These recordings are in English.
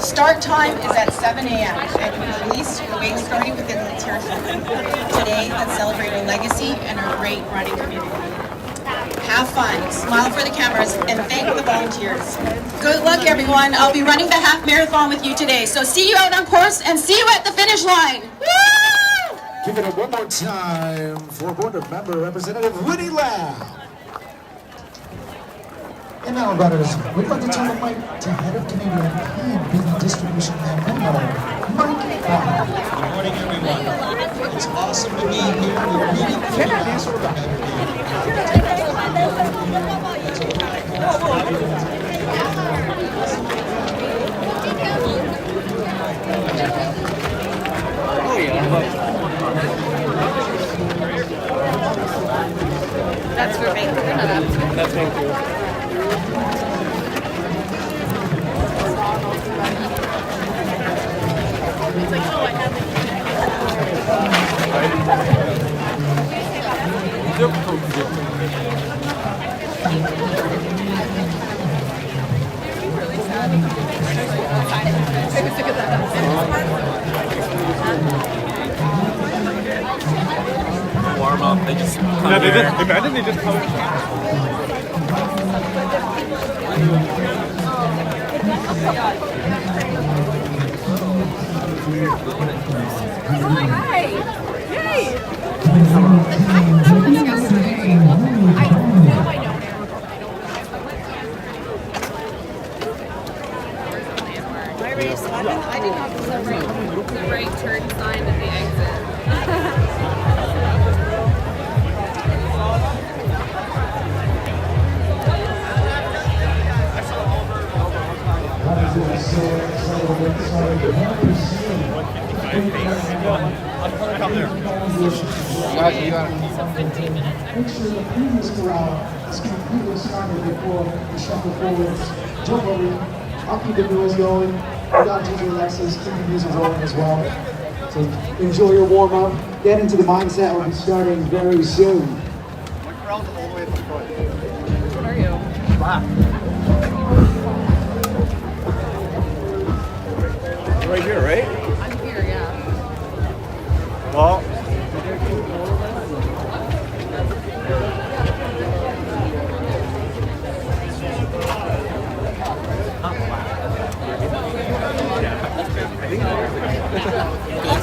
Start time is at 7 a.m. and we release the way starting within the tier today that's celebrating legacy and our great running community. Have fun, smile for the cameras, and thank the volunteers. Good luck, everyone. I'll be running the half marathon with you today. So see you out on course and see you at the finish line. Woo! Give it up one more time for Board of Member Representative Winnie Lamb. And now, brothers, we'd like to turn the mic to Head of Canadian POV Distribution and Memo, Mike. Good morning, everyone. It's awesome to be here. We're meeting for That's for Vancouver. No, that's Vancouver. It's like, oh, I have it. Really sad. I'm sick of that. Warm up. They just come imagine they just come. Hi! Yay! My race, I did not celebrate the right turn sign at the exit. Come there. So 15 minutes. Make sure the previous corral is completely started before the shuffle forwards. Don't worry, I'll keep the noise going. We got DJ Alexis, keep the music rolling as well. So enjoy your warm up, get into the mindset. We'll be starting very soon. What are you? Right here, right? I'm here, yeah. Well.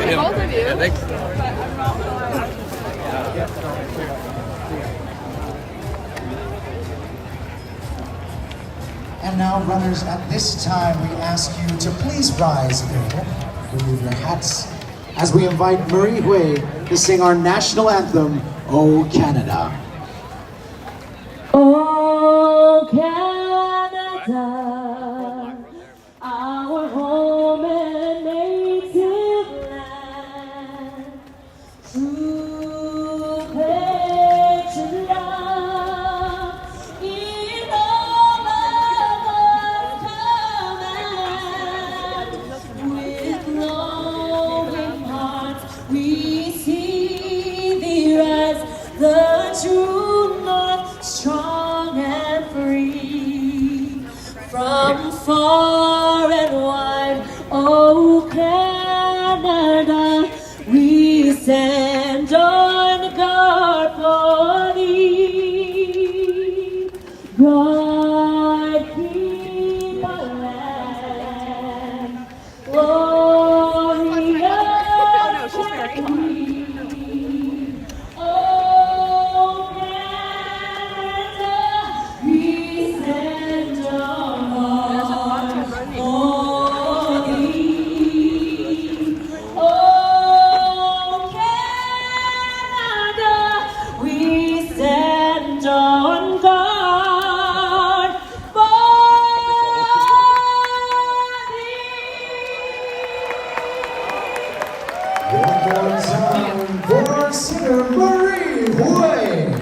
Both of you. Thanks. And now, runners, at this time, we ask you to please rise if you're able. Remove your hats as we invite Marie Hui to sing our national anthem, O Canada. Oh, Canada, our home and native land, true patriot love in all of us command. With glowing hearts we see thee rise, the true north, strong and free. From far and wide, oh Canada, we stand on guard for thee. God keep our land glorious. Oh Canada, we stand on for thee. Oh Canada, we stand on guard for One more time for our singer, Marie Hui.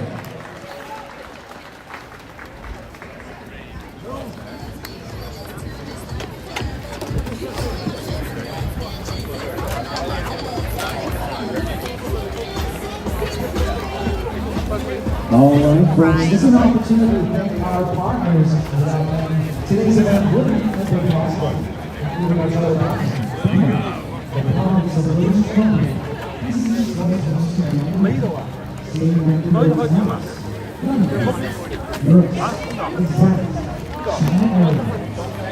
All right, friends, this is an opportunity to thank our partners for that. Today's event wouldn't have been possible moving our title back. The powers of the British Columbia. This is what it comes to be.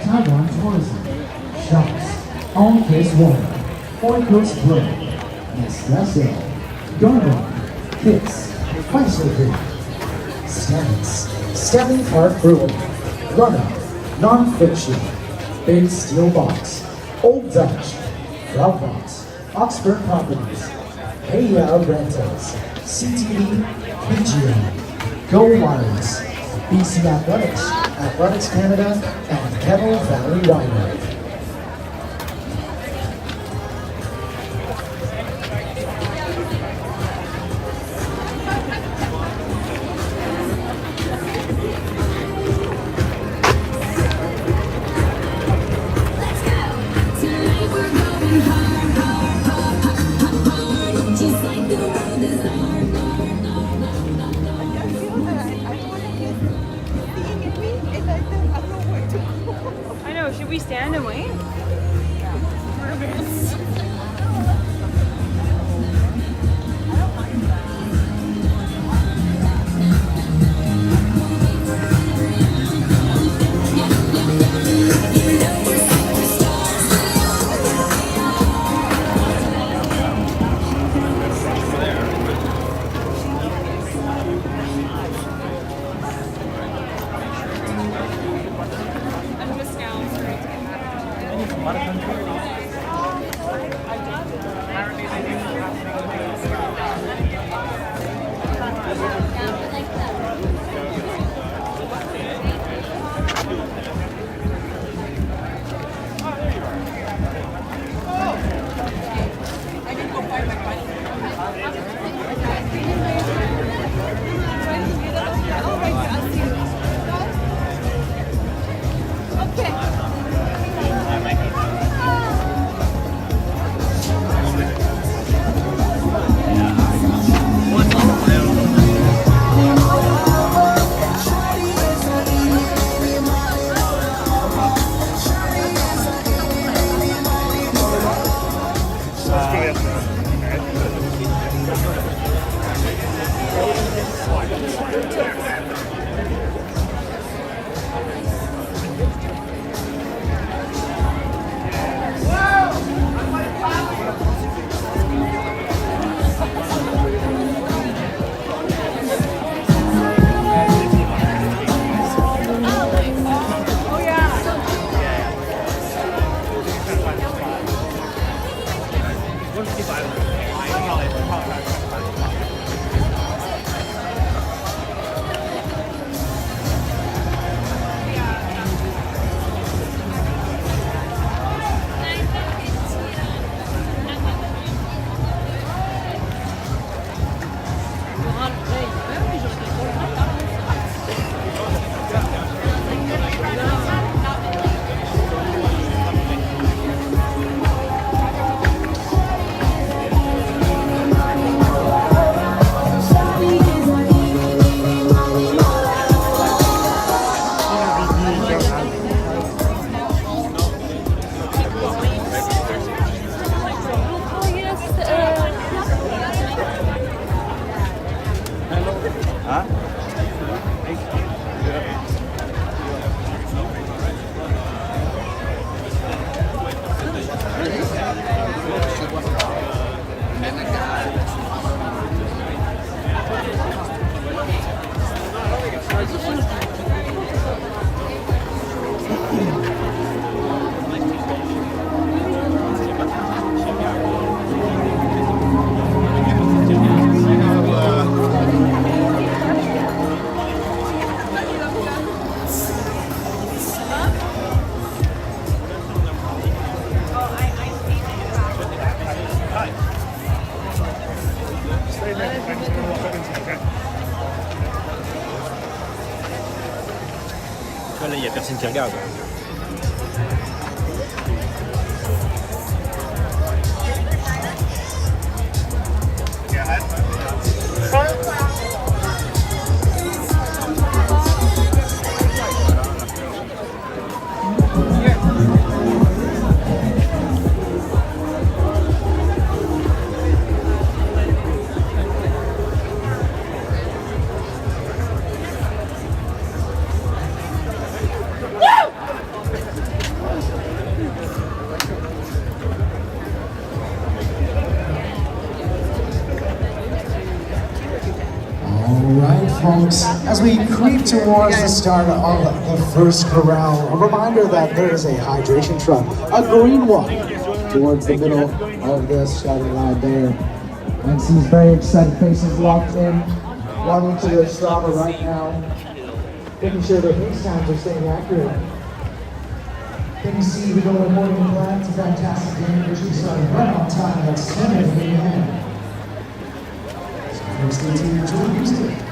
Taiwan tourism. Shops. On case water. Oikos bread. Nespresso. Garden. Kicks. Bicycle. Stanley Park Brewing. Runner. Non-fiction. Big Steel Box. Old Dutch. Frogbox. Oxford Properties. Hey Rentals. CTV. PGA. Go Wireless. BC Athletics. Athletics Canada. And Kettle Valley Winery. I know, should we stand and wait? I'm just now starting to get personne qui regarde. folks, as we creep towards the start of the first corral, a reminder that there is a hydration truck, a green one, towards the middle of the starting line there. And see very excited faces locked in, logging to their Strava right now, making sure their pace times are staying accurate. Then you see we go according to plan. It's a fantastic game, which we started right on time at 7 a.m. So folks, stay tuned to the music.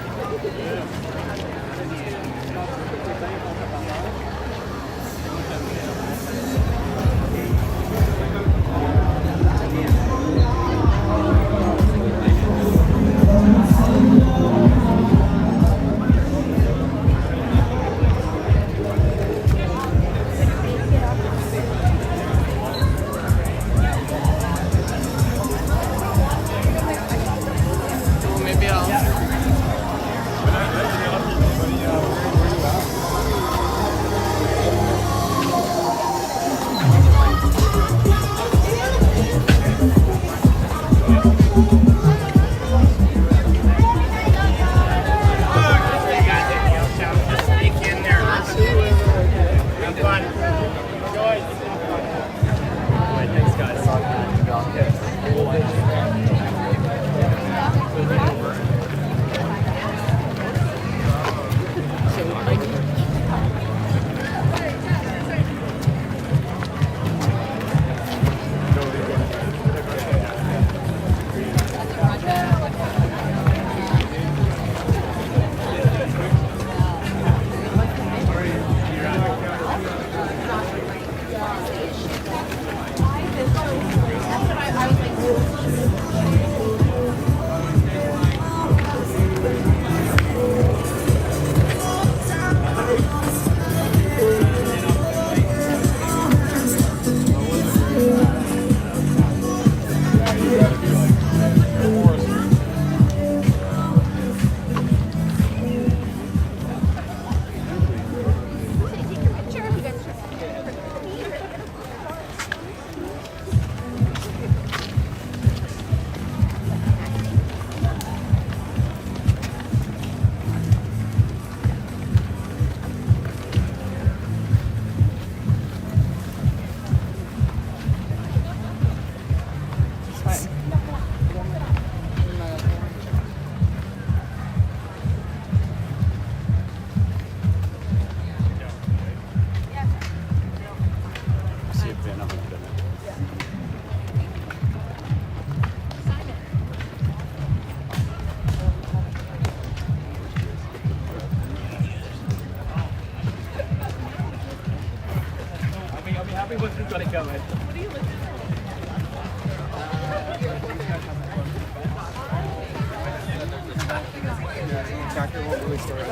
Tractor won't really store it.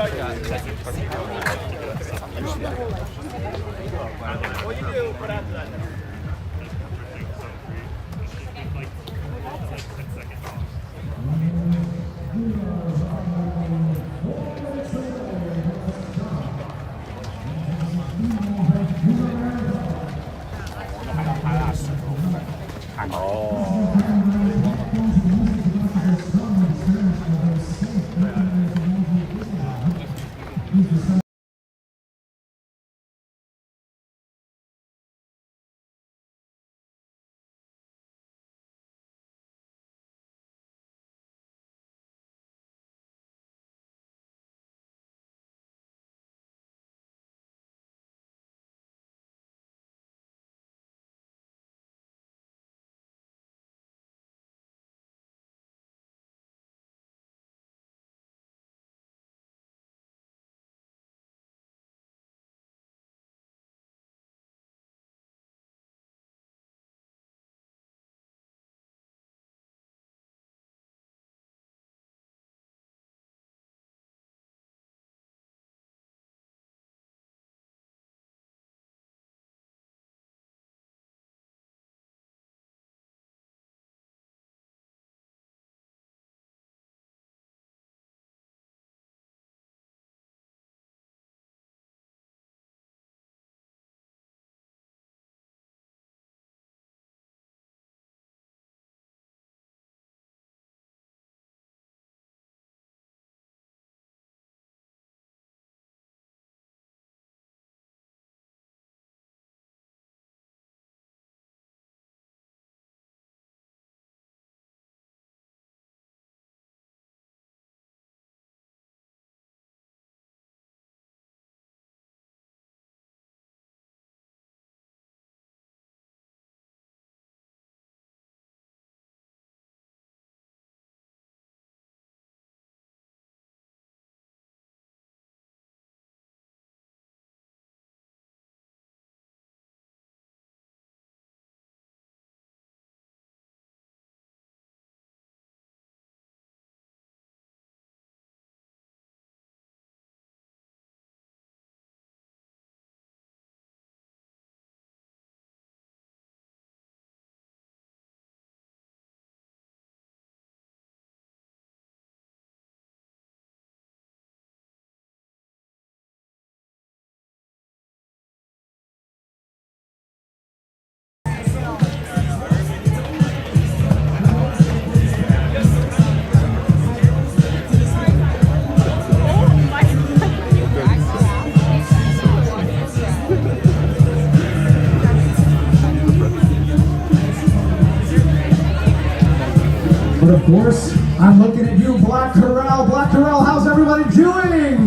And of course, I'm looking at you, Black Corral. Black Corral, how's everybody doing?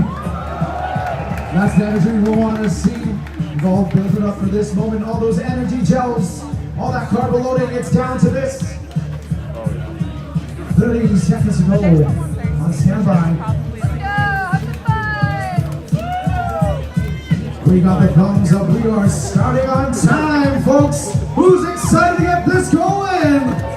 That's the energy we want to see. We've all built it up for this moment. All those energy gels, all that carb loading, it's down to this. 30 seconds to go. On standby. We got the thumbs up. We are starting on time, folks. Who's excited to get this going?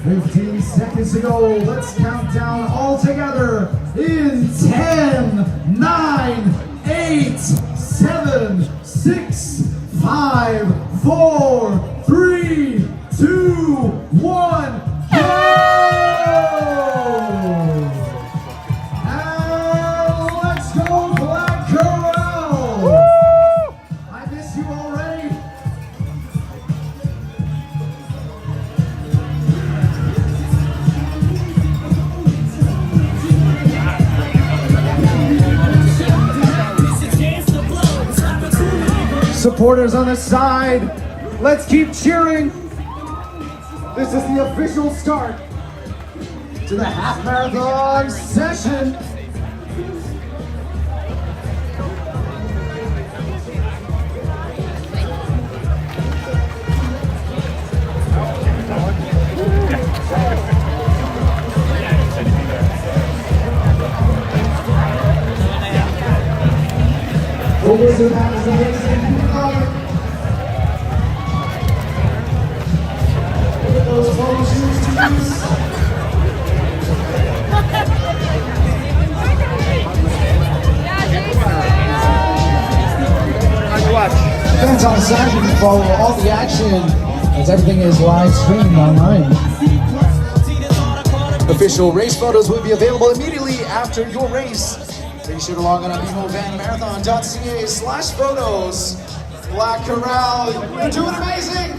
15 seconds to go. Let's count down all together in 10, 9, 8, 7, 6, 5, 4, 3, 2, 1, go! And let's go, Black Corral! I miss you already. Supporters on the side, let's keep cheering. This is the official start to the half marathon session. Over to that is amazing. Look at those photo shoots, teams. Fans on the side, you can follow all the action as everything is live streamed online. Official race photos will be available immediately after your race. Be sure to log on to BMOVanMarathon.ca/photos. Black Corral, you're doing amazing!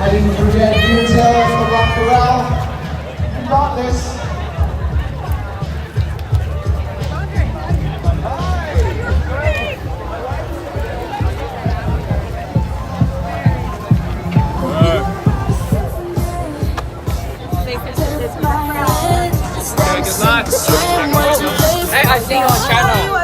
I didn't forget you to tell us the Black Corral. You got this. Good luck. Hey, I see you on channel.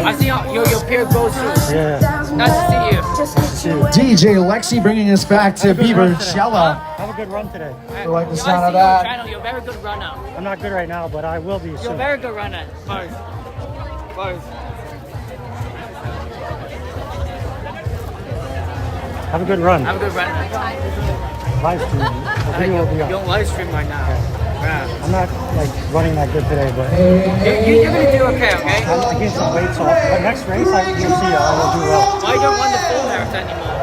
I see your peer goes through. Yeah. Nice to see you. DJ Lexi bringing us back to Beaverchella. Have a good run today. I like the I sound see of you on that. channel. You're a very good runner. I'm not good right now, but I will be You're a soon. very good runner. First. Have a good run. I'm a good runner. Live stream. The video will be You up. don't live stream right now. Yeah. I'm not like running that good today, but You're gonna do okay, okay? I'm to gain some weight. So, but next race, you'll see, I will do well. Why you don't run the full marathon anymore?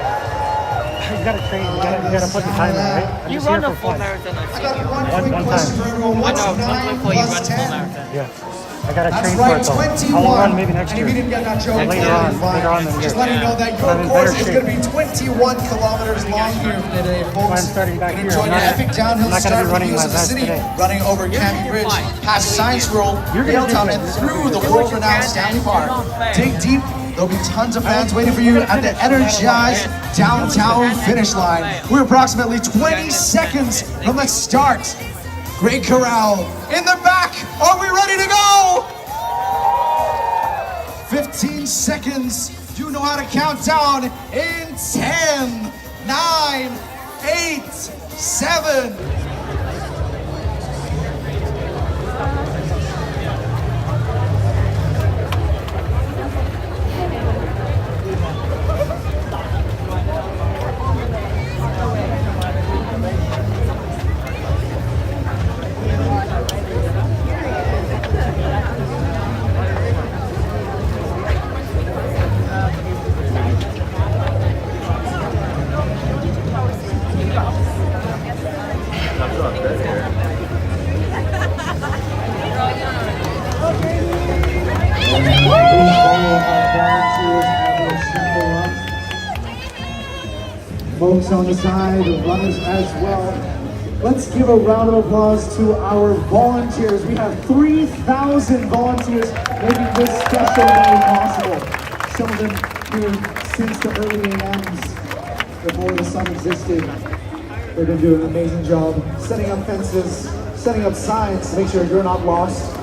You gotta train. You gotta put the time in, right? I'm You just run here a for full fun. marathon, I've seen you. One time. I know, one before you run the full marathon. Yeah. I gotta That's train right, for it though. 21. I'll run maybe next And year. if you didn't get that joke, And later on in the just year. letting you know that When I'm your in course better is shape. going to be 21 kilometers long here today, folks. Why I'm starting back And here. enjoy I'm the not- epic downhill I'm not gonna start be with running views my of the best city, today. running over Canyon Bridge, past Science World, You're gonna do Yaletown, great. and through the world-renowned Stanley Park. Dig deep. There'll be tons of fans waiting for you at the energized downtown finish line. We're approximately 20 seconds from the start. Great Corral in the back. Are we ready to go? 15 seconds. You know how to count down in 10, 9, 8, 7. Please follow our volunteers at those simple runs. Folks on the side, runners as well. Let's give a round of applause to our volunteers. We have 3,000 volunteers making this special day possible. Some of them here since the early AMs, before the sun existed. They've been doing an amazing job setting up fences, setting up signs to make sure you're not lost.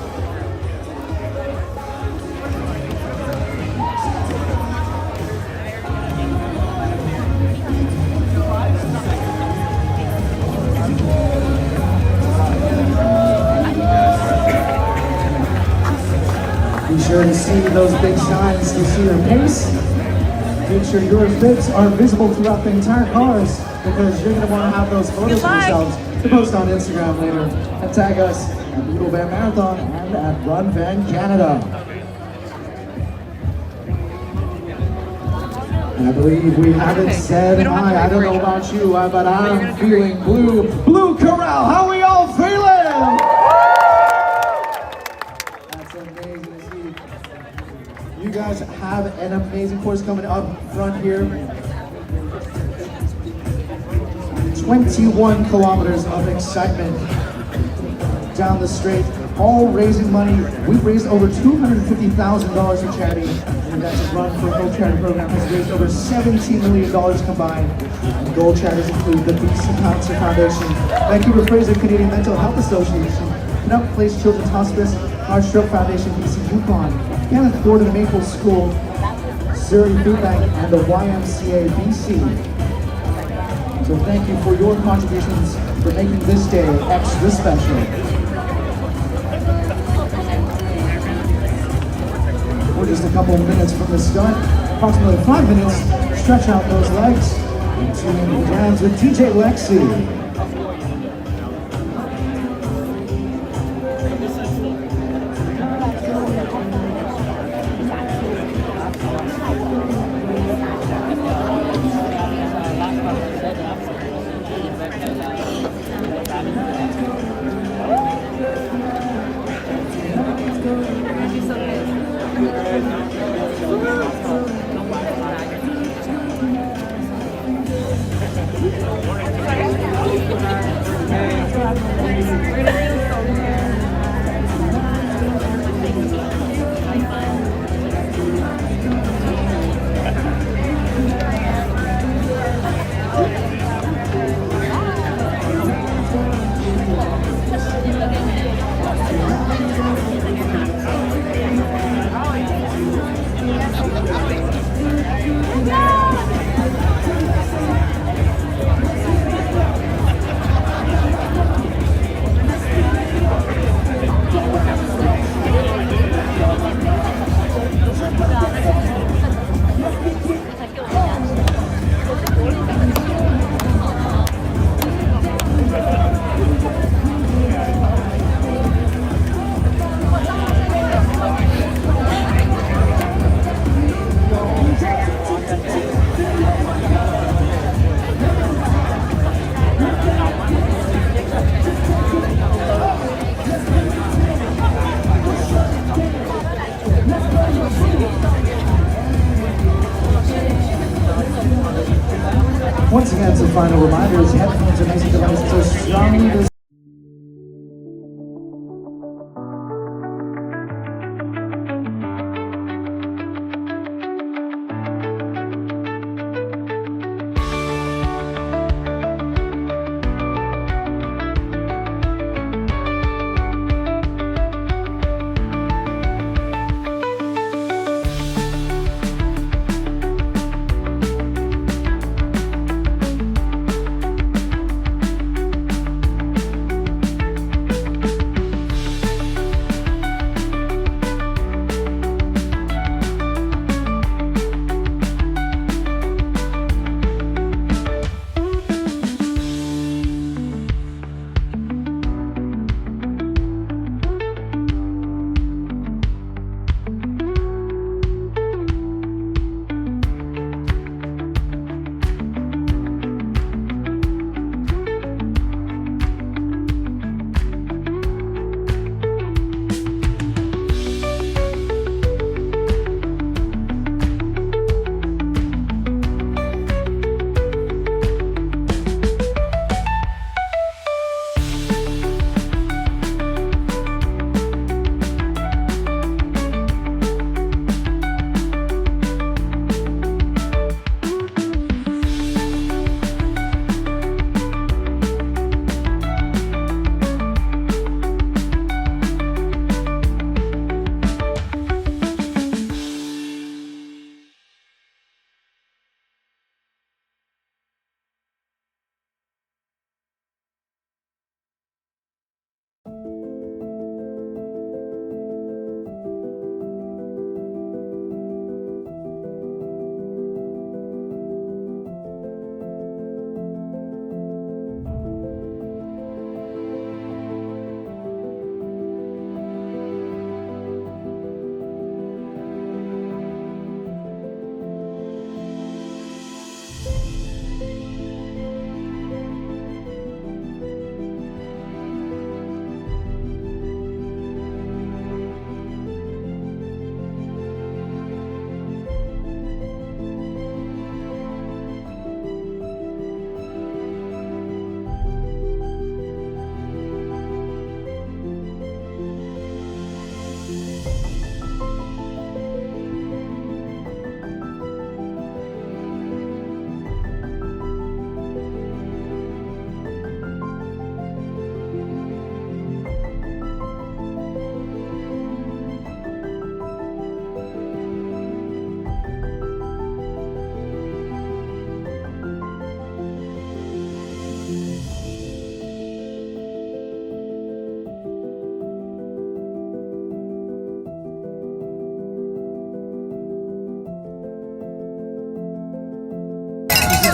Be sure to see those big signs to see their pace. Make sure your bibs are visible throughout the entire cars because you're going to want to have those photos of yourselves to post on Instagram later and tag us at Eagle Van Marathon and at Run Van Canada. And I believe we haven't said hi. I don't know about you, but I'm feeling blue. Blue Corral, how are we all feeling? That's amazing to see. You guys have an amazing course coming up front here. 21 kilometers of excitement down the straight, all raising money. We've raised over $250,000 for charity, and that's Run for Hope charity program has raised over $17 million combined. And gold charities include the Beast and Cancer Foundation, Vancouver Fraser Canadian Mental Health Association, Canuck Place Children's Hospice, Heart Stroke Foundation, BC Yukon, Kenneth Gordon Maple School, Surrey Food Bank, and the YMCA BC. So thank you for your contributions for making this day extra special. We're just a couple of minutes from the start, approximately 5 minutes. Stretch out those legs and tune in to dance with DJ Lexi.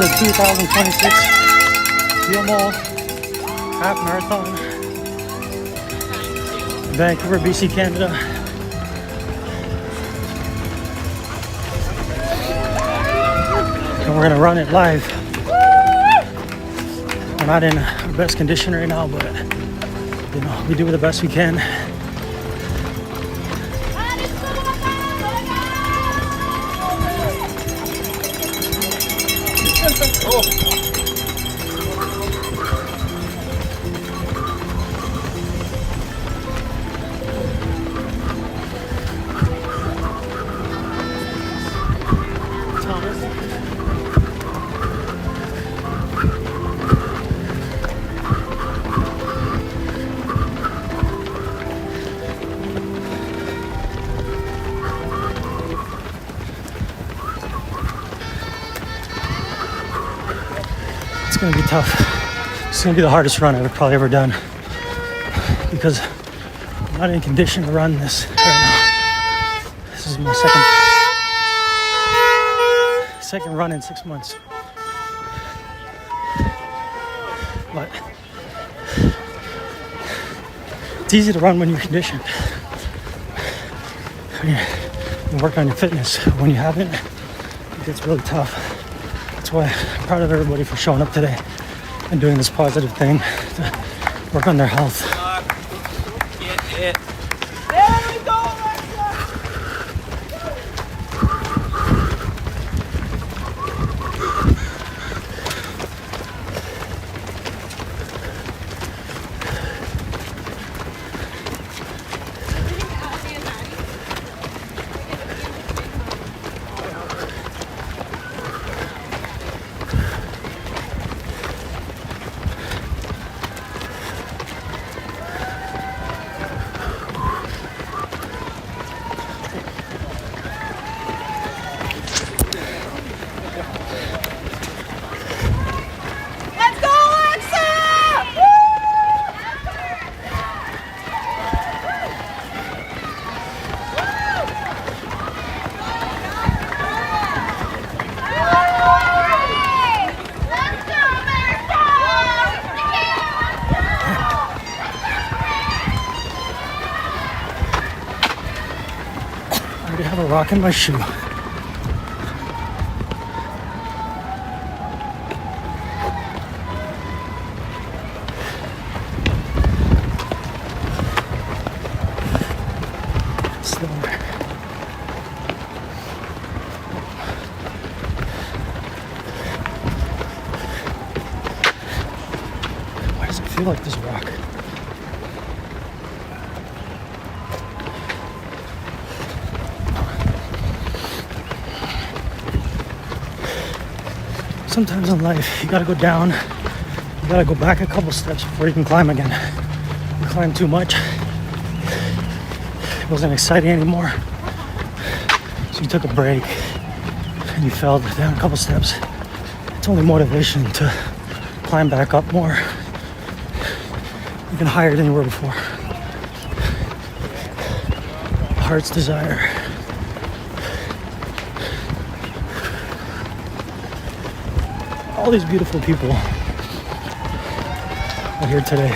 the 2026 BMO Half Marathon, Vancouver, BC, Canada. And we're gonna run it live. We're not in our best condition right now, but you know, we do the best we can. It's gonna be tough. It's gonna be the hardest run I've probably ever done because I'm not in condition to run this right now. This is my second run in 6 months. But it's easy to run when you're conditioned. You work on your fitness. When you haven't, it gets really tough. That's why I'm proud of everybody for showing up today and doing this positive thing to work on their health. Get it. I already have a rock in my shoe. Slower. Why does it feel like this rock? Sometimes in life, you gotta go down, you gotta go back a couple steps before you can climb again. You climb too much, it wasn't exciting anymore, so you took a break and you fell down a couple steps. It's only motivation to climb back up more, even higher than you were before. Heart's desire. All these beautiful people are here today.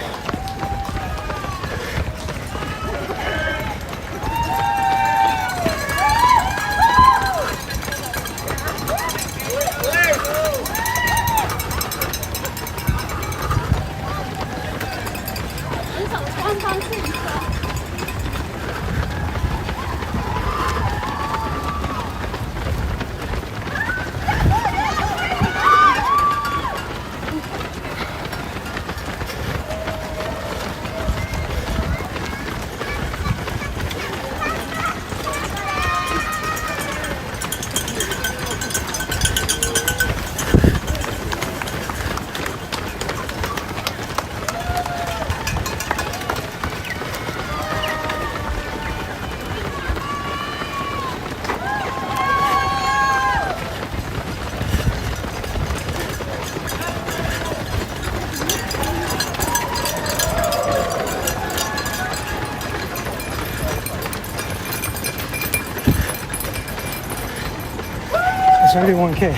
It's already 1K.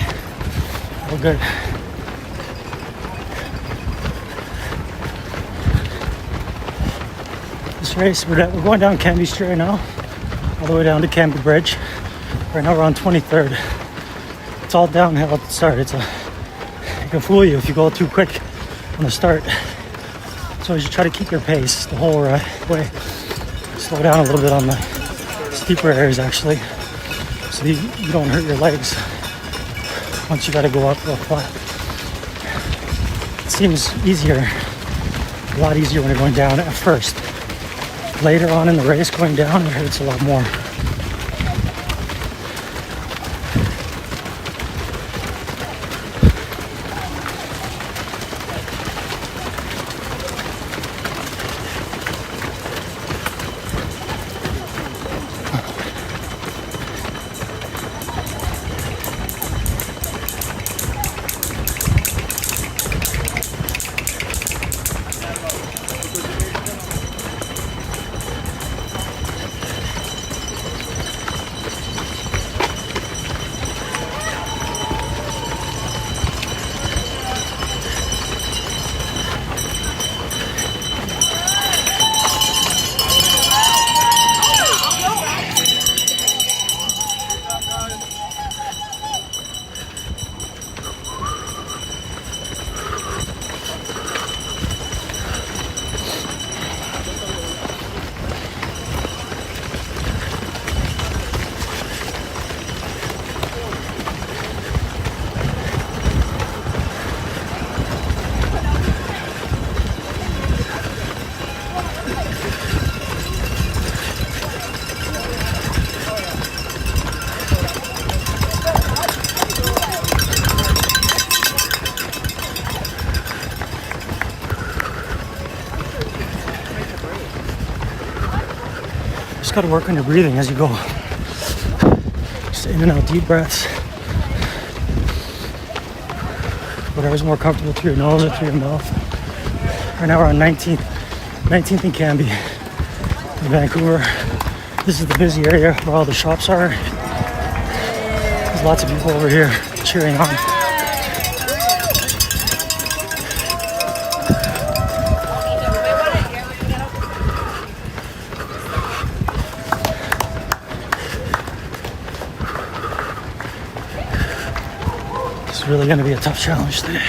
We're good. This race, we're going down Canby Street right now, all the way down to Canby Bridge. Right now we're on 23rd. It's all downhill at the start. It can fool you if you go too quick on the start. So you should try to keep your pace the whole way. Slow down a little bit on the steeper areas actually, so you don't hurt your legs once you got to go up real flat. It seems easier, a lot easier when you're going down at first. Later on in the race, going down, it hurts a lot more. Just got to work on your breathing as you go. Just in and out deep breaths. Whatever's more comfortable through your nose or through your mouth. Right now we're on 19th and Canby in Vancouver. This is the busy area where all the shops are. There's lots of people over here cheering on. It's really going to be a tough challenge today.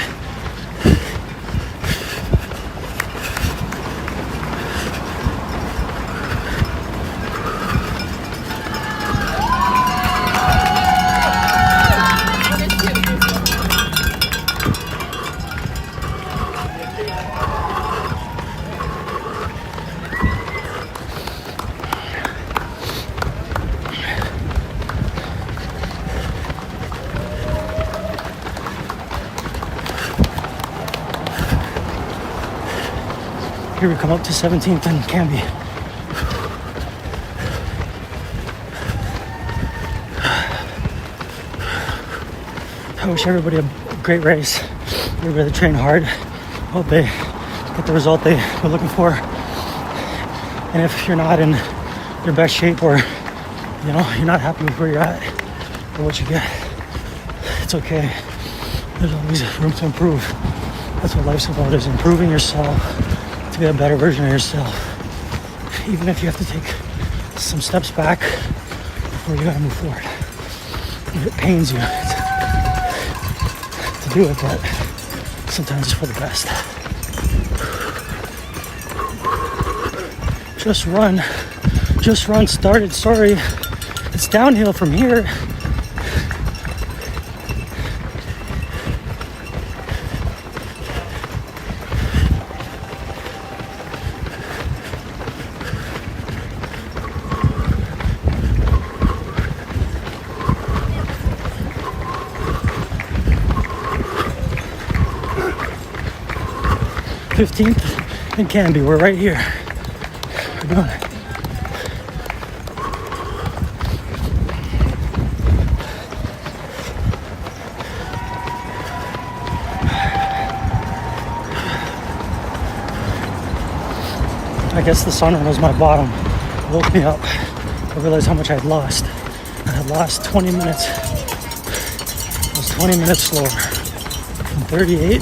Here we come up to 17th and Canby. I wish everybody a great race. Everybody train hard. Hope they get the result they were looking for. And if you're not in your best shape, or you're not happy with where you're at or what you get, it's okay. There's always room to improve. That's what life's about, is improving yourself to be a better version of yourself. Even if you have to take some steps back before you gotta move forward. If it pains you to do it, but sometimes it's for the best. Just run, started, sorry. It's downhill from here. .15th and Canby, we're right here. We're doing it. I guess the sun was my bottom. It woke me up. I realized how much I had lost. I had lost 20 minutes. I was 20 minutes slower. From 38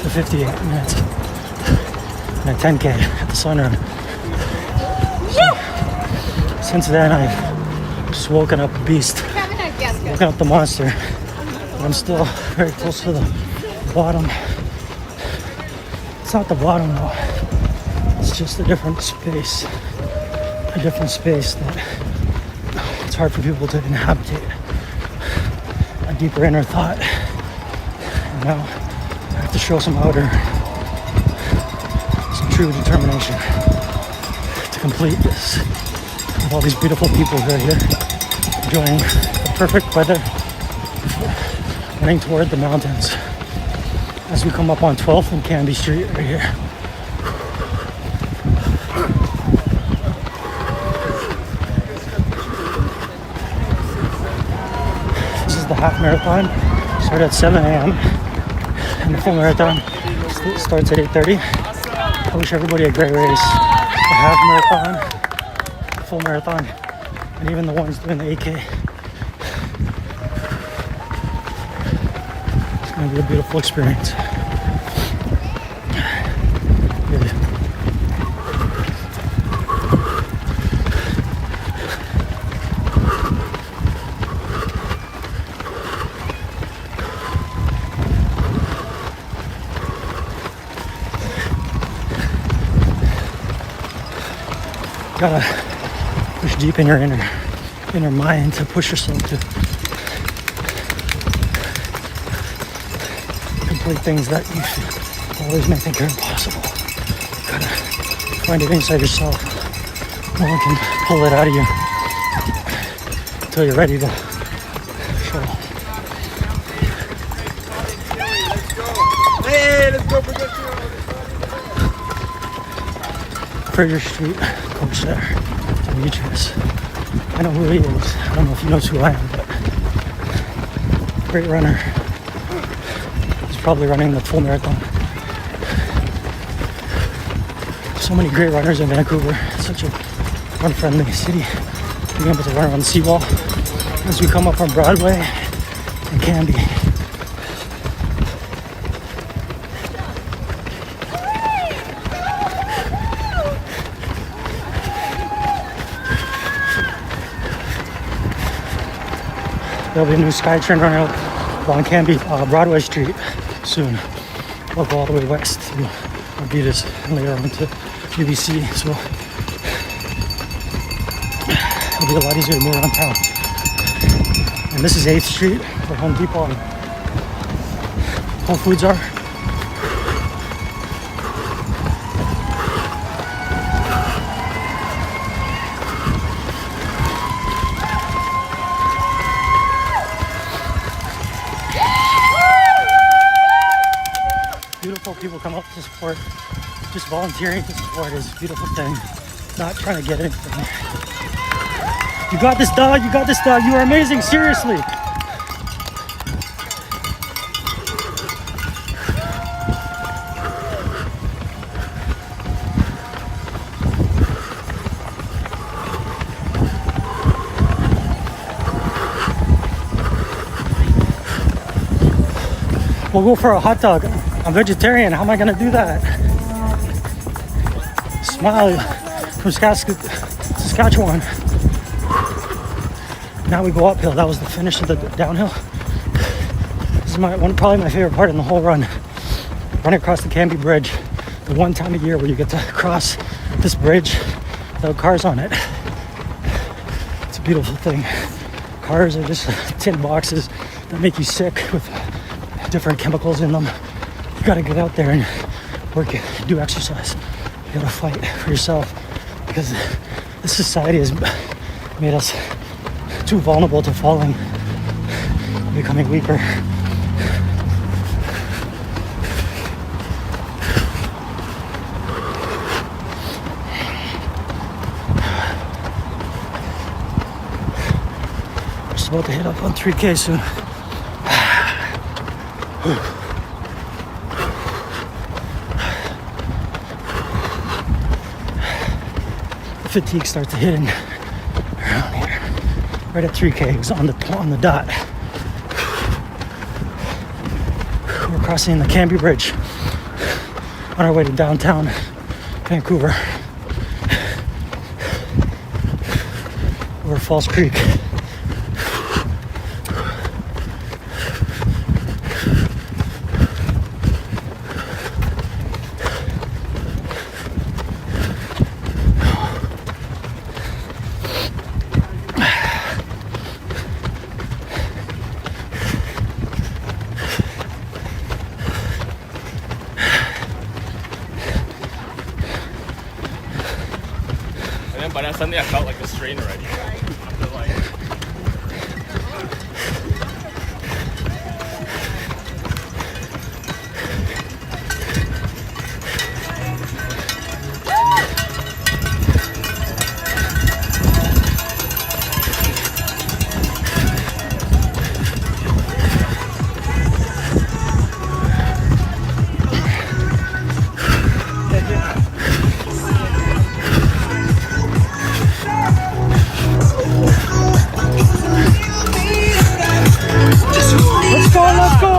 to 58 minutes. and a 10K at the Sunrun. So, since then, I've just woken up a beast, woken up the monster. But I'm still very close to the bottom. It's not the bottom though. It's just a different space that it's hard for people to inhabitate. A deeper inner thought. And now I have to show some true determination to complete this with all these beautiful people who are here enjoying the perfect weather, running toward the mountains as we come up on 12th and Canby Street right here. This is the half marathon. Started at 7 a.m. and the full marathon starts at 8:30. I wish everybody a great race. The half marathon, the full marathon, and even the ones doing the 8K. It's going to be a beautiful experience. Really. Gotta push deep in your inner mind to push yourself to complete things that you always may think are impossible. Gotta find it inside yourself. No one can pull it out of you until you're ready to show. Hey, let's go for good. Fraser Street coach there, Demetrius. I know who he is. I don't know if he knows who I am, but great runner. He's probably running the full marathon. So many great runners in Vancouver. It's such a run-friendly city. Being able to run on the seawall as we come up on Broadway and Canby. There'll be a new SkyTrain running out on Canby, Broadway Street soon. We'll go all the way west to Arbutus and later on to UBC. So it'll be a lot easier to move around town. And this is 8th Street, where Home Depot and Whole Foods are. Beautiful people come up to support. Just volunteering to support is a beautiful thing. Not trying to get anything. You got this, dog. You got this, dog. You are amazing. Seriously. We'll go for a hot dog. I'm vegetarian. How am I gonna do that? Smile from Saskatchewan. Now we go uphill. That was the finish of the downhill. This is probably my favorite part in the whole run. Running across the Canby Bridge. The one time a year where you get to cross this bridge without cars on it. It's a beautiful thing. Cars are just tin boxes that make you sick with different chemicals in them. You gotta get out there and work it, do exercise. You gotta fight for yourself because this society has made us too vulnerable to falling, becoming weaker. We're just about to hit up on 3K soon. The fatigue starts to hit in around here. Right at 3K, it was on the dot. We're crossing the Canby Bridge on our way to downtown Vancouver. Over Falls Creek. And then by that Sunday, I felt like a strain already. After like, Let's go!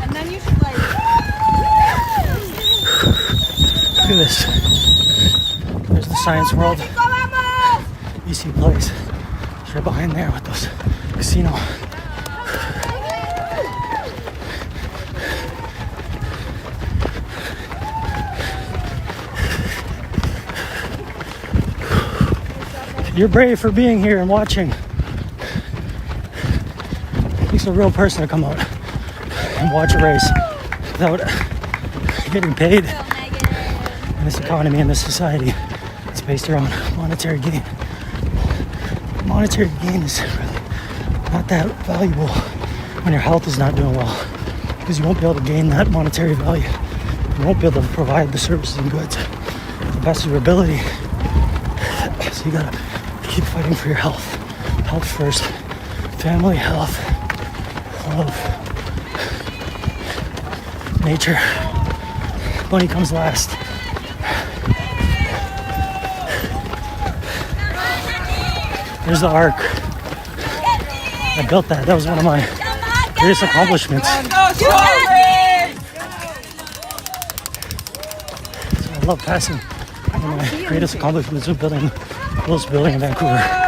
And then you should like. Look at this. There's the Science World. BC Place. It's right behind there with those casino. You're brave for being here and watching. It takes a real person to come out and watch a race without getting paid. In this economy, in this society, it's based around monetary gain. Monetary gain is really not that valuable when your health is not doing well, because you won't be able to gain that monetary value. You won't be able to provide the services and goods to the best of your ability. So you gotta keep fighting for your health. Health first. Family, health, love, nature. Money comes last. There's the Ark. I built that. That was one of my greatest accomplishments. So I love passing. One of my greatest accomplishments was building the coolest building in Vancouver.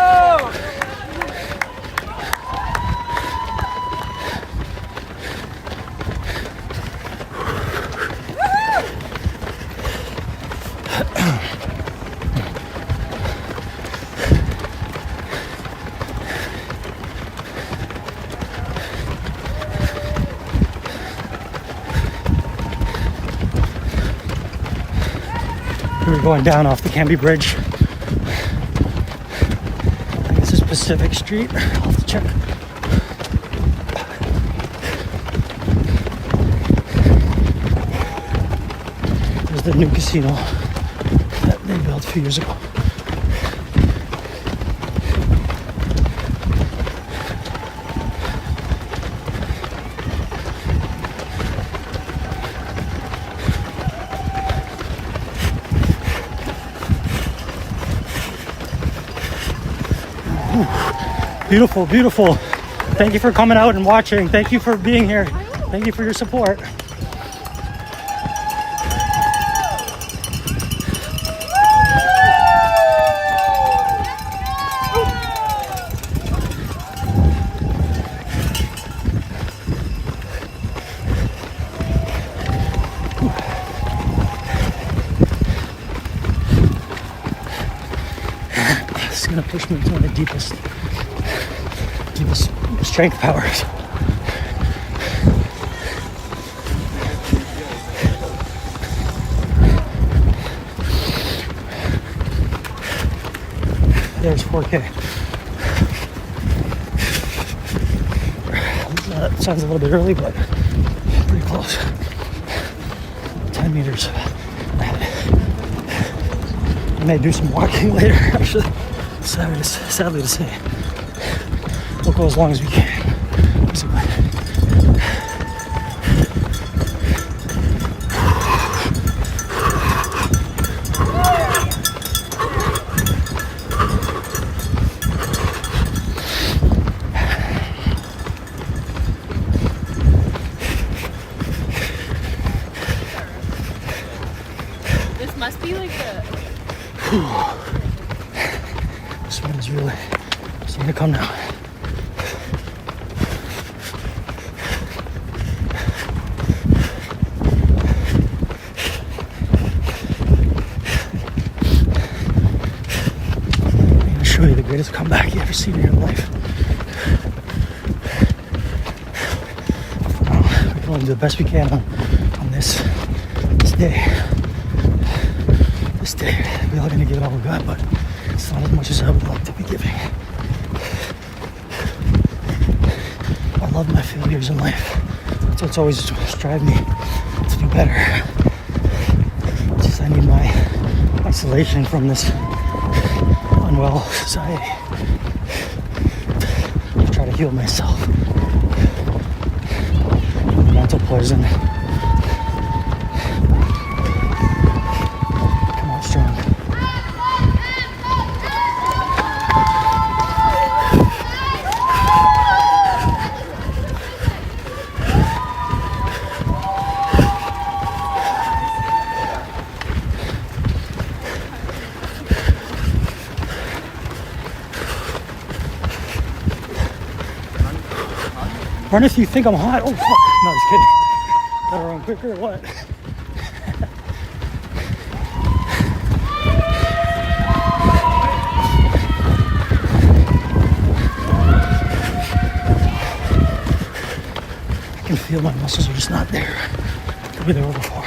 We were going down off the Cambie Bridge. I think this is Pacific Street. I'll have to check. There's the new casino that they built a few years ago. Beautiful, beautiful. Thank you for coming out and watching. Thank you for being here. Thank you for your support. This is gonna push me to one of the deepest strength powers. There's 4K. Sounds a little bit early, but pretty close. 10 meters ahead. I may do some walking later, actually. Sadly to say. We'll go as long as we can, basically. This must be like a... This one is really starting to come now. I'm going to show you the greatest comeback you ever seen in your life. We can only do the best we can on this day. This day, we're all going to give it all we got, but it's not as much as I would like to be giving. I love my failures in life. So it's always striving me to do better. It's just I need my isolation from this unwell society to try to heal myself. Mental poison. Come on, strong. Run if you think I'm hot. Oh, fuck. No, just kidding. Gotta run quicker or what? I can feel my muscles are just not there the way they were before.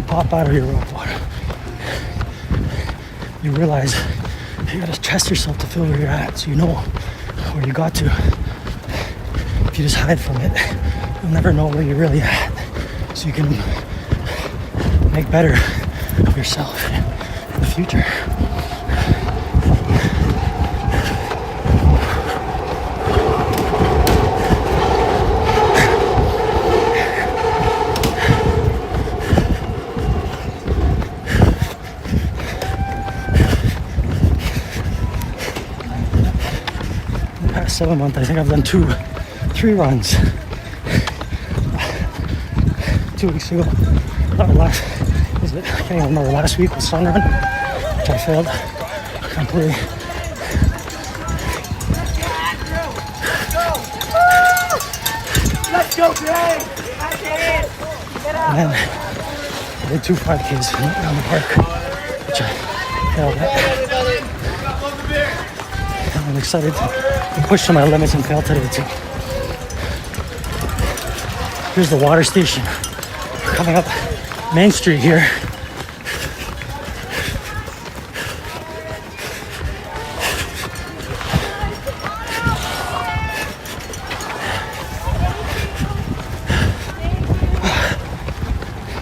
Pop out of your rock water. You realize you gotta test yourself to feel where you're at, so you know where you got to. If you just hide from it, you'll never know where you're really at. So you can make better of yourself in the future. The past 7 months, I think I've done 3 runs. 2 weeks ago, last week was Sun Run, which I failed completely. Let's go, Greg! And then I did 2 5Ks around the park, which I failed at. And I'm excited to push to my limits and fail today too. Here's the water station. Coming up Main Street here.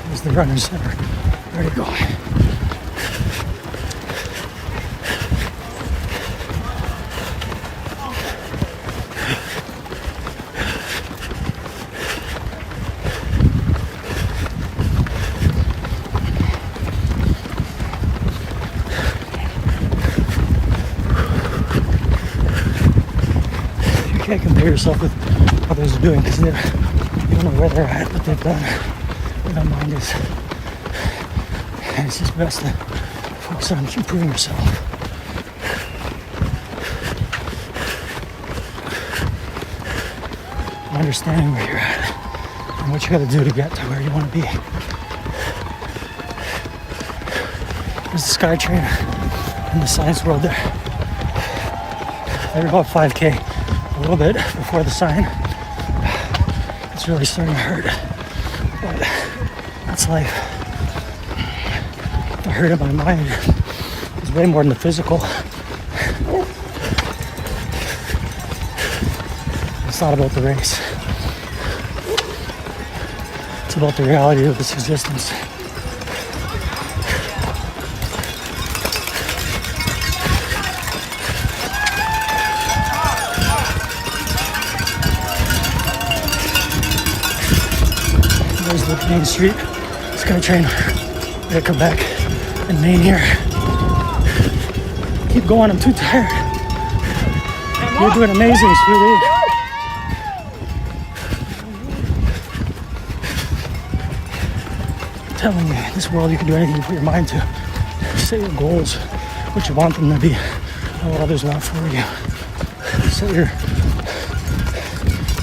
There's the running center. Ready to go. You can't compare yourself with what others are doing because you don't know where they're at, what they've done, what their mind is. And it's just best to focus on improving yourself. And understanding where you're at and what you got to do to get to where you want to be. There's the SkyTrain in the science world there. Maybe about 5K, a little bit before the sign. It's really starting to hurt, but that's life. The hurt of my mind is way more than the physical. It's not about the race. It's about the reality of this existence. There's the main street. It's gonna train. I'm gonna come back in Maine here. Keep going, I'm too tired. You're doing amazing, sweetie. I'm telling you, in this world you can do anything you put your mind to. Set your goals, what you want them to be, and what others want for you.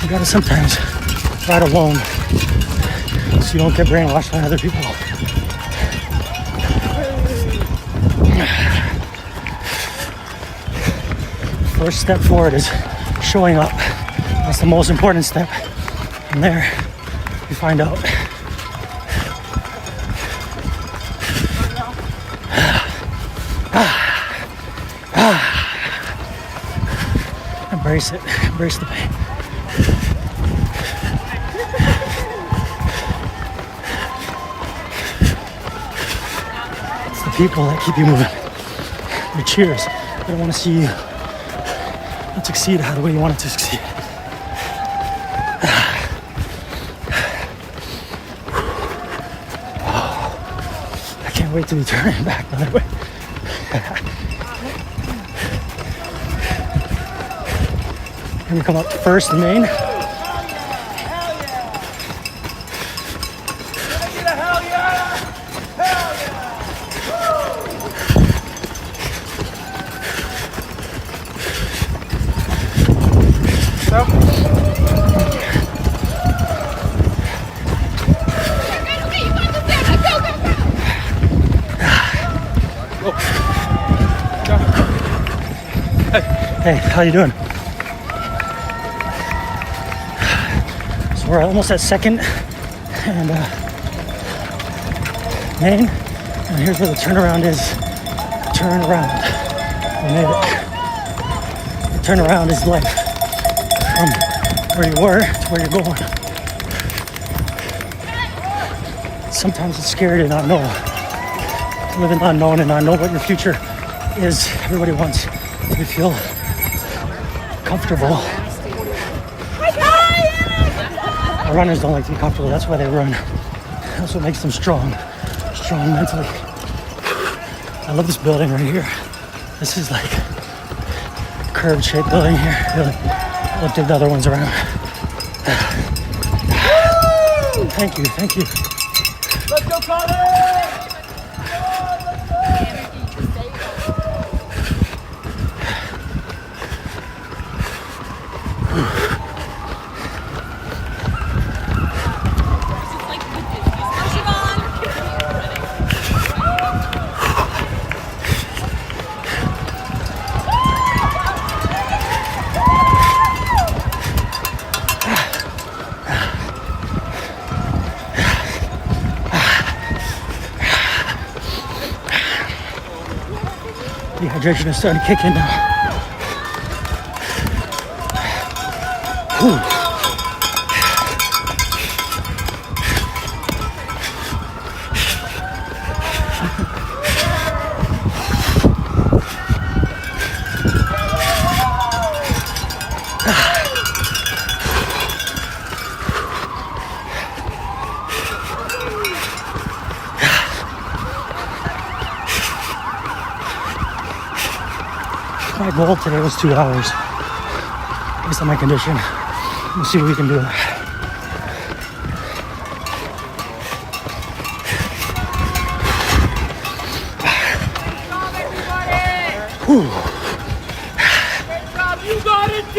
You gotta sometimes ride alone so you don't get brainwashed by other people. First step forward is showing up. That's the most important step. From there, you find out. Embrace it. Embrace the pain. It's the people that keep you moving. Your cheers. They don't want to see you not succeed how the way you want it to succeed. I can't wait to be turning back the other way. Here we come up first in Maine. Hey, how you doing? So we're almost at 2nd and Maine, and here's where the turnaround is. Turn around. We made it. The turnaround is life. From where you were to where you're going. Sometimes it's scary to not know. To live in the unknown and not know what your future is. Everybody wants to feel comfortable. Runners don't like to be comfortable. That's why they run. That's what makes them strong. Strong mentally. I love this building right here. This is like a curved shaped building here. Really looked at the other ones around. Thank you, thank you. Let's go, Connor! Dehydration is starting to kick in now. Whew. My goal today was 2 hours. Based on my condition. We'll see what we can do. Whew. Great job, you got it, D!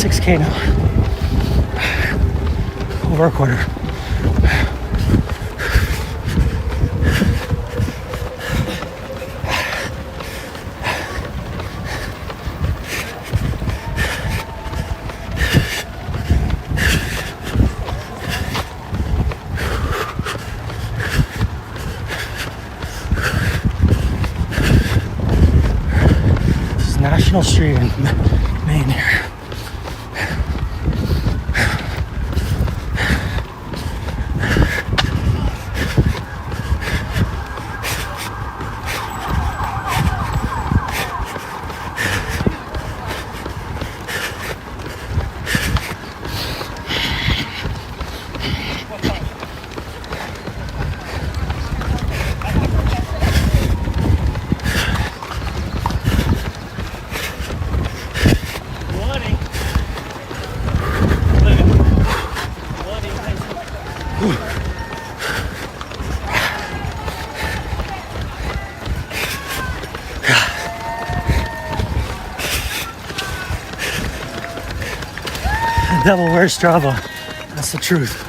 6K now. Over a quarter. This is National Street in Maine here. The devil wears Strava. That's the truth.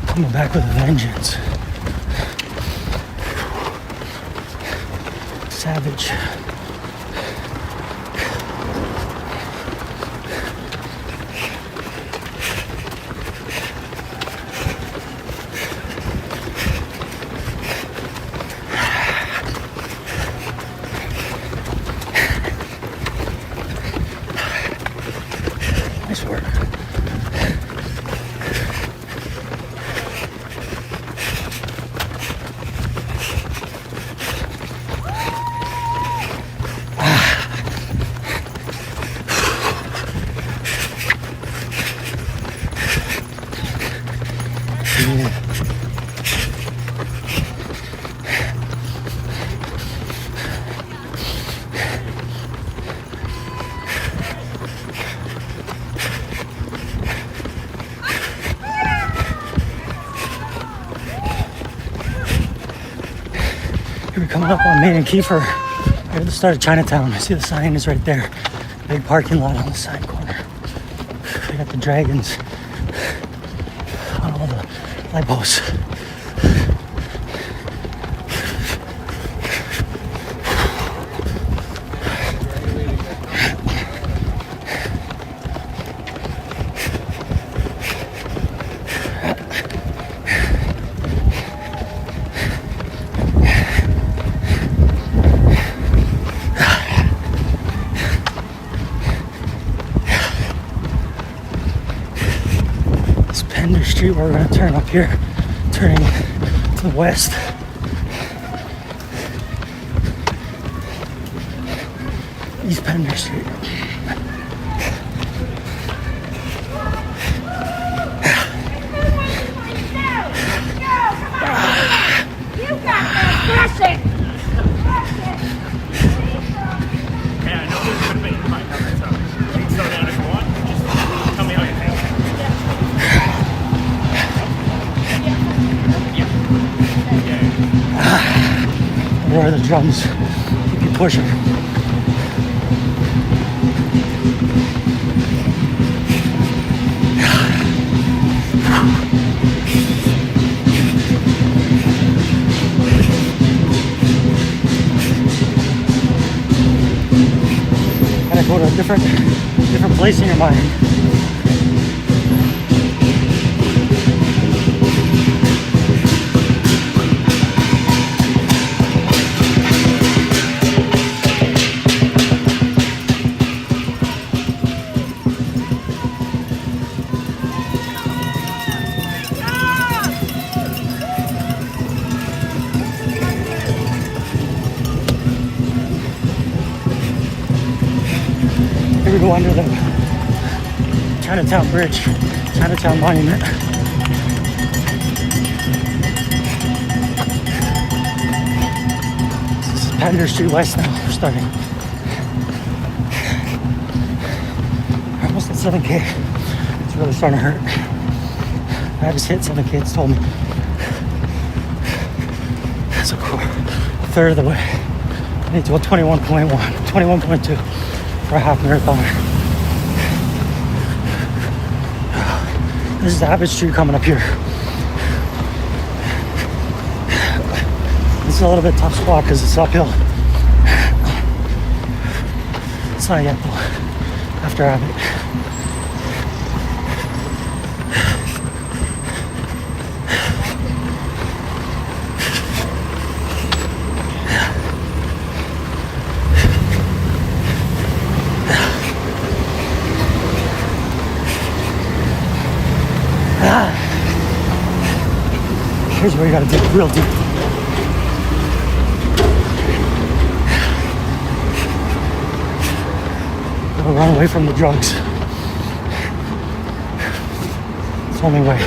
Coming back with a vengeance. Savage. Nice work. We're coming up on Main and Kiefer, right at the start of Chinatown. I see the sign is right there. Big parking lot on the side corner. We got the dragons on all the light posts. Street where we're going to turn up here, turning to the west. East Pender Street. You got that blessing! Yeah, I know there's going to be a fight on so you can slow down if you want. Just tell me how you feel. Roar the drums, keep you pushing. Gotta go to a different place in your mind. we go under the Chinatown Bridge, Chinatown Monument. This is Pender Street West now. We're starting. We're almost at 7K. It's really starting to hurt. I just hit 7K, it's told me. That's a third of the way. I need to go 21.1, 21.2 for a half marathon. This is Abbott Street coming up here. This is a little bit tough spot because it's uphill. It's not yet though, after Abbott. Here's where you gotta dig real deep. Gotta run away from the drugs. It's the only way.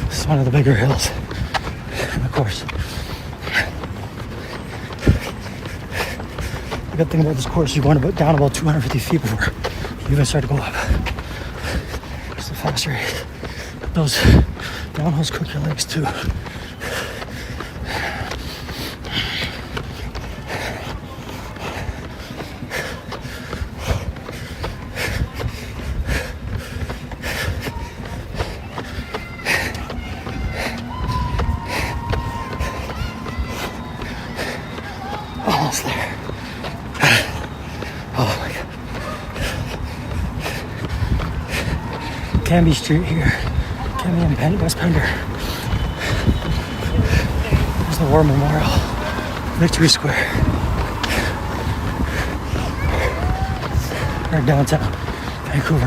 This is one of the bigger hills in the course. The good thing about this course, you're going down about 250 feet before you even start to go up. It's the faster rate. Those downhills cook your legs too. Almost there. Oh my God. Canby Street here. Canby and West Pender. There's the War Memorial. Victory Square. We're in downtown Vancouver.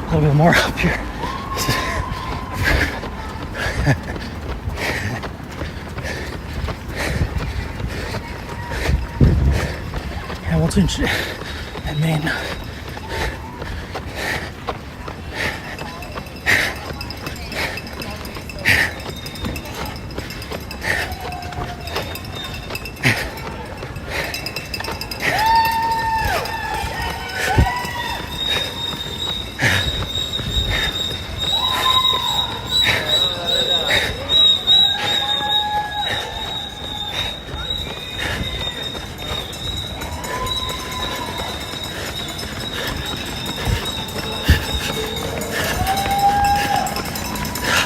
A little bit more up here. Hamilton and Maine.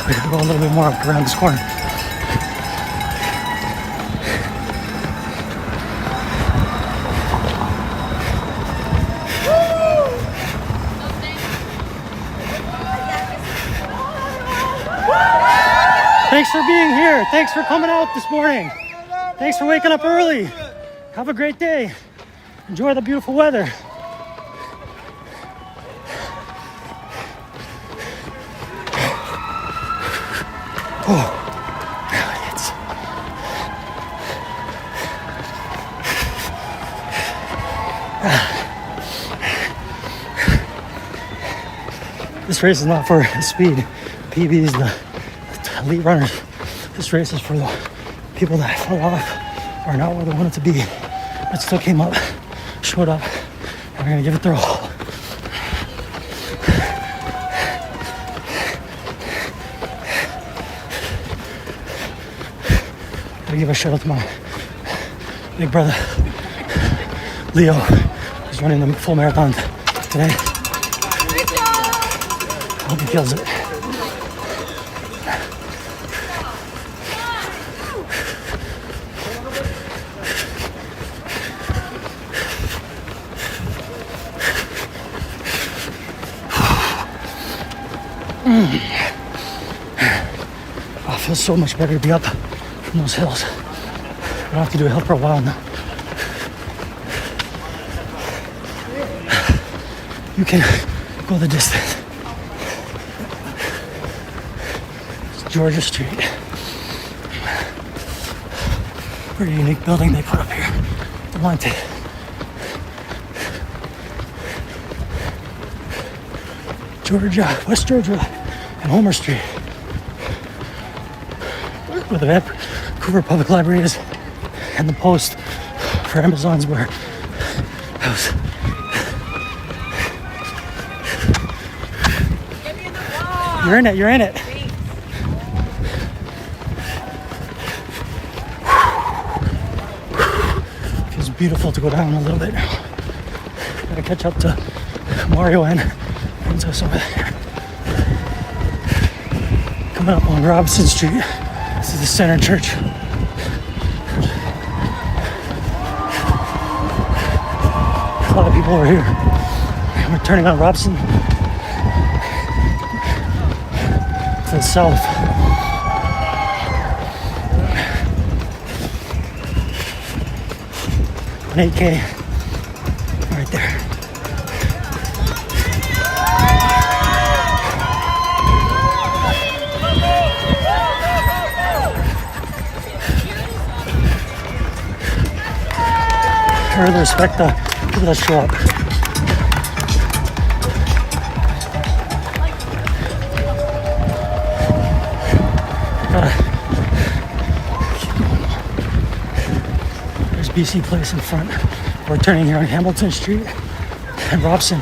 We gotta go a little bit more up around this corner. Thanks for being here. Thanks for coming out this morning. Thanks for waking up early. Have a great day. Enjoy the beautiful weather. Oh, it's this race is not for speed. PB is the elite runners. This race is for the people that fell off or not where they wanted to be, but still came up, showed up, and we're gonna give it their all. Gotta give a shout out to my big brother, Leo, who's running the full marathon today. I hope he kills it. Oh, it feels so much better to be up from those hills. I don't have to do a hill for a while now. you can go the distance. It's Georgia Street. Pretty unique building they put up here. Wanted. Georgia, West Georgia, and Homer Street. Where the Vancouver Public Library is, and the post for Amazon's warehouse. You're in it, you're in it. Feels beautiful to go down a little bit. Gotta catch up to Mario and Princess over there. Coming up on Robinson Street. This is the Center Church. A lot of people are here. We're turning on Robinson to the south. On 8K, right there. I really respect the people that show up. There's BC Place in front. We're turning here on Hamilton Street and Robson.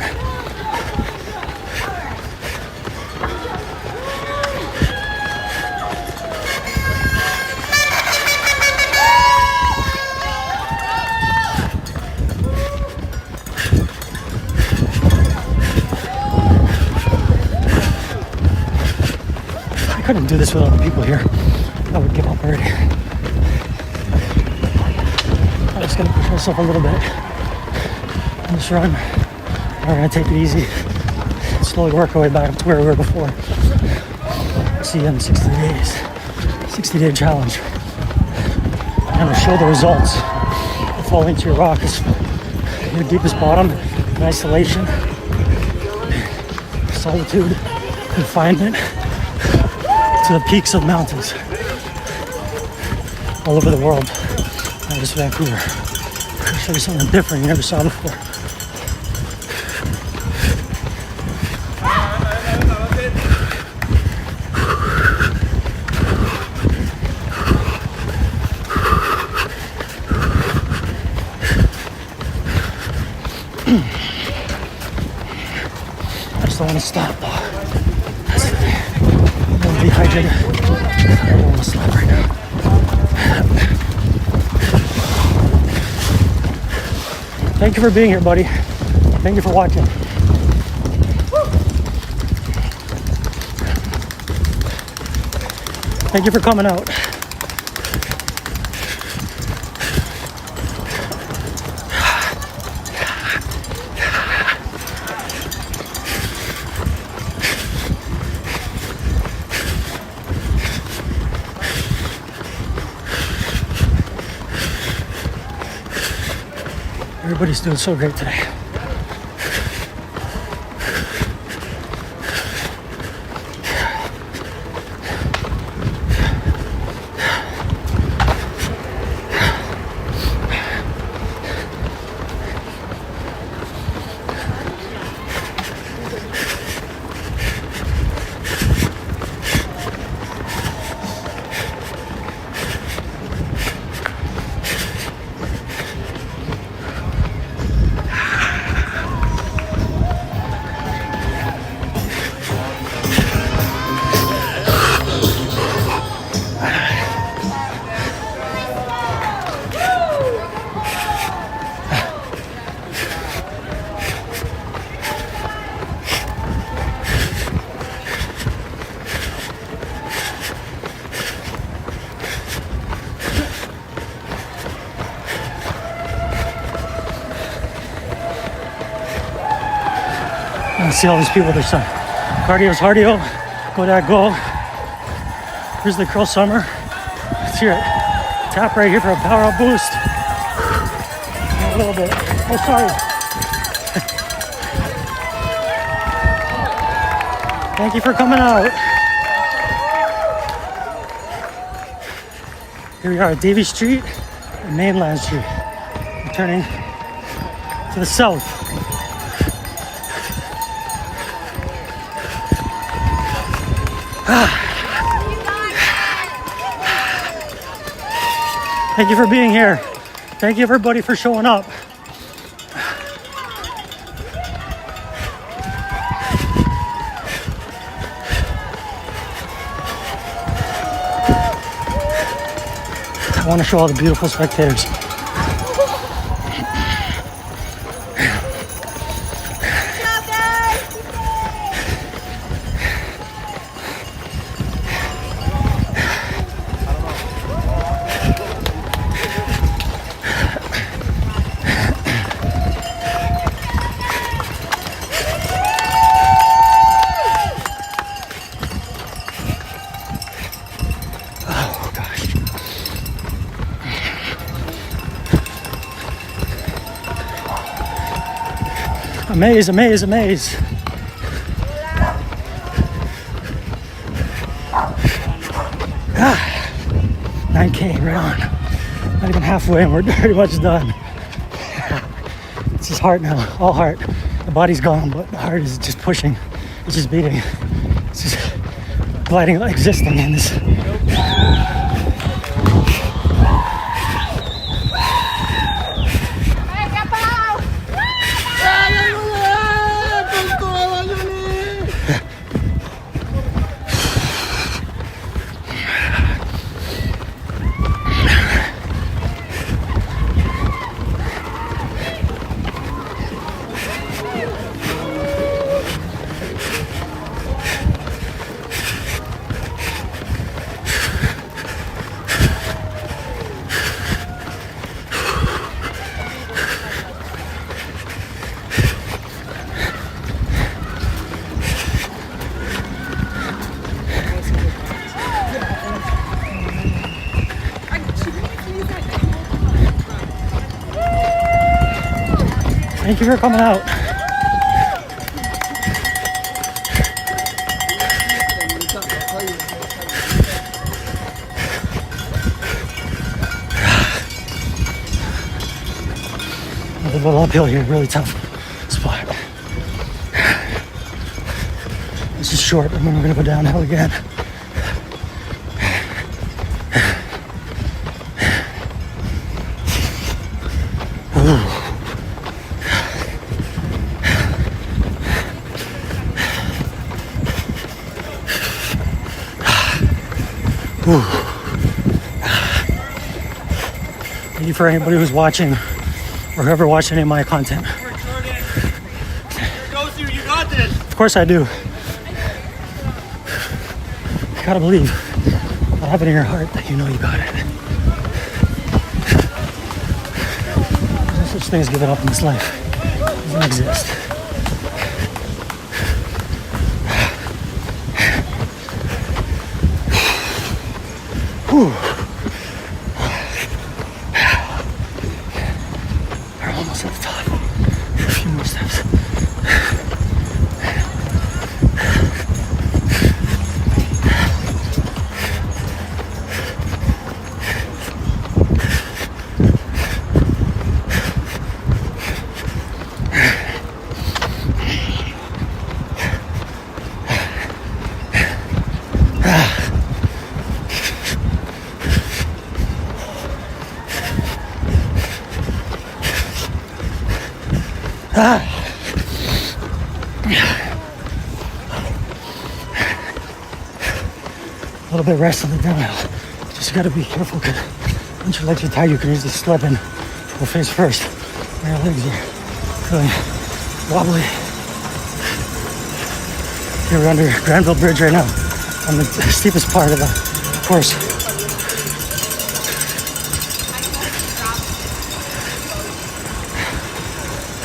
I couldn't do this without the people here. I would give up already. I'm just gonna push myself a little bit on this run. We're gonna take it easy. Slowly work our way back up to where we were before. See you in 60 days. 60-day challenge. I'm gonna show the results of falling to your rock is your deepest bottom, in isolation, solitude, confinement, to the peaks of mountains all over the world, not just Vancouver. I'll show you something different you never saw before. I just don't want to stop. That's the thing. I'm dehydrated. I don't want to stop right now. Thank you for being here, buddy. Thank you for watching. Thank you for coming out. Everybody's doing so great today. I see all these people, there's some cardio's cardio, go that go. Here's the Curl Summer. Let's hear it. Tap right here for a power up boost. A little bit. Oh, sorry. Thank you for coming out. Here we are at Davie Street and Mainland Street. We're turning to the south. Thank you for being here. Thank you everybody for showing up. I want to show all the beautiful spectators. Amaze, amaze, amaze. Ah, 9K, right on. Not even halfway and we're pretty much done. It's just heart now, all heart. The body's gone, but the heart is just pushing. It's just beating. It's just gliding, existing in this. Thank you for coming out. A little uphill here, really tough spot. This is short, and then we're gonna go downhill again. Thank you for anybody who's watching or whoever watched any of my content. You got this. Of course I do. You gotta believe. I have it in your heart that you know you got it. There's no such thing as giving up in this life. It doesn't exist. Whew. We're almost at the top. A few more steps. A little bit rest on the downhill. Just gotta be careful because once your legs are tired, you can easily slip and go face first. When your legs are feeling wobbly. Here we're under Granville Bridge right now on the steepest part of the course.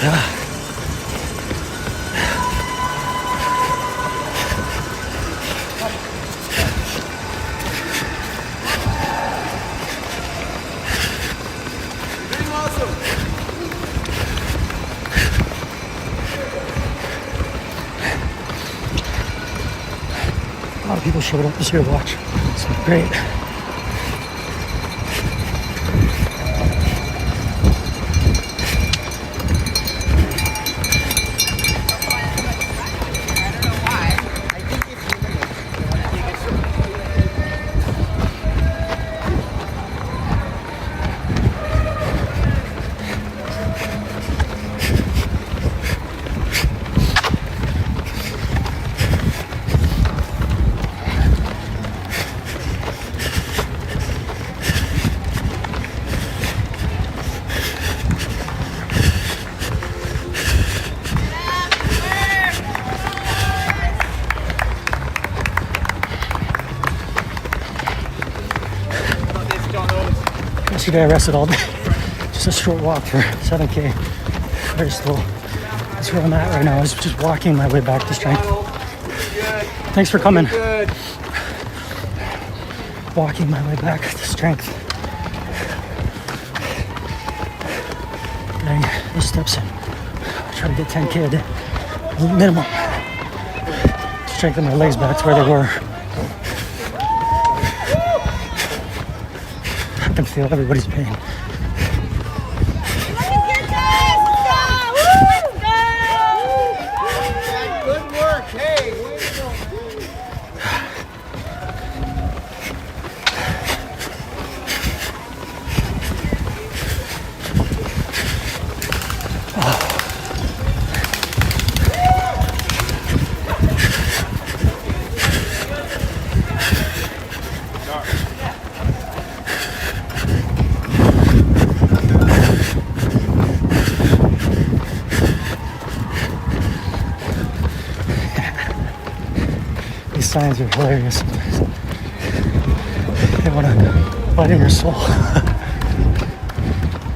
Yeah. people showed up this year to watch. It's great. Yesterday I rested all day. Just a short walk for 7K. Very slow. That's where I'm at right now. I was just walking my way back to strength. Thanks for coming. Walking my way back to strength. Getting those steps in. I try to get 10K a day. Minimum. Strengthen my legs back to where they were. I can feel everybody's pain. Good work. Hey, way to go. These signs are hilarious sometimes. They want to bite in your soul. They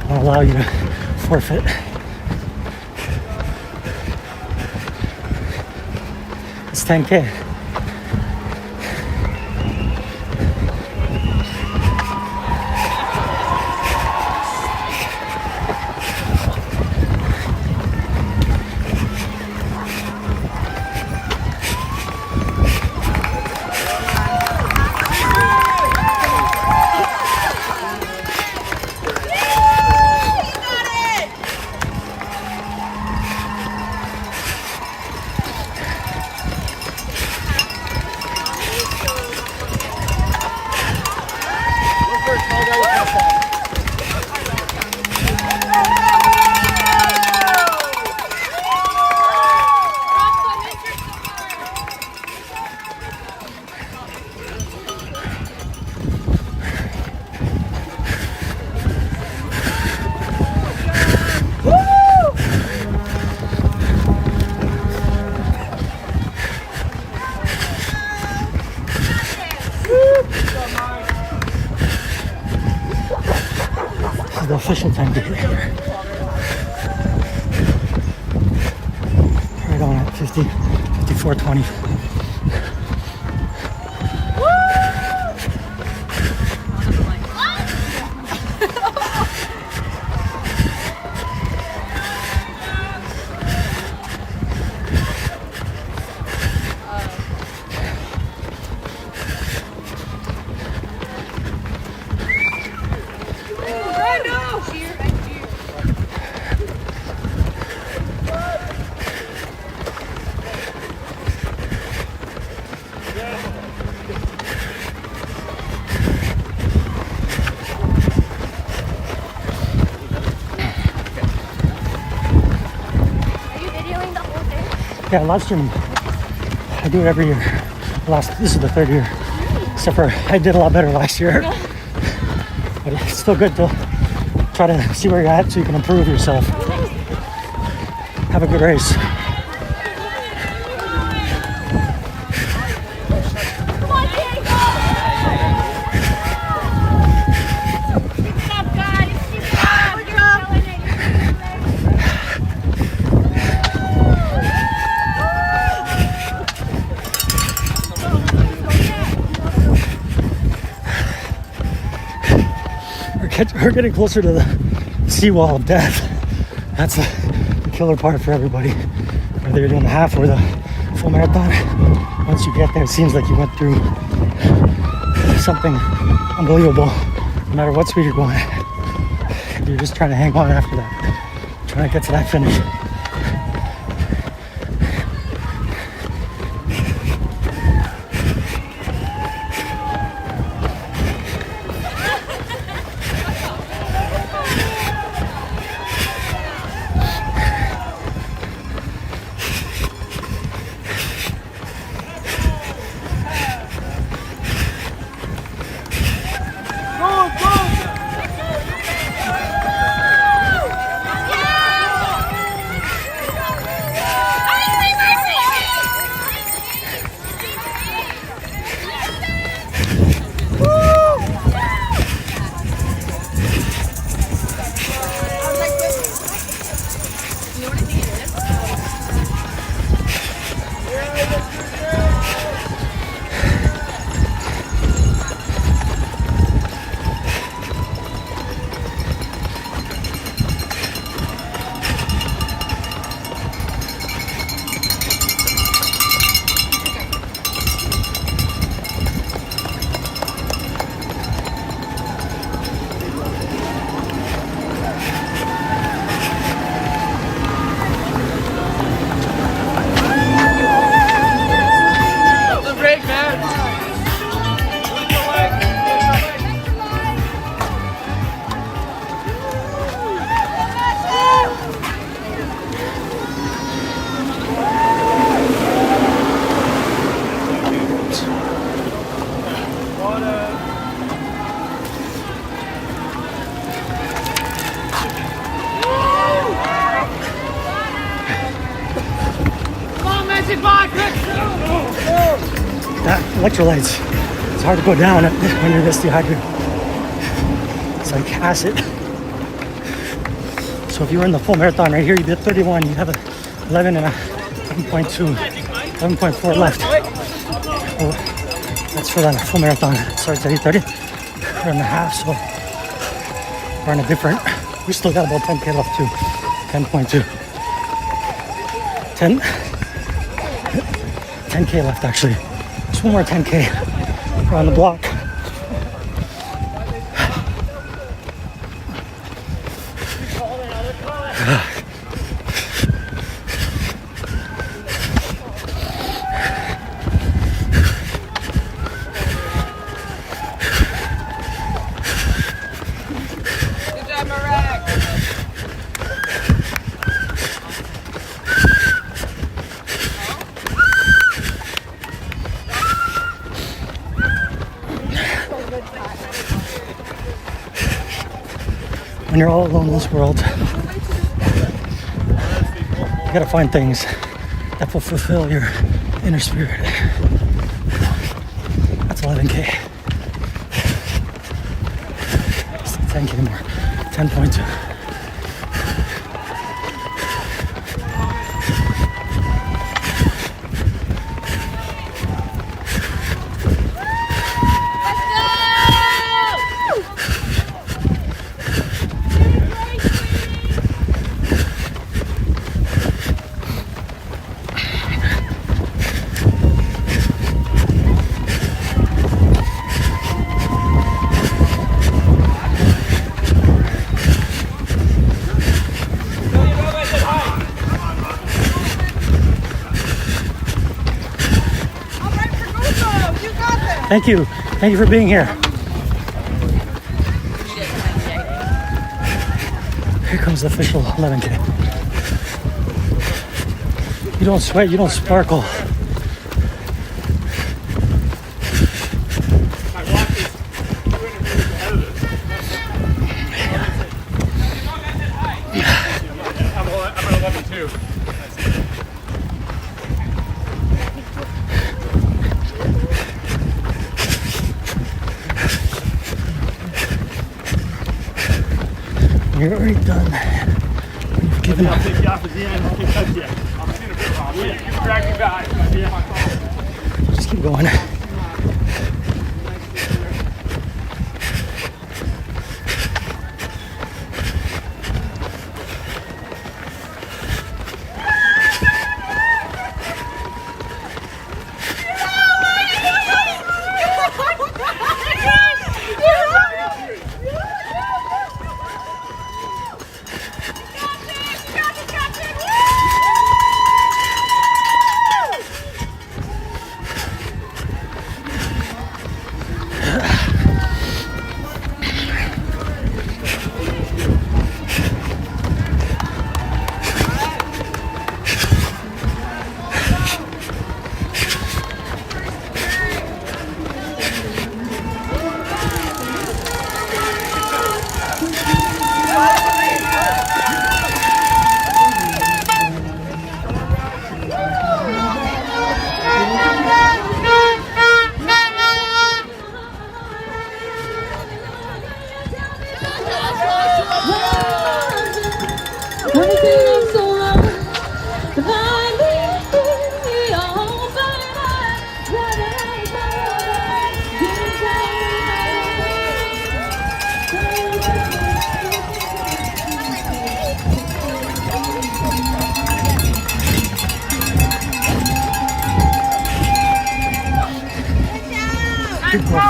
want to allow you to forfeit. It's 10K. The official time to get here. Right on at 54:20. Yeah, live streaming. I do it every year. This is the third year. Except for I did a lot better last year. But it's still good to try to see where you're at so you can improve yourself. Have a good race. We're getting closer to the seawall of death. That's the killer part for everybody, whether you're doing the half or the full marathon. once you get there, it seems like you went through something unbelievable. No matter what speed you're going, you're just trying to hang on after that, trying to get to that finish. Electrolytes. It's hard to go down when you're this dehydrated. It's like acid. So if you were in the full marathon right here, you did 31, you have 11 and a 11.2, 11.4 left. Well, that's for that full marathon. It starts at 8:30. We're in the half, so we're on a different. We still got about 10K left too. 10.2. 10K left actually. Just one more 10K around the block. When you're all alone in this world, you gotta find things that will fulfill your inner spirit. That's 11K. It's 10K more. 10.2. Thank you. Thank you for being here. Here comes the official 11K. You don't sweat, you don't sparkle. I'm at 11.2. You're already done. You've given up. I'll take you off at the end. I'll keep touching you. I'm seeing a bit wrong. You can drag me back. Just keep going.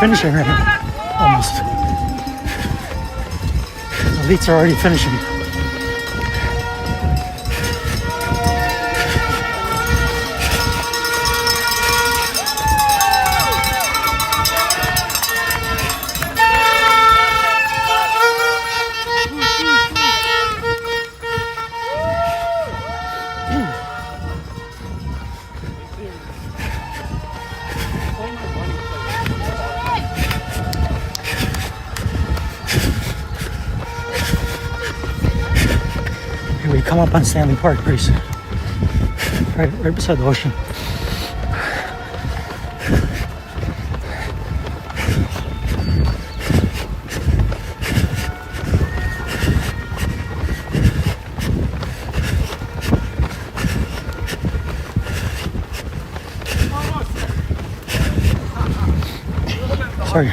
finishing right now. Almost. Elites are already finishing. We come up on Stanley Park pretty soon. Right beside the ocean. Sorry.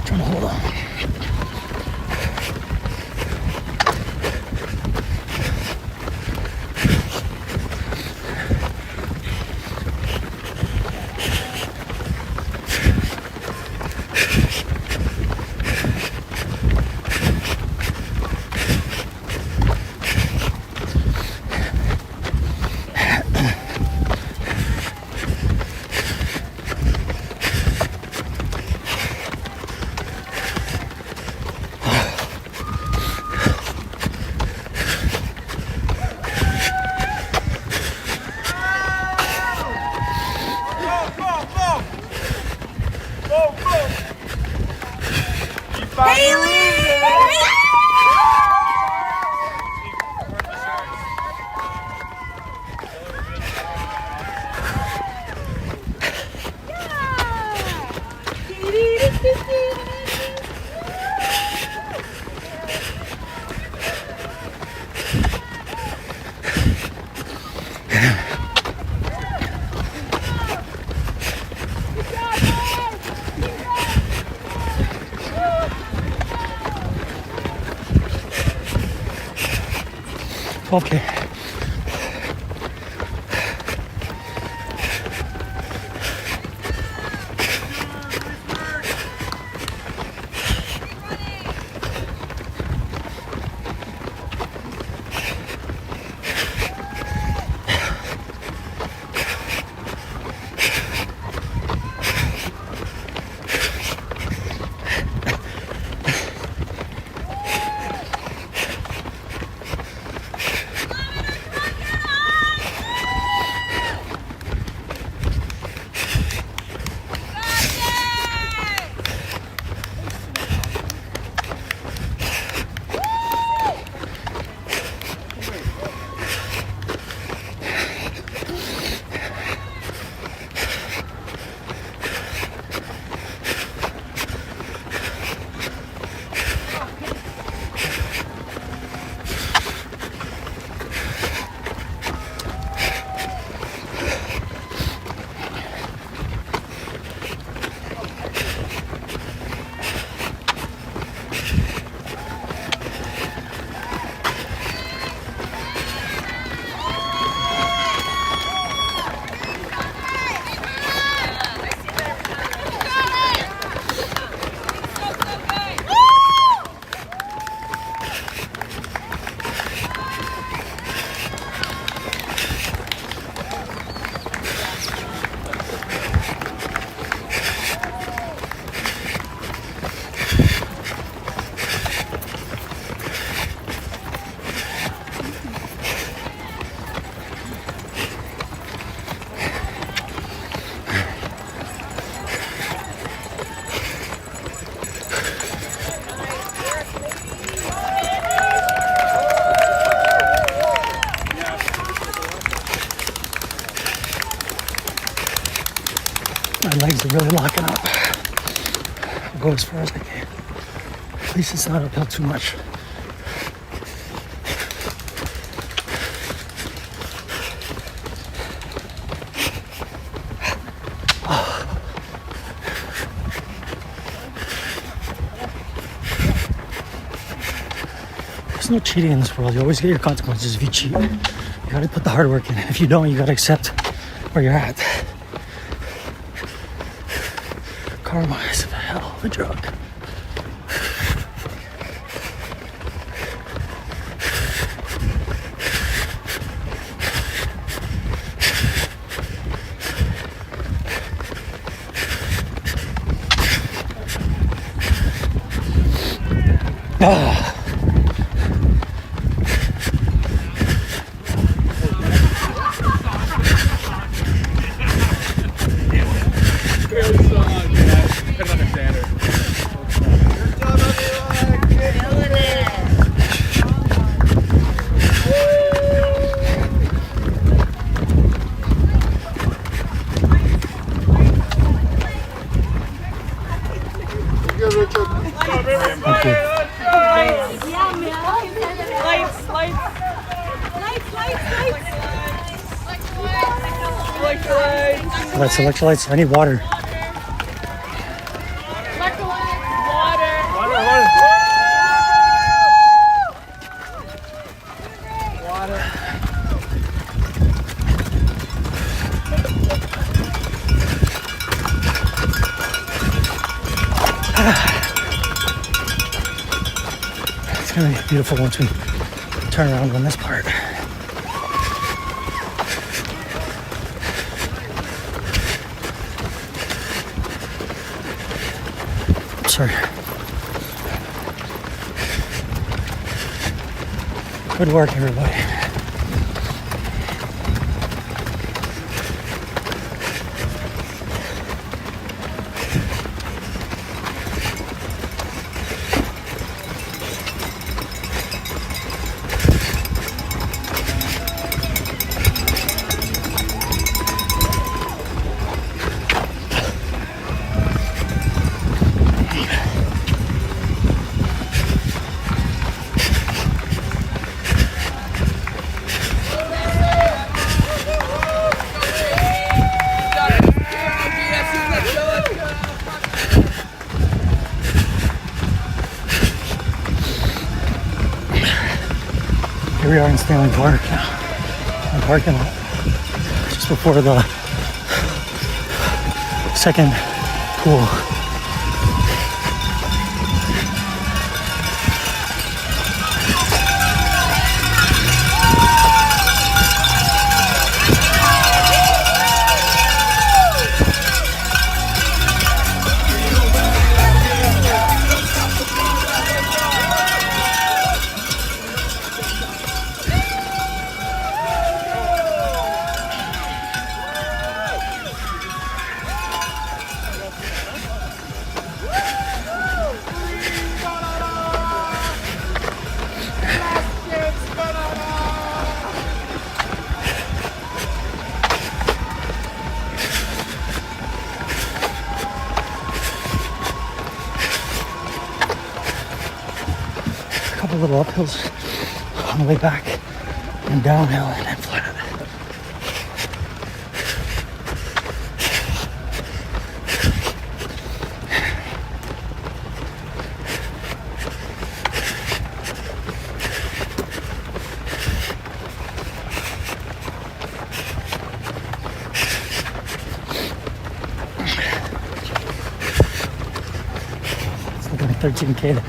Trying to hold on. Okay. legs are really locking up. I'll go as far as I can. At least it's not uphill too much. There's no cheating in this world. You always get your consequences if you cheat. You gotta put the hard work in. If you don't, you gotta accept where you're at. Karma is a hell of a drug. Thank you. Lights, electrolytes. I need water. It's gonna be beautiful once we turn around on this part. Sorry. Good work, everybody. Here we are in Stanley Park now, in the parking lot, just before the second pool. A couple little uphills on the way back and downhill and then flat. It's looking like 13K.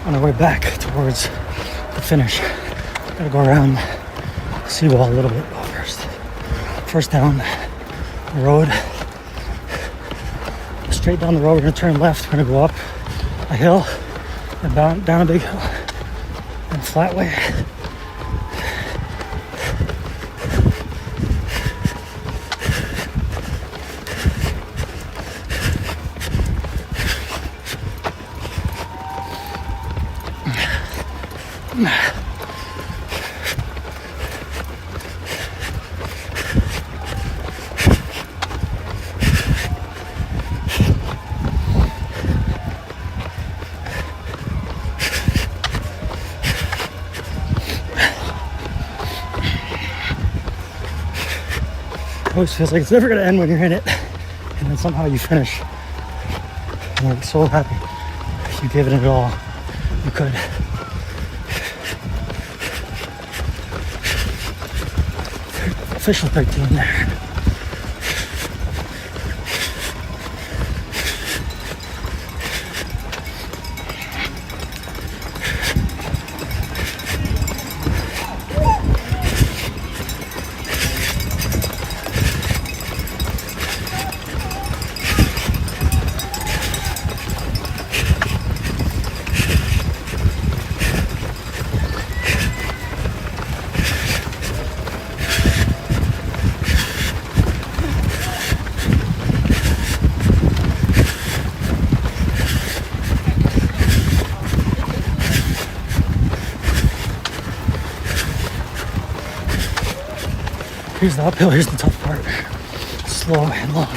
On our way back towards the finish, gotta go around the seawall a little bit first. First down the road, straight down the road. We're gonna turn left. We're gonna go up a hill and down a big hill and flat way, always feels like it's never gonna end when you're in it, and then somehow you finish. And you're so happy. You gave it all you could. Official 13 there. Here's the uphill, here's the tough part. Slow and long.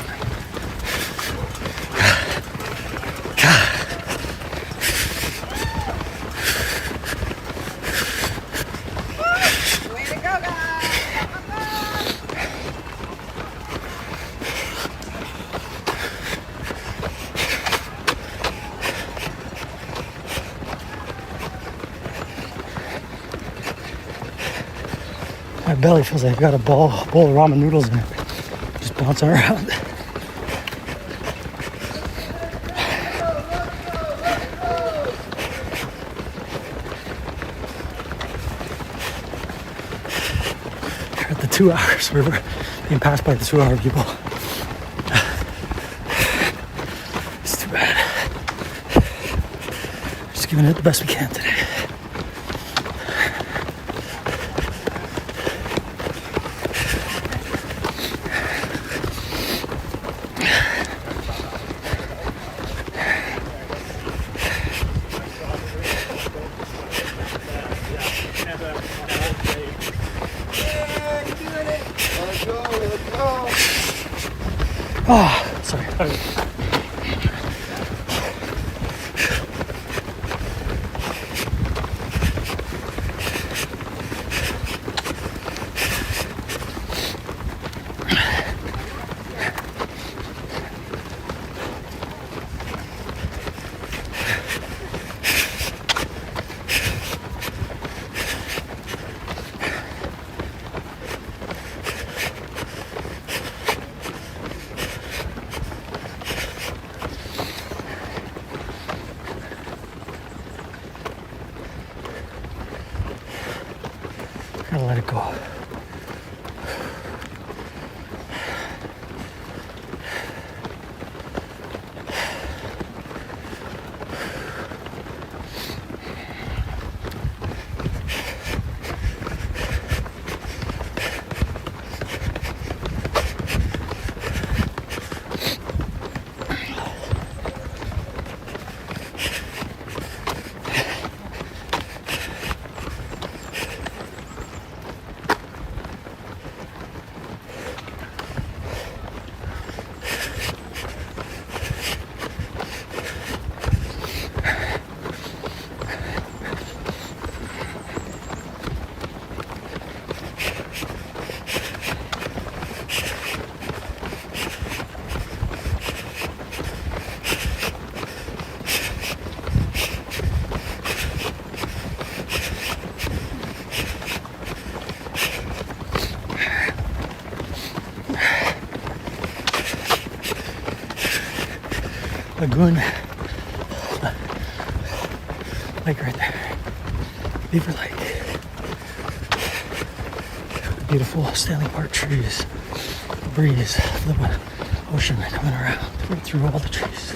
Way to go, guys! My belly feels like I've got a bowl of ramen noodles in it. Just bouncing around. We're at the 2 hours. We're being passed by the 2 hour people. It's too bad. Just giving it the best we can today. Oh, sorry. Gotta let it go. Lagoon. Lake right there. Beaver Lake. Beautiful Stanley Park trees. The breeze of the ocean coming around right through all the trees.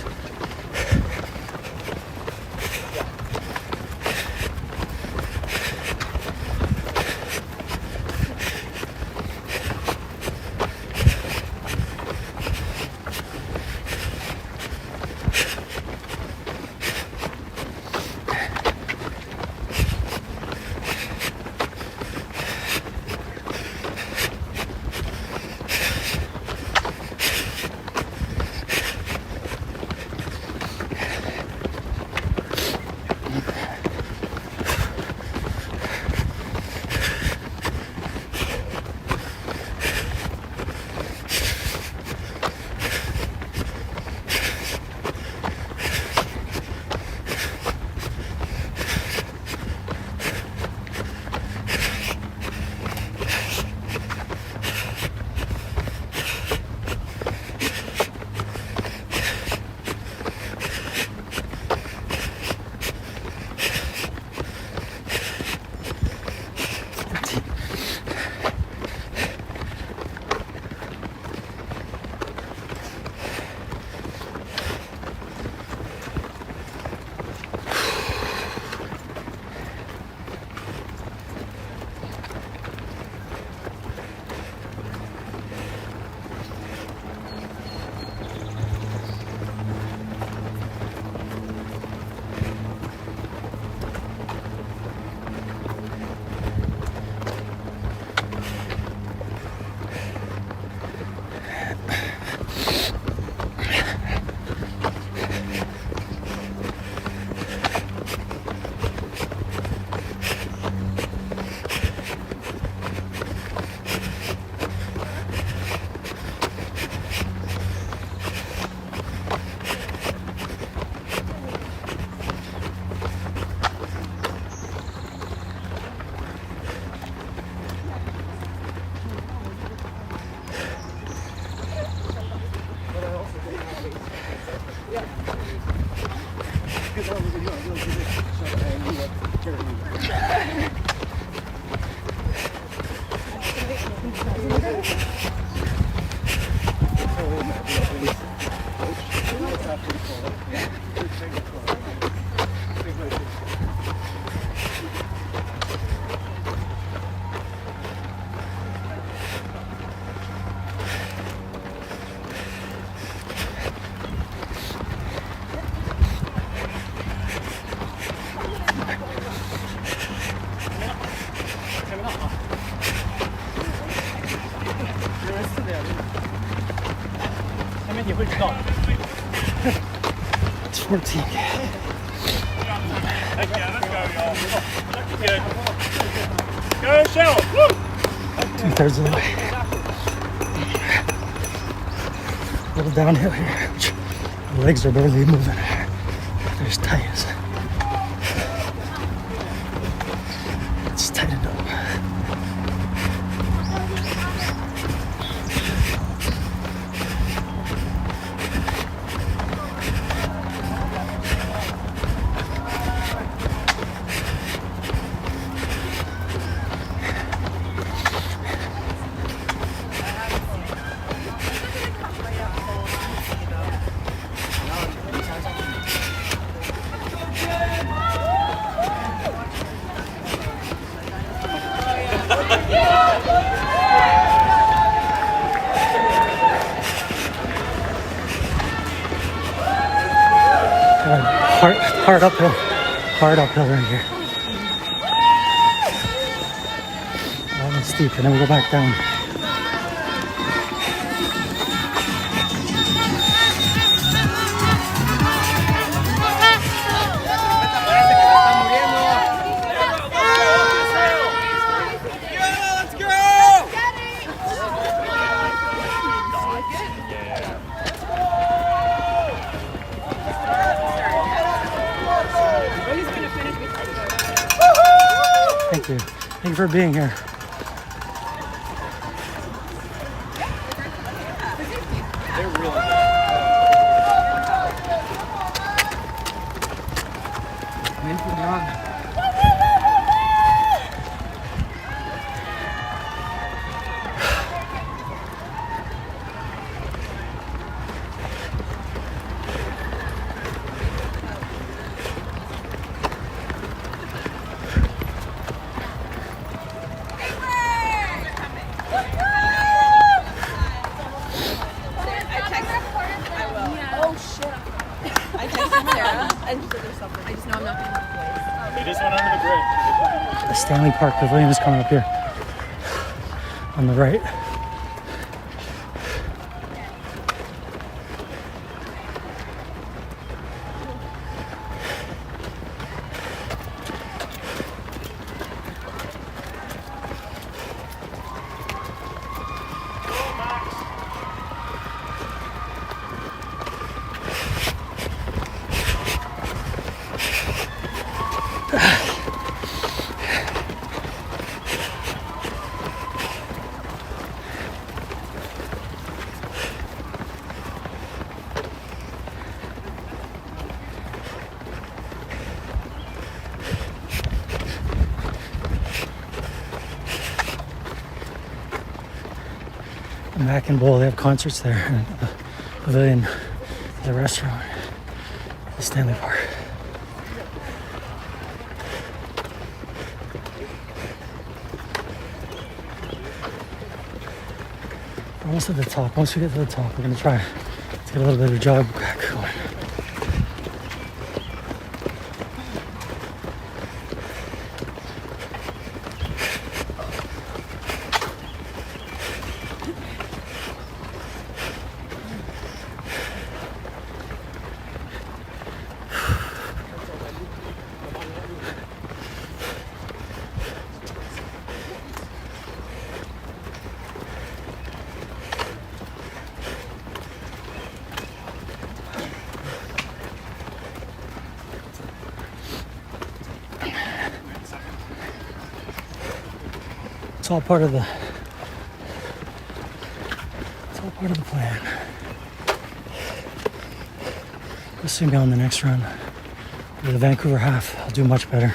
It's 14. Heck yeah, let's go, y'all. Good. Go, Shell. Woo! 2/3 of the way. A little downhill here, which the legs are barely moving. They're as tight as. It's tightened up. Hard uphill right here. Long and steep, and then we go back down. Thank you. Thank you for being here. The Stanley Park Pavilion is coming up here on the right. Mac and Bowl, they have concerts there. And the pavilion, the restaurant, the Stanley Park. We're almost at the top. Once we get to the top, we're gonna try to get a little bit of a jog back going. It's all part of the plan. We'll see me on the next run. For the Vancouver half, I'll do much better.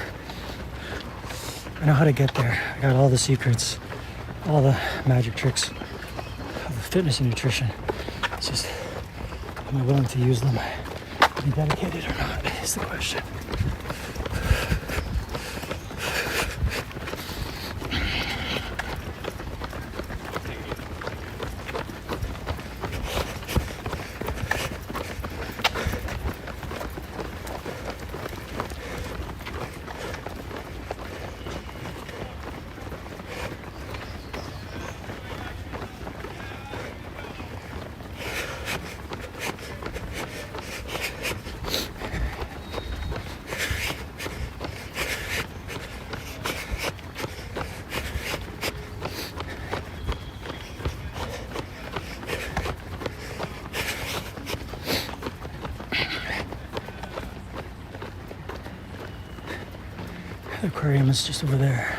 I know how to get there. I got all the secrets, all the magic tricks of fitness and nutrition. It's just, am I willing to use them? Be dedicated or not is the question. The aquarium is just over there.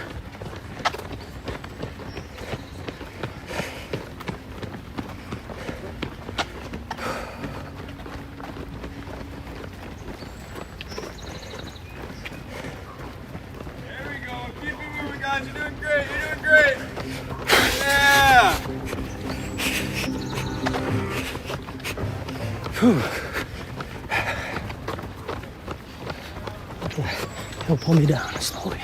There we go. Keep it moving, guys. You're doing great. You're doing great. Yeah. Whew. Okay. He'll pull me down slowly.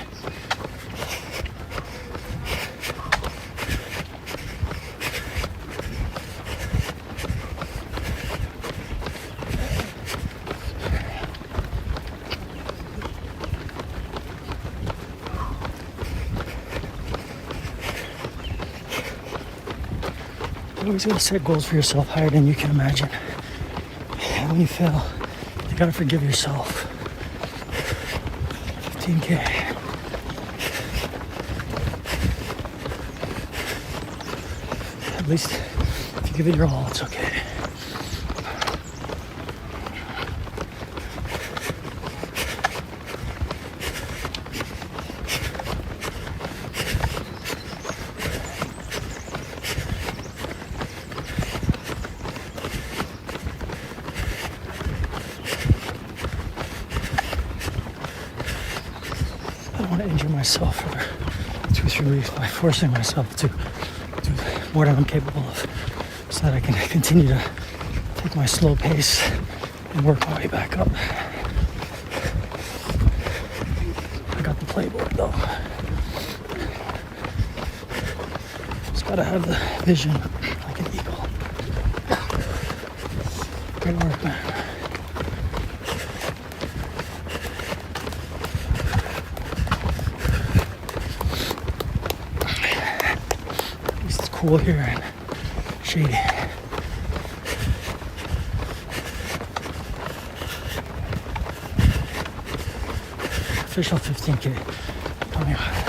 You always gotta set goals for yourself higher than you can imagine. And when you fail, you gotta forgive yourself. 15K. At least if you give it your all, it's okay. I don't want to injure myself for 2 or 3 weeks by forcing myself to do more than I'm capable of, so that I can continue to take my slow pace and work my way back up. I got the playbook though. Just gotta have the vision like an eagle. Great work, man. Cool here and shady. Official 15K. Tell me about it.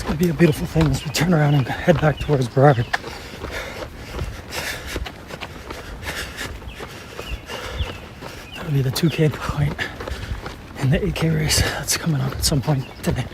It'd be a beautiful thing as we turn around and head back towards Brevard. That'll be the 2K point and the 8K race that's coming up at some point today.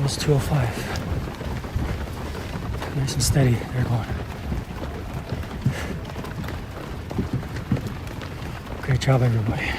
Goes 205. Nice and steady, they're going. Great job, everybody.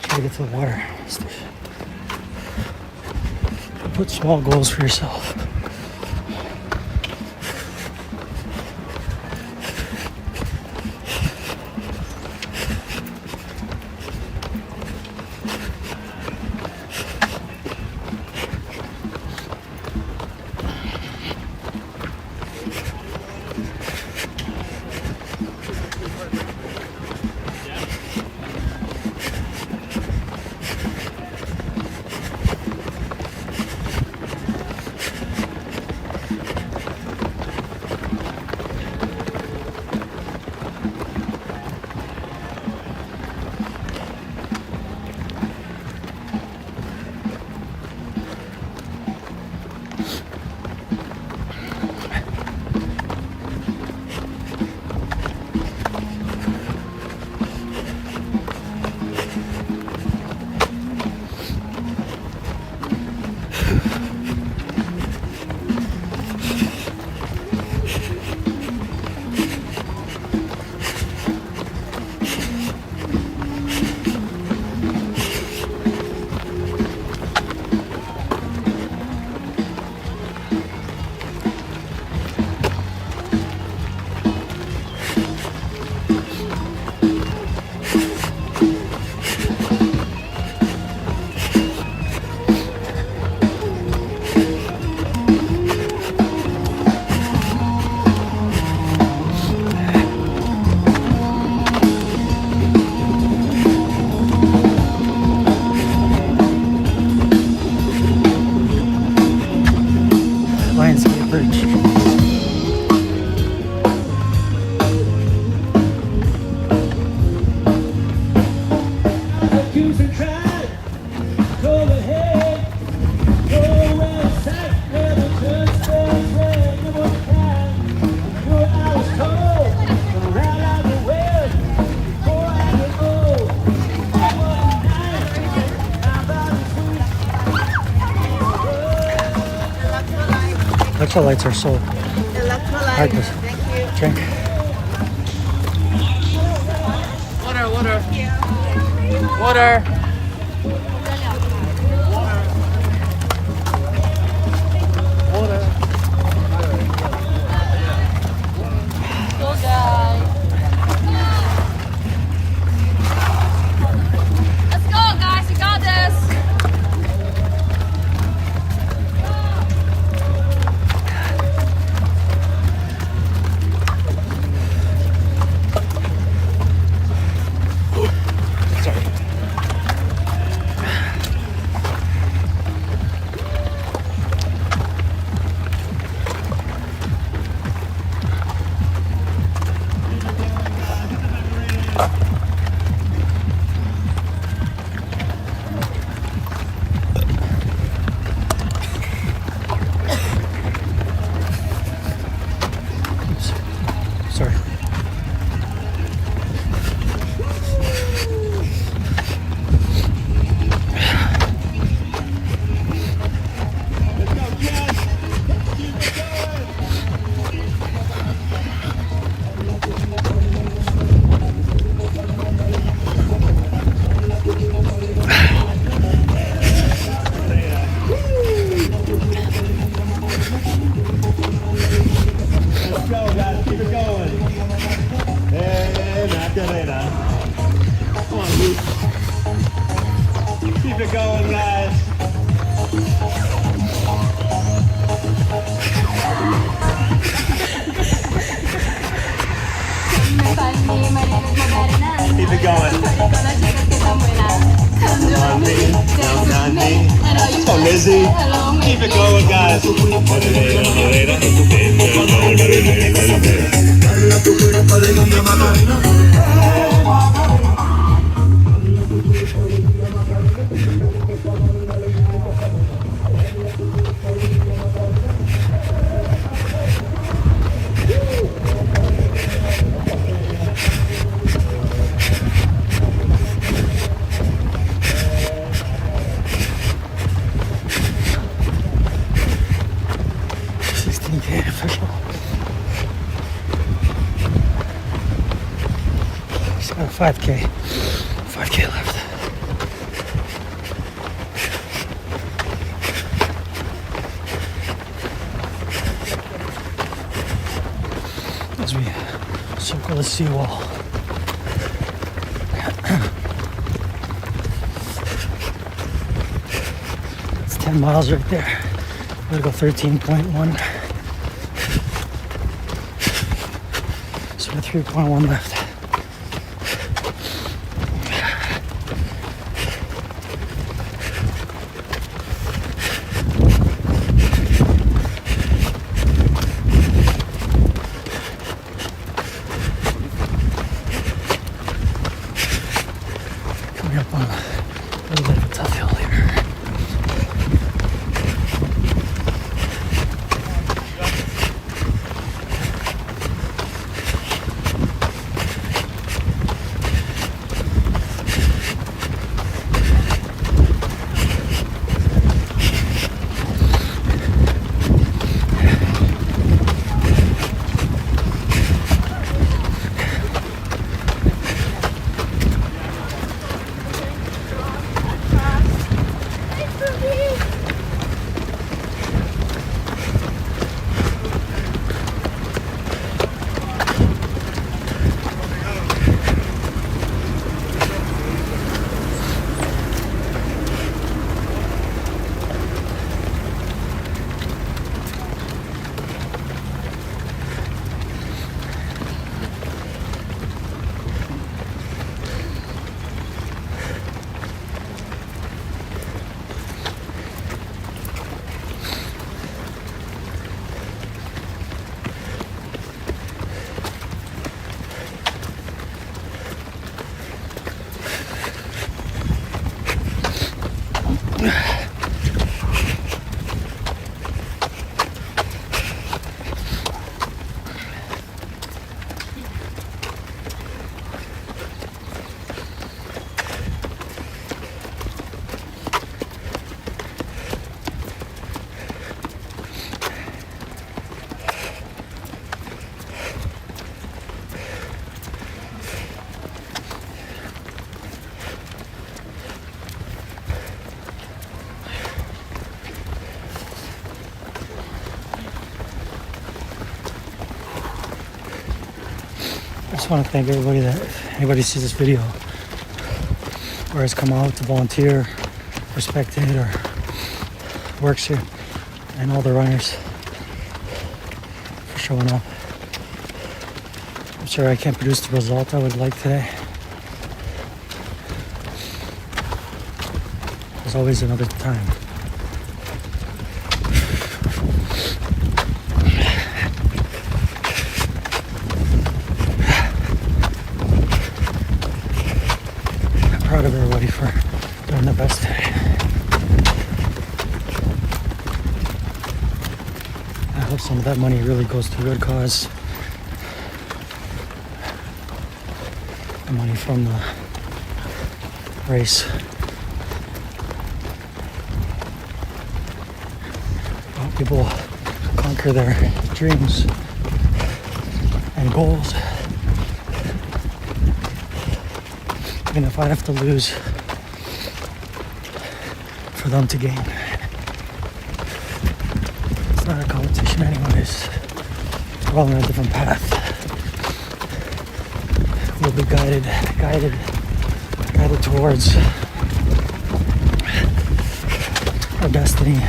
Try to get to the water station. Put small goals for yourself. Bridge. Electrolytes are so hard to drink. Water, water. Water. Go guys. Let's go guys, you got this. Sorry. Keep it going, guys. Keep it going. On me, down on me. Let's go, Lizzie. Keep it going, guys. Got a 5K. 5K left. As we circle the seawall. It's 10 miles right there. We're gonna go 13.1. So we're 3.1 left. Coming up on a little bit of a tough hill here. I just want to thank everybody that anybody sees this video or has come out to volunteer or spectate or works here, and all the runners for showing up. I'm sure I can't produce the result I would like today. There's always another time. Proud of everybody for doing their best today. I hope some of that money really goes to a good cause. The money from the race. Help people conquer their dreams and goals. Even if I have to lose for them to gain. It's not a competition anyways. We're all on a different path. We'll be guided towards our destiny.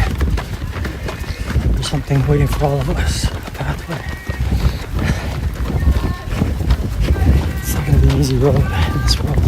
There's something waiting for all of us, a pathway. It's not going to be an easy road in this world.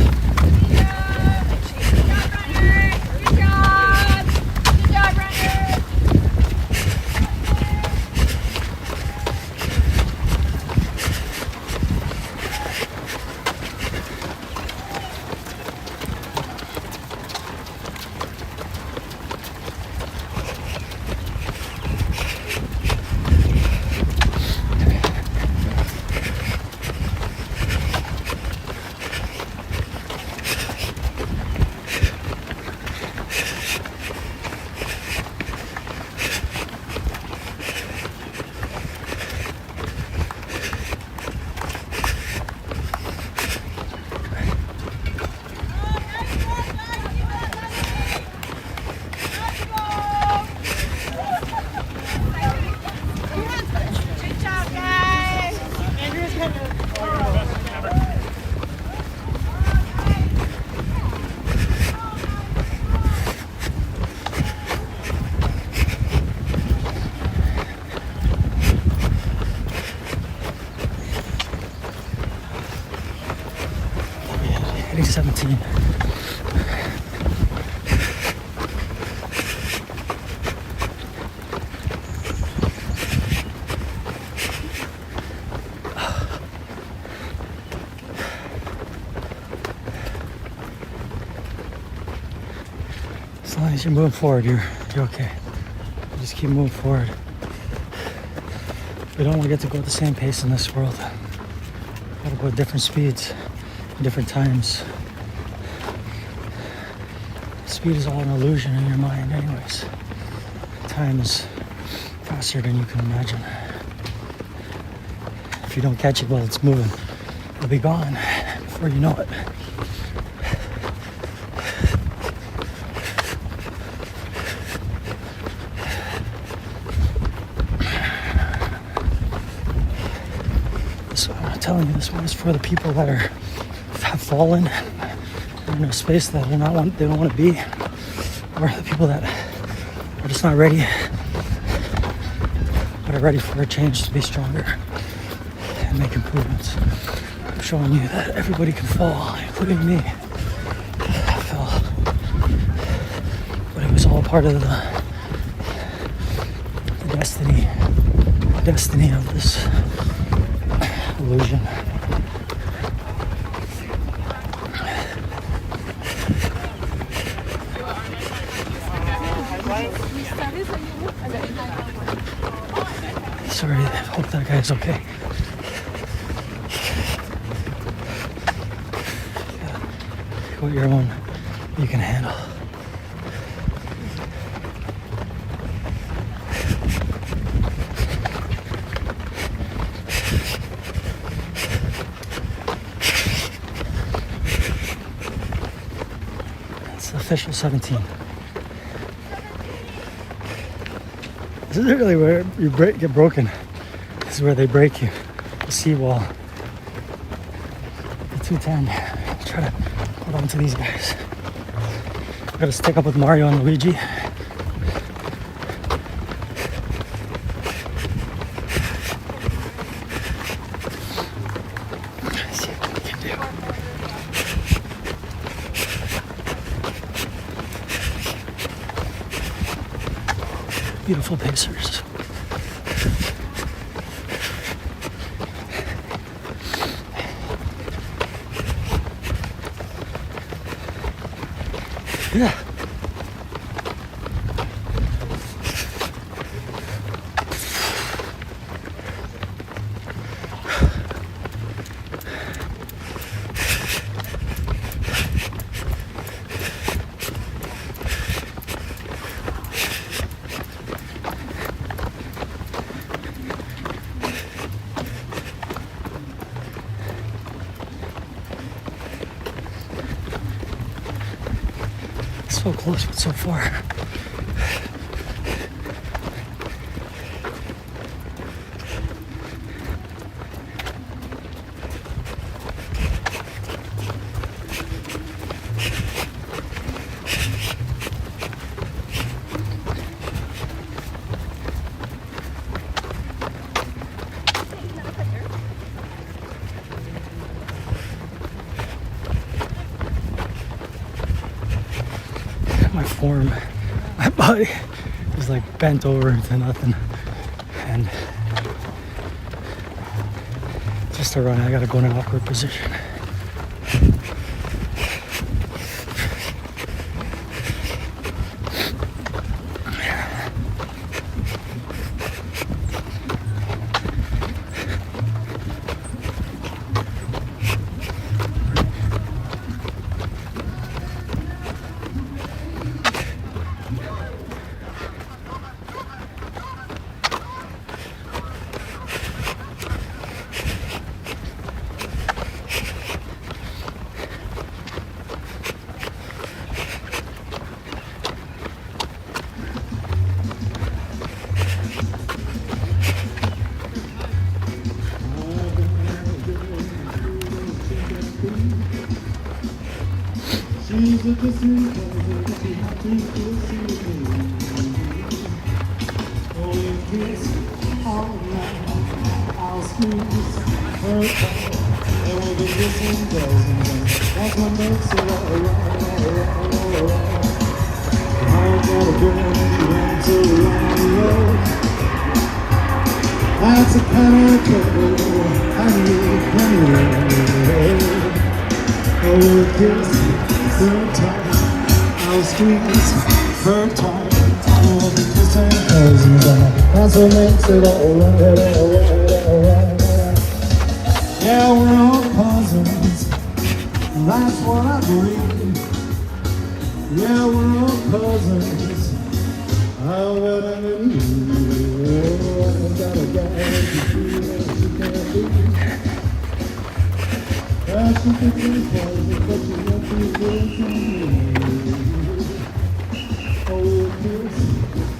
Getting 17. As long as you're moving forward, you're okay. You just keep moving forward. We don't want to get to go at the same pace in this world. We gotta go at different speeds, different times. Speed is all an illusion in your mind anyways. Time is faster than you can imagine. If you don't catch it while it's moving, it'll be gone before you know it. So I'm telling you, this one is for the people that have fallen in a space that they don't want to be, or the people that are just not ready, but are ready for a change to be stronger and make improvements. I'm showing you that everybody can fall, including me. I fell, but it was all part of the destiny of this illusion. Sorry, I hope that guy's okay. Take what your own you can handle. It's the official 17. This is really where you get broken. This is where they break you. The seawall. The 210. Try to hold on to these guys. I gotta stick up with Mario and Luigi. Let's see what we can do. Beautiful pacers. Yeah. So close, but so far. My form, my body is like bent over to nothing, and just to run I gotta go in an awkward position. I'll the kissing doesn't. That's what makes it alright. I got a girl and she runs around the world. That's the kind of trouble I need anyway. I will kiss her tight, I'll squeeze her tight. All the kissing doesn't. That's what makes it alright, alright. Yeah, we're all cousins, that's what I believe. Yeah, we're all cousins, I what I believe. I got a guy that you feel that you can't be. That's what you think of, but you won't be good to me. Oh, we'll kiss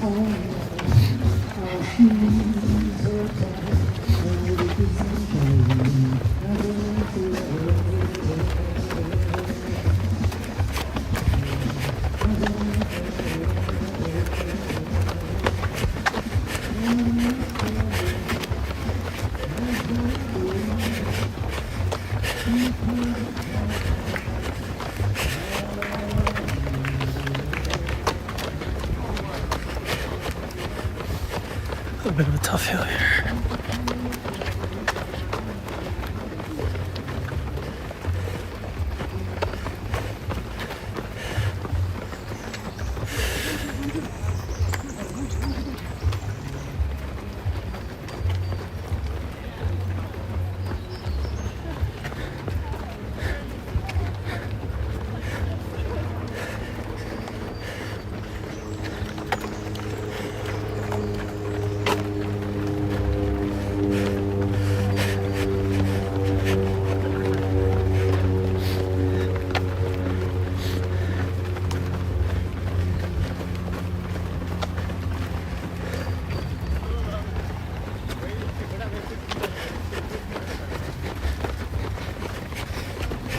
all night, I'll squeeze her tight, and we'll kiss and a bit of a tough hill here.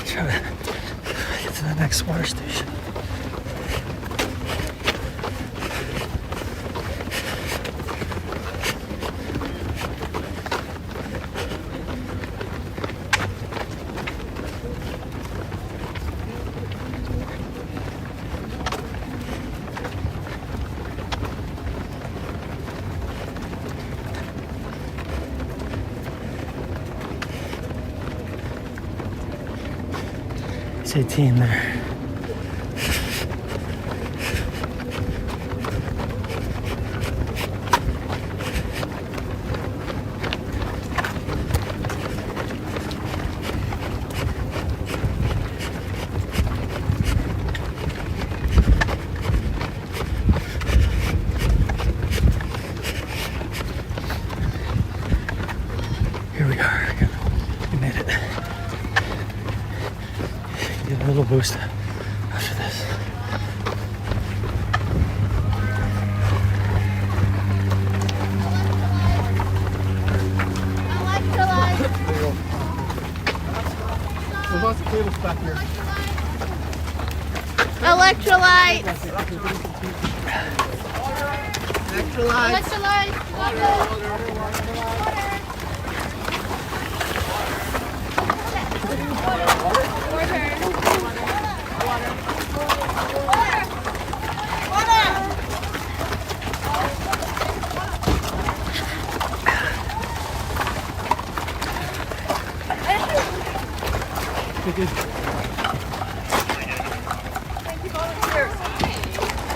Try to get to the next water station. It's 18 there. Here we are. We made it. Get a little boost after this. There's lots of cables back here. Electrolytes. Electrolytes.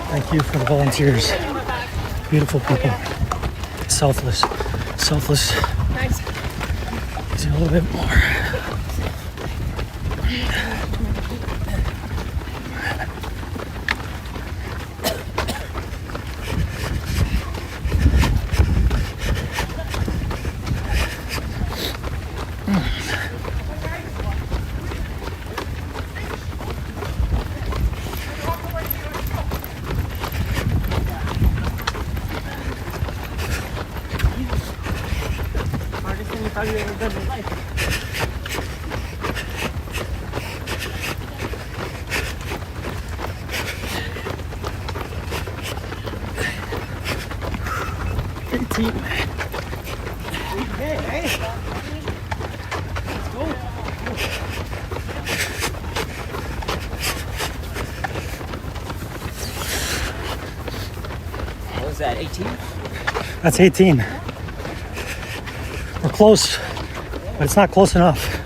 Thank you for the volunteers. Beautiful people. Selfless. Selfless. Nice. Gives you a little bit more. Have you ever done in life? Hey, hey. Let's go. 18? That's 18. We're close, but it's not close enough.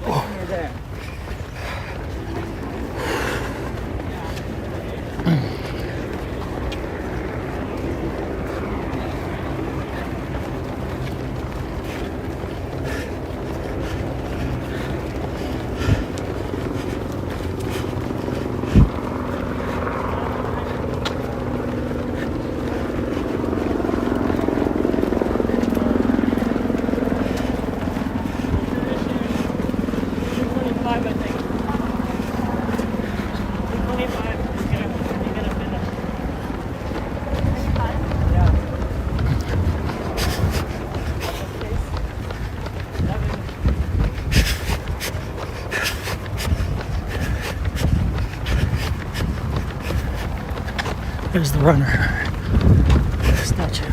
You're there. There's the runner statue.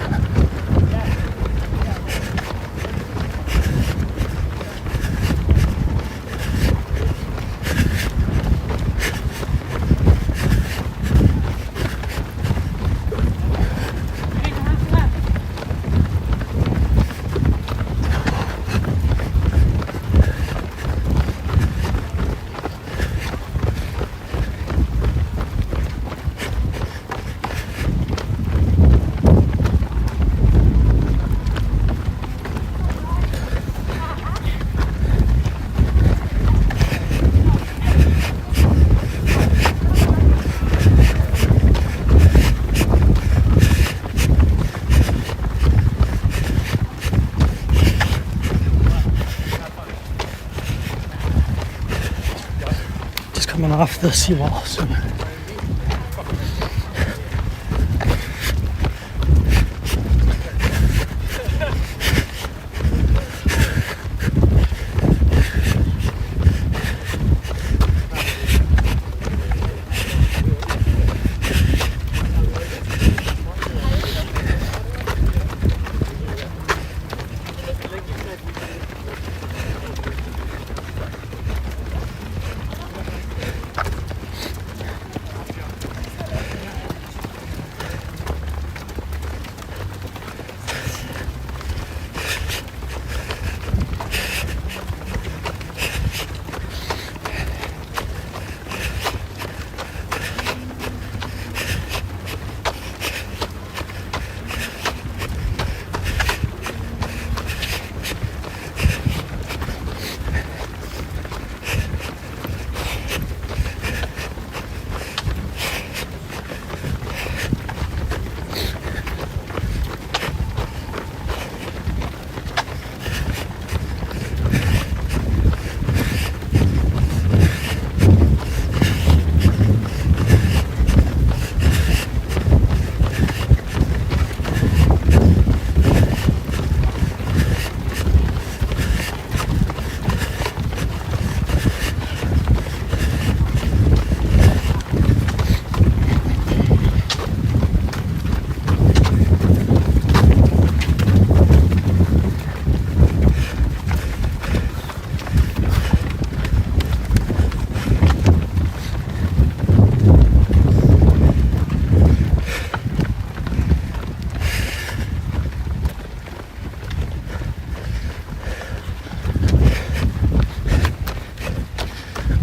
Coming off the seawall soon.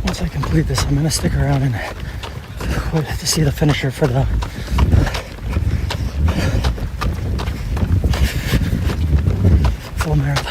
Once I complete this, I'm gonna stick around and wait to see the finisher for the full marathon.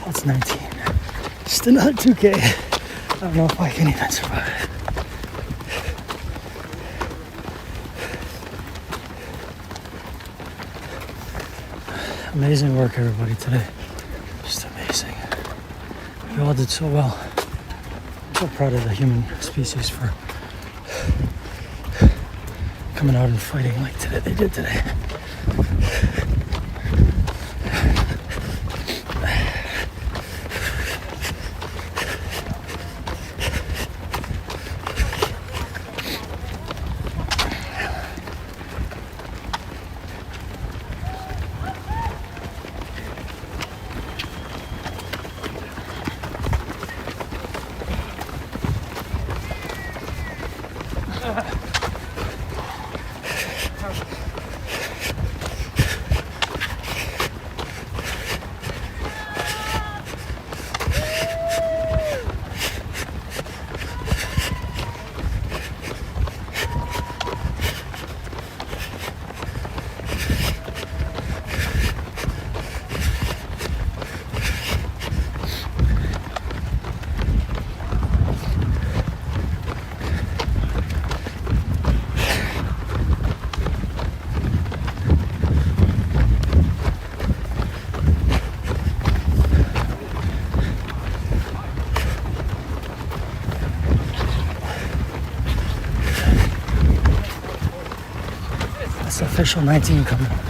That's 19. Just another 2K. I don't know if I can even survive. Amazing work, everybody, today. Just amazing. You all did so well. I'm so proud of the human species for coming out and fighting like today. They did today. That's the official 19 coming up.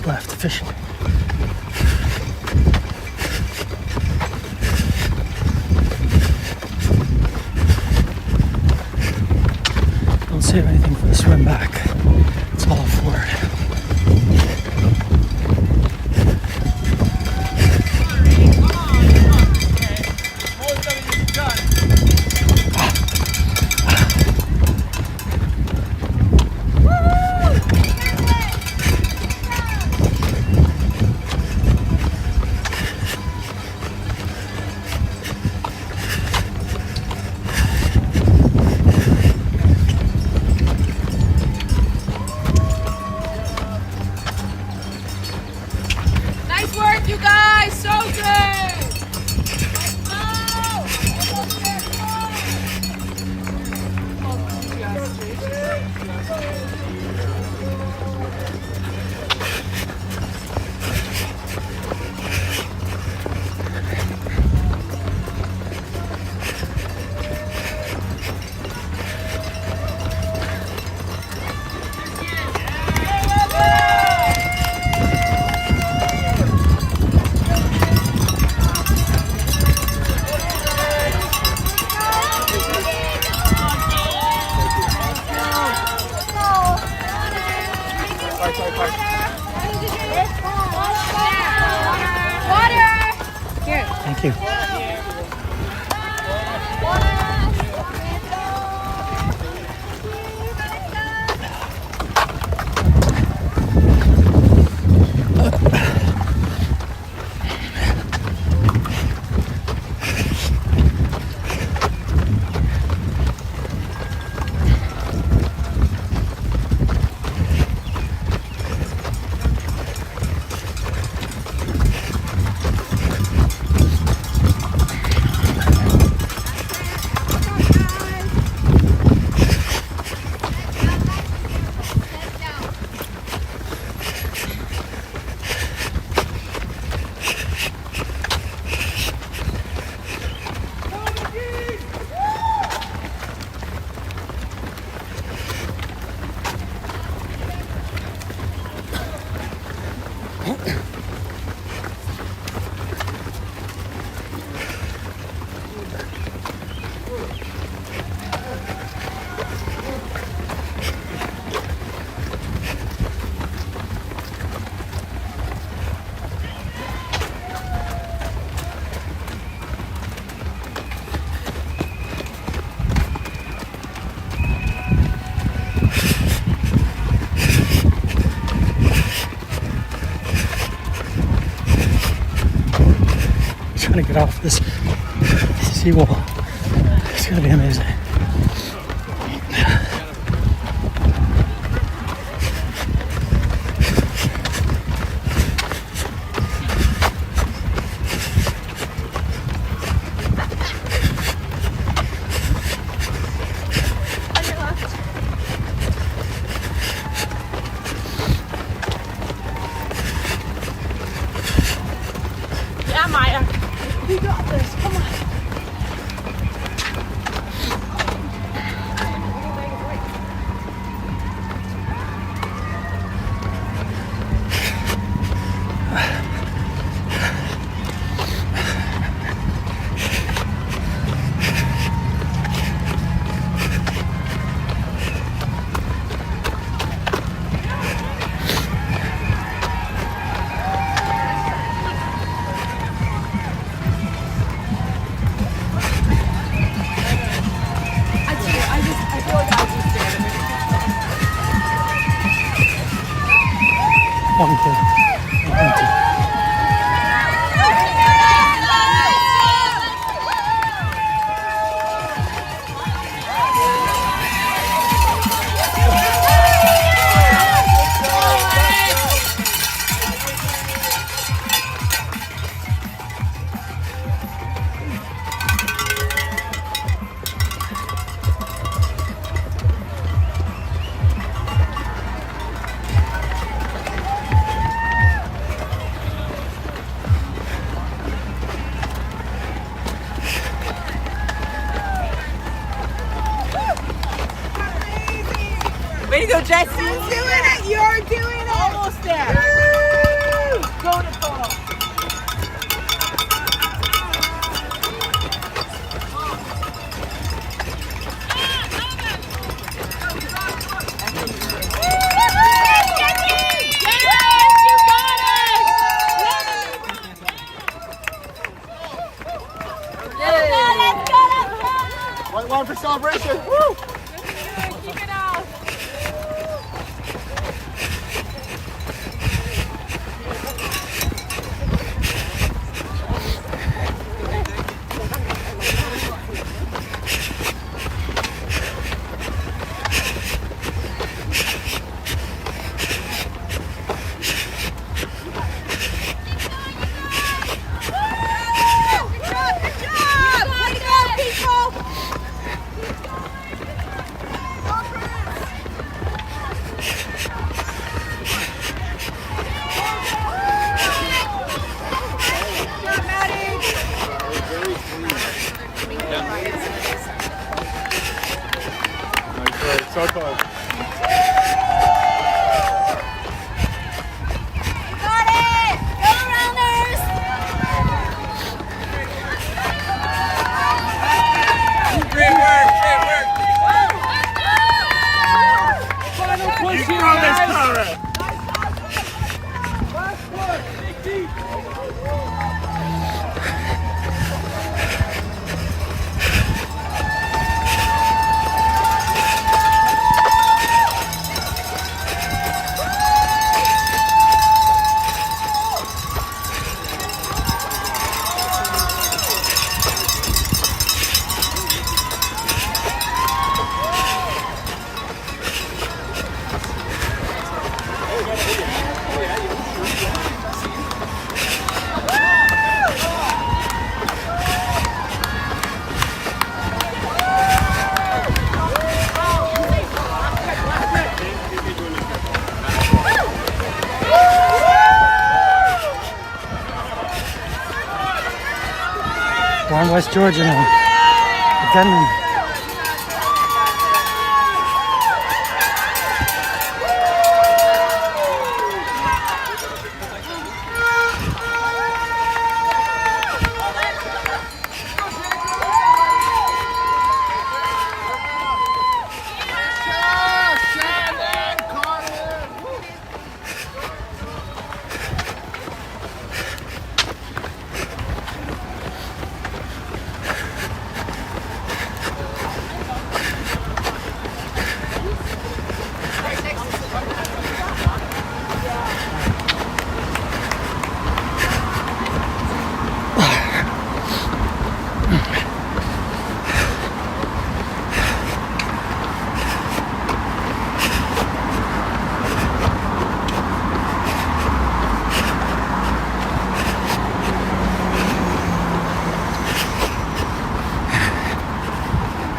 Left officially. Don't save anything for the swim back. It's all forward. You guys, so good! Thank you. trying to get off this seawall. It's gonna be amazing. Yeah, Maya. You got this. Come on. One, two. One, two. Way to go, Jesse! You're doing it! You're doing it! Almost there! Woo! Go to fall! White line for celebration. Woo! Keep it out. So close. Got it! Go Rounders! Great work! Great work! You throw this cover. We're in West Georgia now. Denman.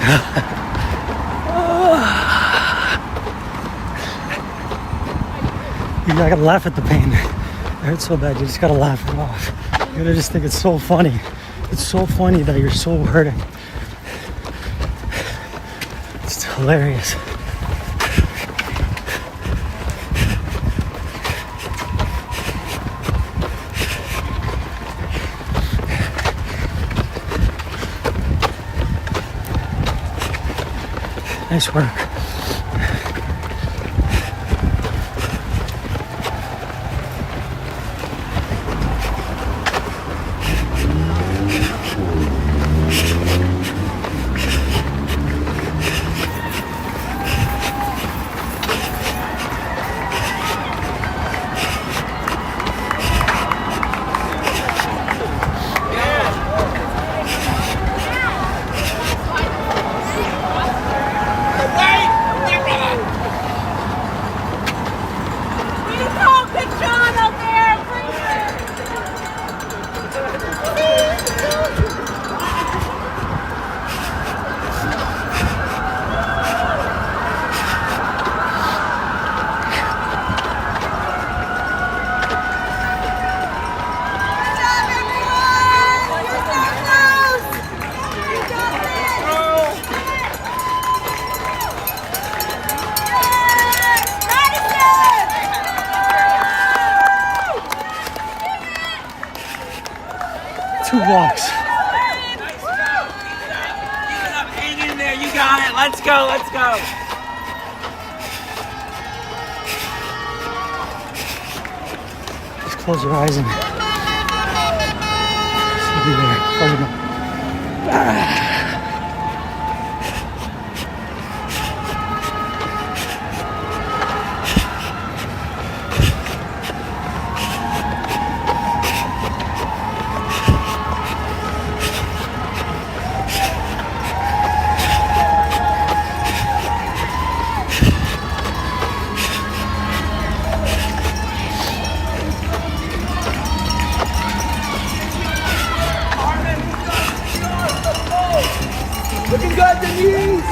You gotta laugh at the pain. It hurts so bad, you just gotta laugh it off. You gotta just think it's so funny. It's so funny that you're so hurting. It's hilarious. Nice work. Two walks. Hang in there, you got it. Let's go, let's go. Just close your eyes and be there. Follow them. Looking good, Denise!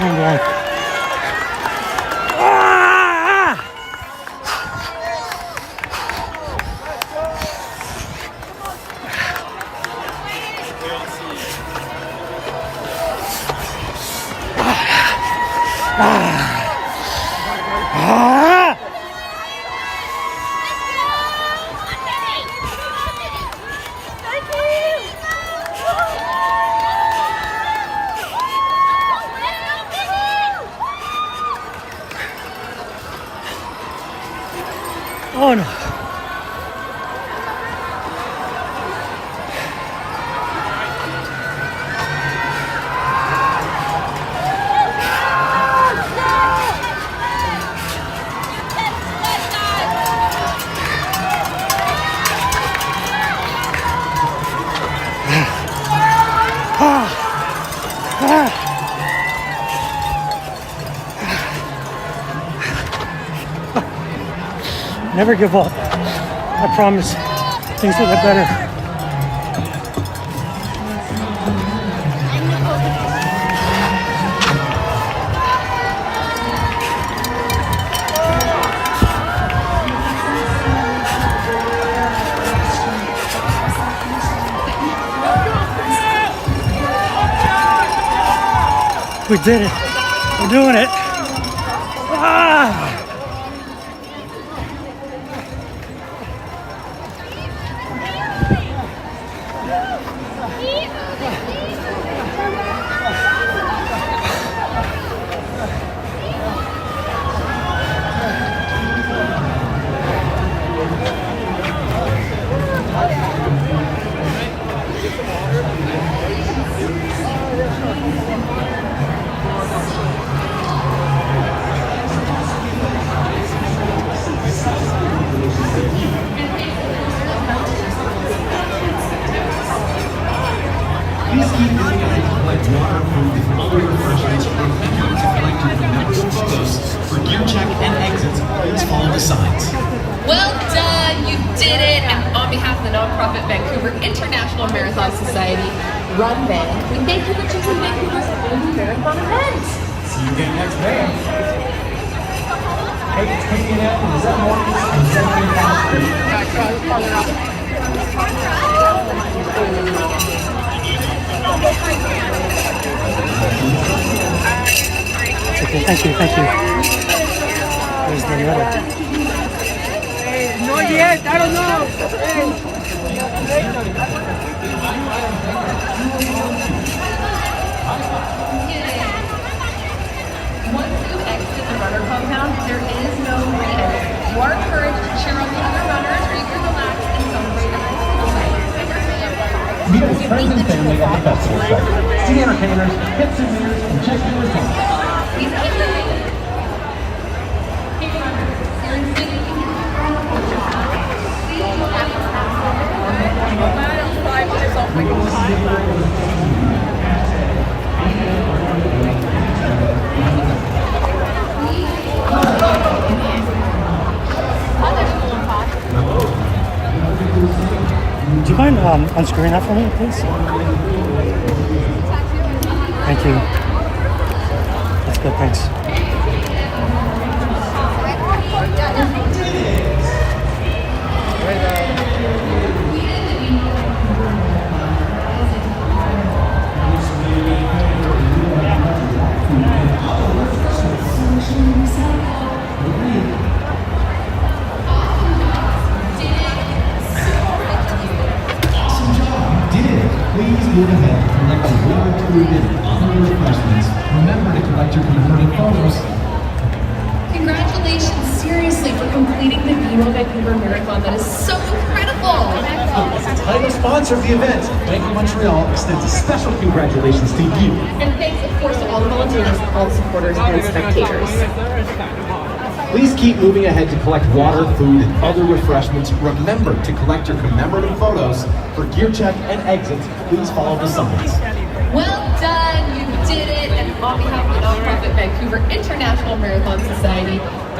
Come on. Oh no. Never give up. I promise. Things will get better. we did it. We're doing it. Ah! Please keep moving ahead to collect water, food, and other refreshments. Remember to collect your commemorative photos. For gear check and exits, please follow the signs. Well done, you did it! And on behalf of the nonprofit Vancouver International Marathon Society, Run Van, we thank you for choosing Vancouver's only marathon event. See you again next May. Hey, it's taking it from Zen Mornings and Zen 95 Street. It's okay, thank you, thank you. There's the letter. Not yet, I don't know. Once you exit the runner compound, there is no re-entry. You are encouraged to cheer on the other runners, or you can relax and celebrate the Meet with friends and family at the festival site. See entertainers, get souvenirs, and check your results. Please keep moving. Do you mind unscrewing that for me, please? Thank you. That's good, thanks. Please move ahead to collect your water, food, and other refreshments. Remember to collect your commemorative photos. Congratulations, seriously, for completing the BMO Vancouver Marathon. That is so incredible! As the title sponsor of the event, Bank of Montreal extends a special congratulations to you. And thanks, of course, to all the volunteers, all the supporters, and spectators. Please keep moving ahead to collect water, food, and other refreshments. Remember to collect your commemorative photos. For gear check and exits, please follow the signs. Well done, you did it! And on behalf of the nonprofit Vancouver International Marathon Society,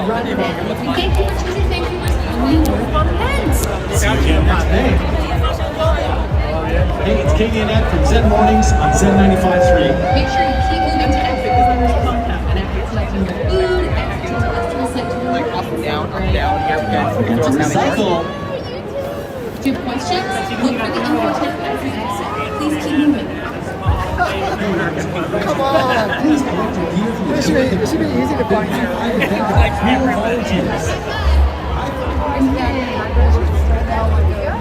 Run Van, we thank you for choosing Vancouver's only marathon event. See you again next May. Hey, it's Katie and Ed from Zen Mornings on Zen 95 Street. Make sure you keep moving to exit because there's a compound and after collecting your food, exit to the festival site to like up and down, Cycle. Do you have questions? Look for the important every exit. Please keep moving. Come on. Please collect your gear from the It should be easy to find you. volunteers.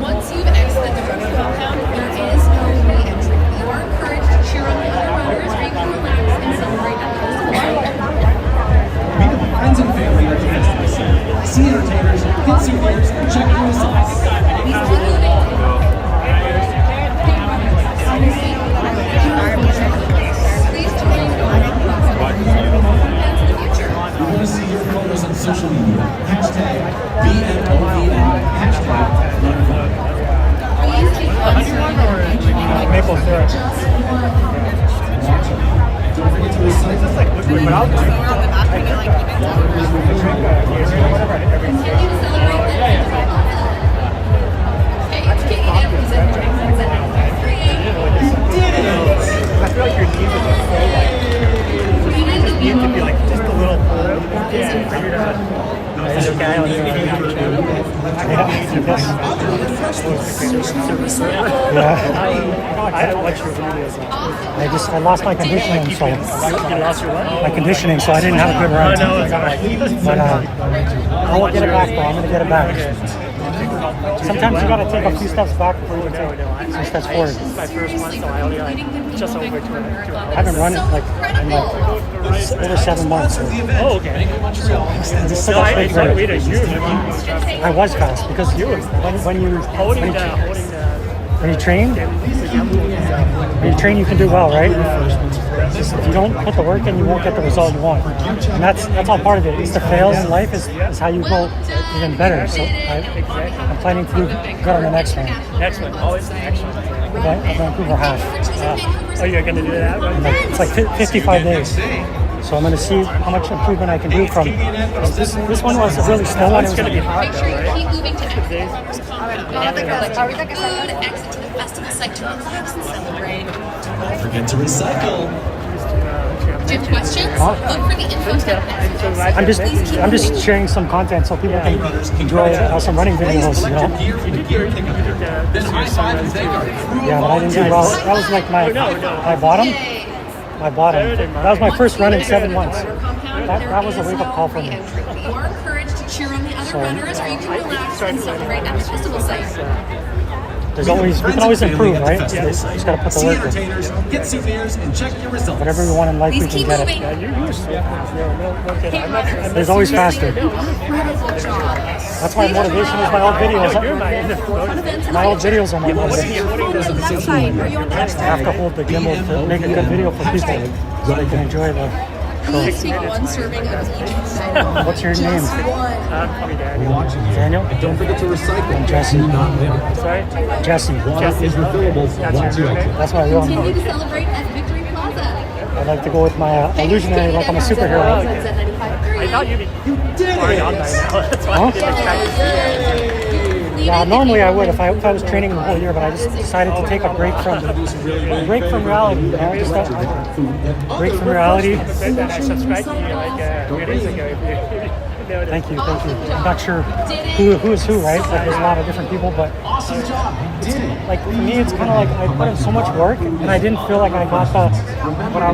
Once you've exited the running compound, there is no re-entry. You are encouraged to cheer on the other runners, or you can relax and celebrate at the festival. Meet with friends and family at the festival site. See entertainers, get souvenirs, and check your results. Please keep moving. Please join We want to see your photos on social media. Hashtag BMOV and hashtag RunFun. Please keep Maple syrup. Don't forget to recycle. continue to celebrate the event. Hey, it's Katie and present mornings on Zen 93. I feel like your knees are just so like, Creating the you have to be like just a little is yeah, for you to Is it okay? I'll do it. I watch your videos. I lost my conditioning, so You lost your what? my conditioning, so I didn't have a good run. Oh, no, it's all right. But I will get it back, though. I'm gonna get it back. Sometimes you gotta take a few steps back before you can take some steps forward. This is my first one, so I only just over 2 I haven't run it in over 7 months. So. Oh, okay. Just No, took a I straight started break. reading you. I was fast because when you train, you can do well, right? Just if you don't put the work in, you won't get the result you want. And that's all part of it. It's the fails in life is how you go even better. So I'm planning to do good on the next one. Next one, always the next one. A Vancouver half. Oh, you're going to do that? Right? It's like 55 days. So I'm going to see how much improvement I can do from this one was a really slow one. It's going to be hard, Make though, sure you right? keep moving to next. Food, exit to the festival site to relax and celebrate. Don't forget to recycle. Do you have questions? Look for the info tab. I'm just sharing some content so people can enjoy some running videos, you know. Yeah, but I didn't do well. That was like my bottom. My bottom. That was my first run in 7 months. That was a wake-up call for me. You are encouraged to cheer on the other runners, or you can relax and celebrate at the festival site. You can always improve, right? You just gotta put the work in. Get souvenirs and check your results. Whatever we want in life, we Please can keep get moving. it. There's always faster. That's why motivation is my old videos. My old videos are my motivation. I have to hold the gimbal to make a good video for people so they can enjoy the show. Please take one serving of each. What's your name? Probably Daniel. Daniel? And don't forget to recycle. I'm Jesse. Do not litter. Sorry? Jesse. Water is refillable once you exit. That's my real Continue name. to celebrate at Victory Plaza. I like to go with my illusionary like I'm a superhero. I thought you'd be already on by now. That's why I didn't expect you. Yeah, normally I would if I was training the whole year, but I just decided to take a break from reality. You know, just a break from reality. I subscribed to you like 3 days ago. Thank you. I'm not sure who is who, right? Like there's a lot of different people, but Awesome job. You did it. like for me, it's kind of like I put in so much work, and I didn't feel like I got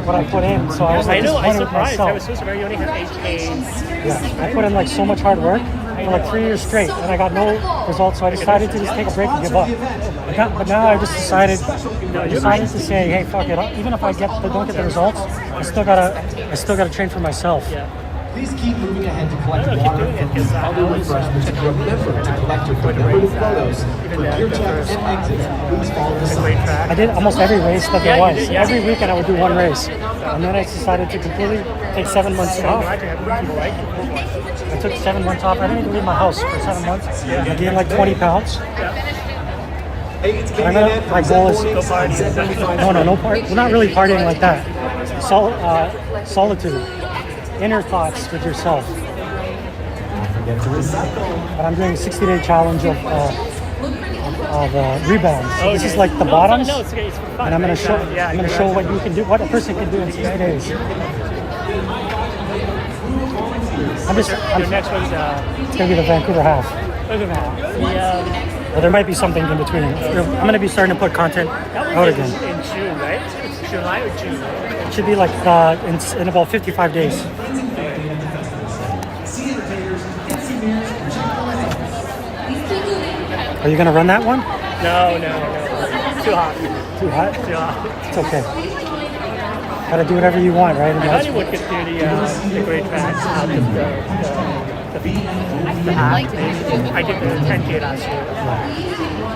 what I put in. So I was like I know, I disappointed with surprised. I was myself. so surprised you only had 8 days. Yeah, I put in like so much hard work for like 3 years straight, and I got no results. So I decided to just take a break and give up. But now I just decided to say, hey, fuck it. Even if I don't get the results, I still gotta train for myself. Please keep moving ahead to collect water, food, and other refreshments. And remember to collect your commemorative photos for gear check and exits. Please follow the signs. I did almost every race that there was. Every weekend I would do one race. And then I decided to completely take 7 months off. I took 7 months off. I didn't even leave my house for 7 months. I gained like 20 pounds. Hey, it's I know my goal is Go party. no party. Well, not really partying like that. Solitude, inner thoughts with yourself. Forget to recycle. But I'm doing a 60-day challenge of rebounds. So this is like the bottoms, No, it's okay. It's fun. and I'm gonna show what you can do, what a person can do in 60 days. Your next one's It's gonna be the Vancouver half. Well, there might be something in between. I'm gonna be starting to put content out again. in June, right? It's July or June? It should be like in about 55 days. Are you gonna run that one? No. Too hot. Too hot? Too hot. It's okay. Gotta do whatever you want, right? I thought you would get through the great tracks out of the half. I did the 10K last year.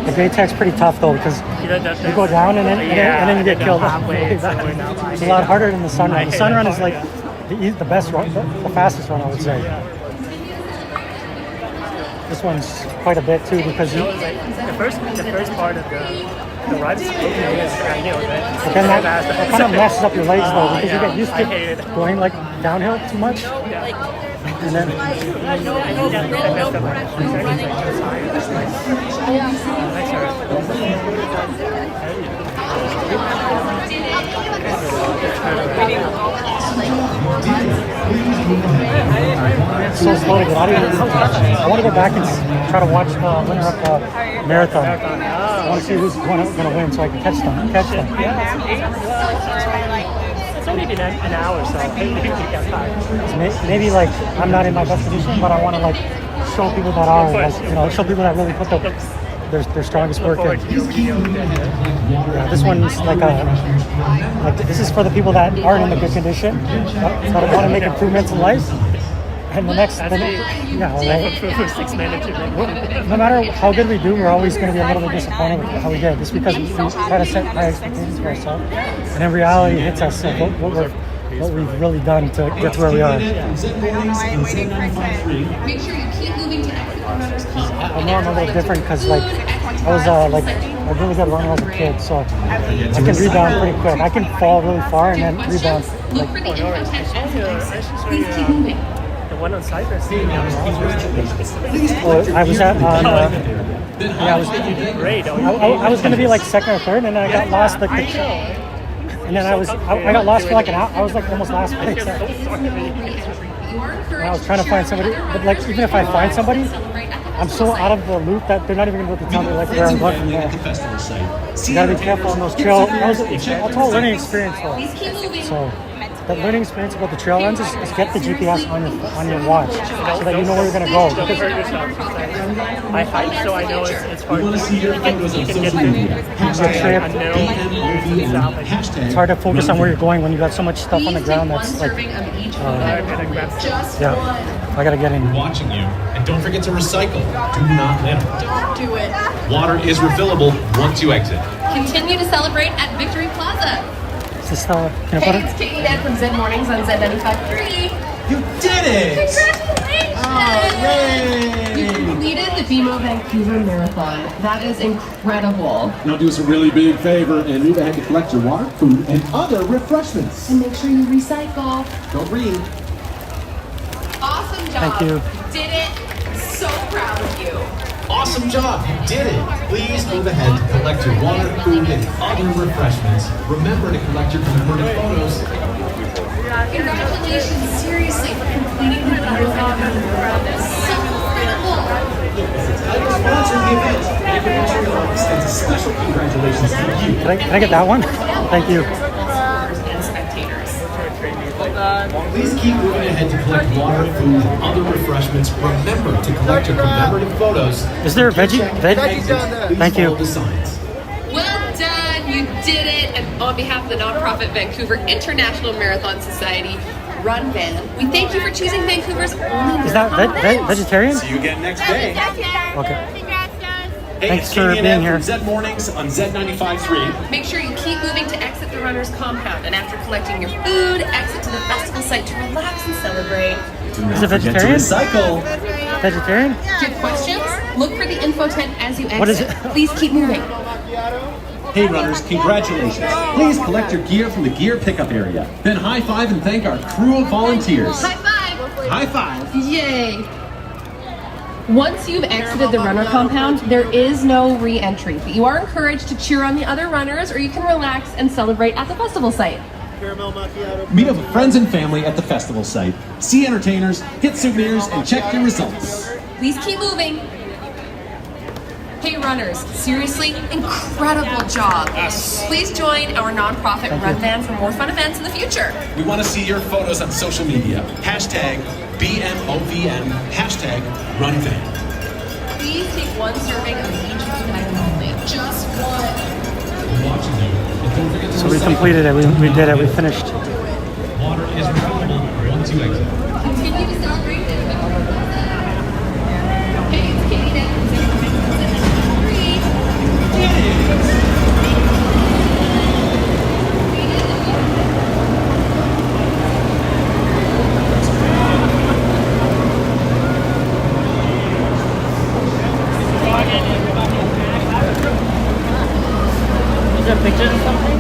The Great Tech's pretty tough though because you go down and then you get killed. It's a lot harder than the sun run. The sun run is like the best run, the fastest one I would say. This one's quite a bit too because you. The first part of the run is right? But then that kind of messes up your legs though because you get used to going like downhill too much. And then so slow to get out of here. I want to go back and try to watch the winner of the marathon. I want to see who's going to win so I can catch them. It's only been an hour, so maybe we can get tired. Maybe like I'm not in my best condition, but I want to like show people that are, like, you know, show people that really put their strongest work in. Yeah, this one's like this is for the people that aren't in a good condition, that want to make improvements in life. And the next, yeah, right. For 6 minutes, No matter how good we do, we're always going to be a little bit disappointed with how we did. Just because we try to set high expectations for ourselves, and in reality, it hits us what we've really done to get to where we are. Make sure you keep moving to exit the runner's call. I know I'm a little different because like I was like a really good runner as a kid, so I can rebound pretty quick. I can fall really far and then rebound. Look for the infotainment. Please keep moving. The one on Cypress. I was at I was going to be like second or third, and then I got lost like and then I got lost for like an hour. I was like almost last place. And I was trying to find somebody, but like even if I find somebody, I'm so out of the loop that they're not even going to be able to tell me like where I'm going from there. You got to be careful on those trail. It's all learning experience though. So the learning experience about the trail runs is get the GPS on your watch so that you know where you're going to go. I hike, so I know it's hard. You can get it's hard to focus on where you're going when you got so much stuff on the ground that's like, yeah, I gotta get in. Watching you, and don't forget to recycle. Do not litter. Don't do it. Water is refillable once you exit. Continue to celebrate at Victory Plaza. Is this can I put Hey, it? it's Katie Ned from Zen Mornings on Z95.3. You did it! Congratulations! You completed the BMO Vancouver Marathon. That is incredible. Now do us a really big favor and move ahead to collect your water, food, and other refreshments. And make sure you recycle. Don't read. Awesome job. Thank you. Did it. So proud of you. Awesome job, you did it. Please move ahead to collect your water, food, and other refreshments. Remember to collect your commemorative photos. Congratulations, seriously, for completing the BMO Vancouver Marathon. That's so incredible. Sponsoring the event, International extends a special congratulations to you. Can I get that one? Thank you. And spectators. Please keep moving ahead to collect water, food, and other refreshments. Remember to collect your commemorative photos. Is there a veggie? Please Thank you. follow the signs. Well done, you did it. And on behalf of the nonprofit Vancouver International Marathon Society, Run Van, we thank you for choosing Vancouver's only Is that vegetarian? See you again next day. Okay. Hey, Thanks it's for Katie being and here. from Z Mornings on Z95.3. Make sure you keep moving to exit the runner's compound, and after collecting your food, exit to the festival site to relax and celebrate. Is it vegetarian? Recycle. Vegetarian? Do you have questions? Look for the info tent as you exit. What is it? Please keep moving. Hey runners, congratulations. Please collect your gear from the gear pickup area. Then high five and thank our crew of volunteers. High five! High five. Yay! Once you've exited the runner compound, there is no re-entry, but you are encouraged to cheer on the other runners, or you can relax and celebrate at the festival site. Meet up with friends and family at the festival site. See entertainers, get souvenirs, and check your results. Please keep moving. Hey runners, seriously, incredible job. Yes. Please join our nonprofit Run Van for more fun events in the future. We want to see your photos on social media. Hashtag BMOVM, hashtag RunVan. Please take one serving of each food item only. Just one. We're watching you. And don't forget to So we recycle. completed it. We did it. We finished. Water is refillable once you exit. Continue to celebrate this. Hey, it's Katie Ned from Is there pictures or something?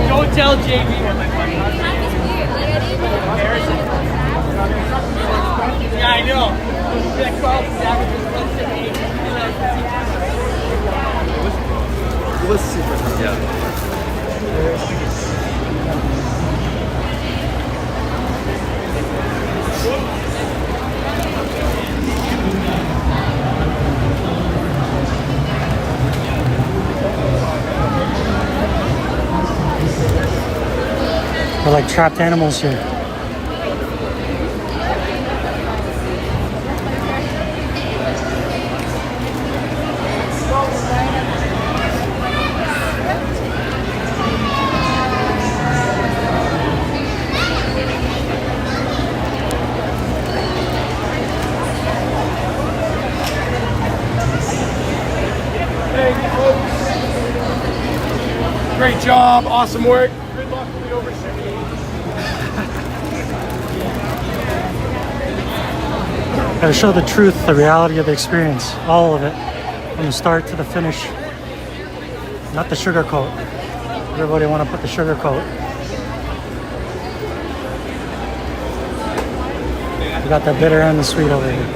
Don't tell JB what my funny. They're like trapped animals here. Great job, awesome work. Good luck with the overshoot. Gotta show the truth, the reality of the experience, all of it, from the start to the finish. Not the sugar coat. Everybody want to put the sugar coat. We got the bitter and the sweet over here.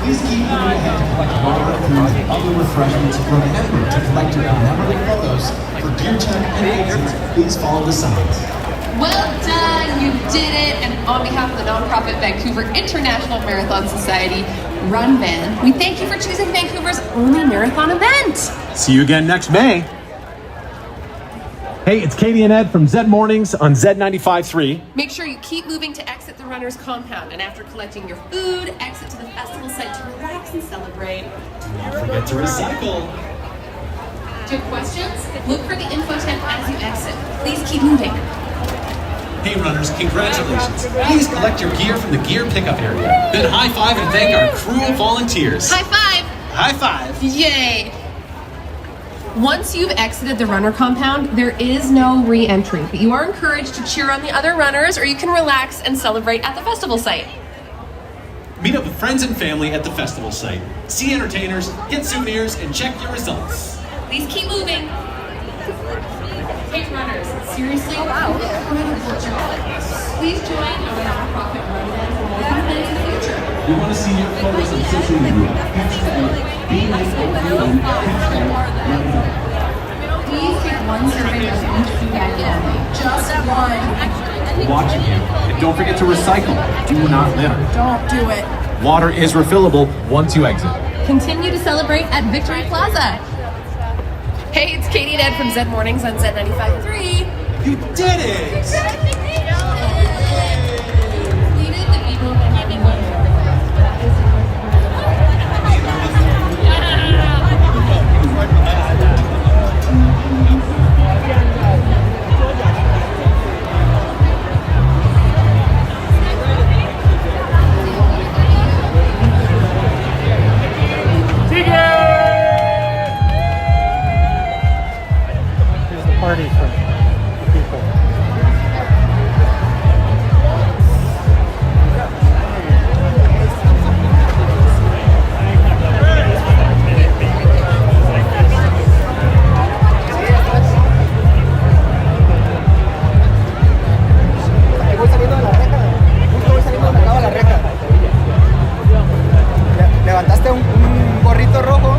Please keep moving ahead to collect water, food, and other refreshments. Remember to collect your commemorative photos. For gear check and exits, please follow the signs. Well done, you did it! And on behalf of the nonprofit Vancouver International Marathon Society, Run Van, we thank you for choosing Vancouver's only marathon event. See you again next May. Hey, it's Katie and Ed from Zed Mornings on Z95.3. Make sure you keep moving to exit the runner's compound, and after collecting your food, exit to the festival site to relax and celebrate. Don't forget to recycle. Do you have questions? Look for the info tent as you exit. Please keep moving. Hey runners, congratulations. Please collect your gear from the gear pickup area. Then high five and thank our crew of volunteers. High five! High five. Yay! Once you've exited the runner compound, there is no re-entry, but you are encouraged to cheer on the other runners, or you can relax and celebrate at the festival site. Meet up with friends and family at the festival site. See entertainers, get souvenirs, and check your results. Please keep moving. Hey runners, seriously, incredible job. Please join our nonprofit Run Van for more events in the future. We want to see your photos on social media. Please take one serving of each food item. Just one. Watching you. And don't forget to recycle. Do not litter. Don't do it. Water is refillable once you exit. Continue to celebrate at Victory Plaza. Hey, it's Katie and Ed from Zed Mornings on Z95.3. You did it! Party for the people. Levantaste un gorrito rojo.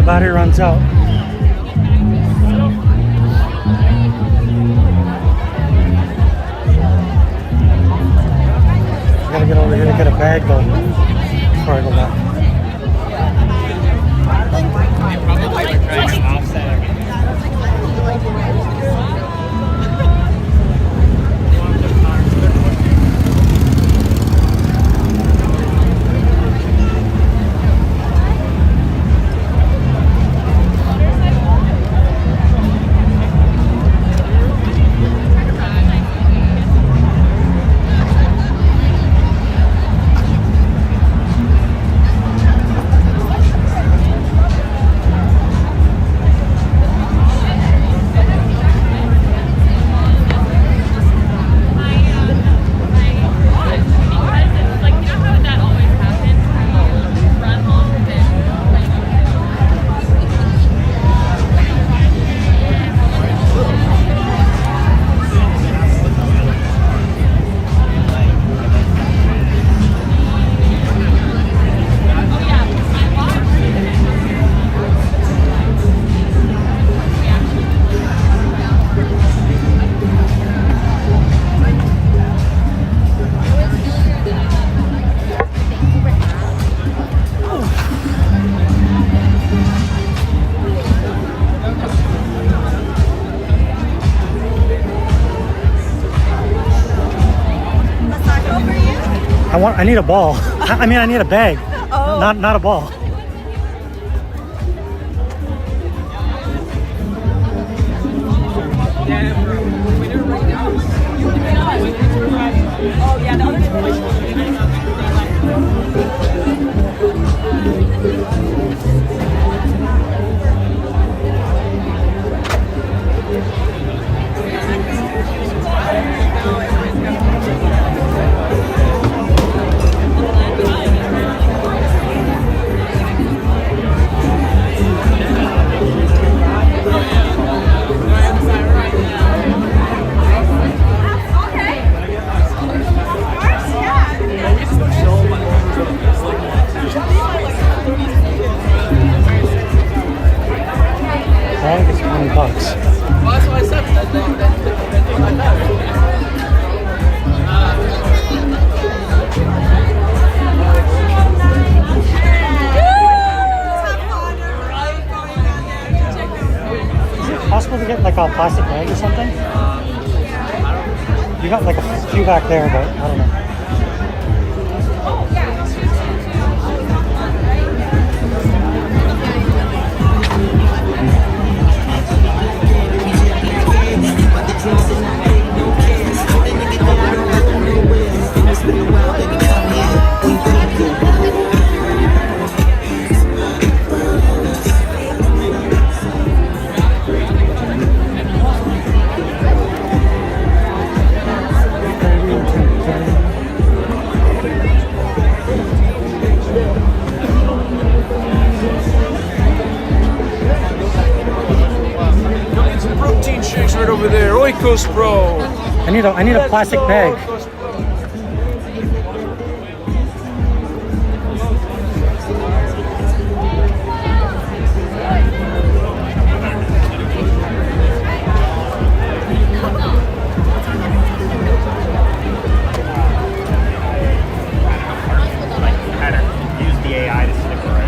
battery runs out. I gotta get over here to get a bag though before I go back. I need a ball. I mean, I need a bag. Oh. Not a ball. Oh, yeah, the other I think it's $20. Well, that's what I said. Is it possible to get like a plastic bag or something? You got like a few back there, but I don't know. Right over there, Oikos Pro. I need a plastic bag. Use the AI to stick around.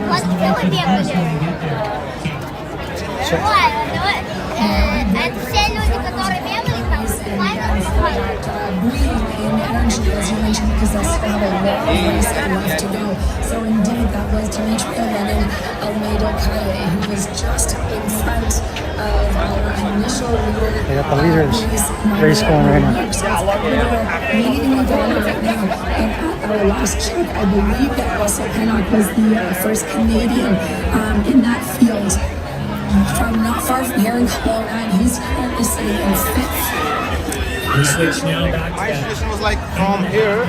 Let's do it the other day. What? breathing in energy, as you mentioned, because they still have a long race left to go. So indeed, that was Demetria running Almeida Calle, who was just in front of our initial leader. They got the leaders race going right now. So it's leading down right now. And at our last check, I believe that Russell Pennock was the first Canadian in that field from not far from here in Kelowna, and he's currently sitting in 5th. We switch now back to This was like from here.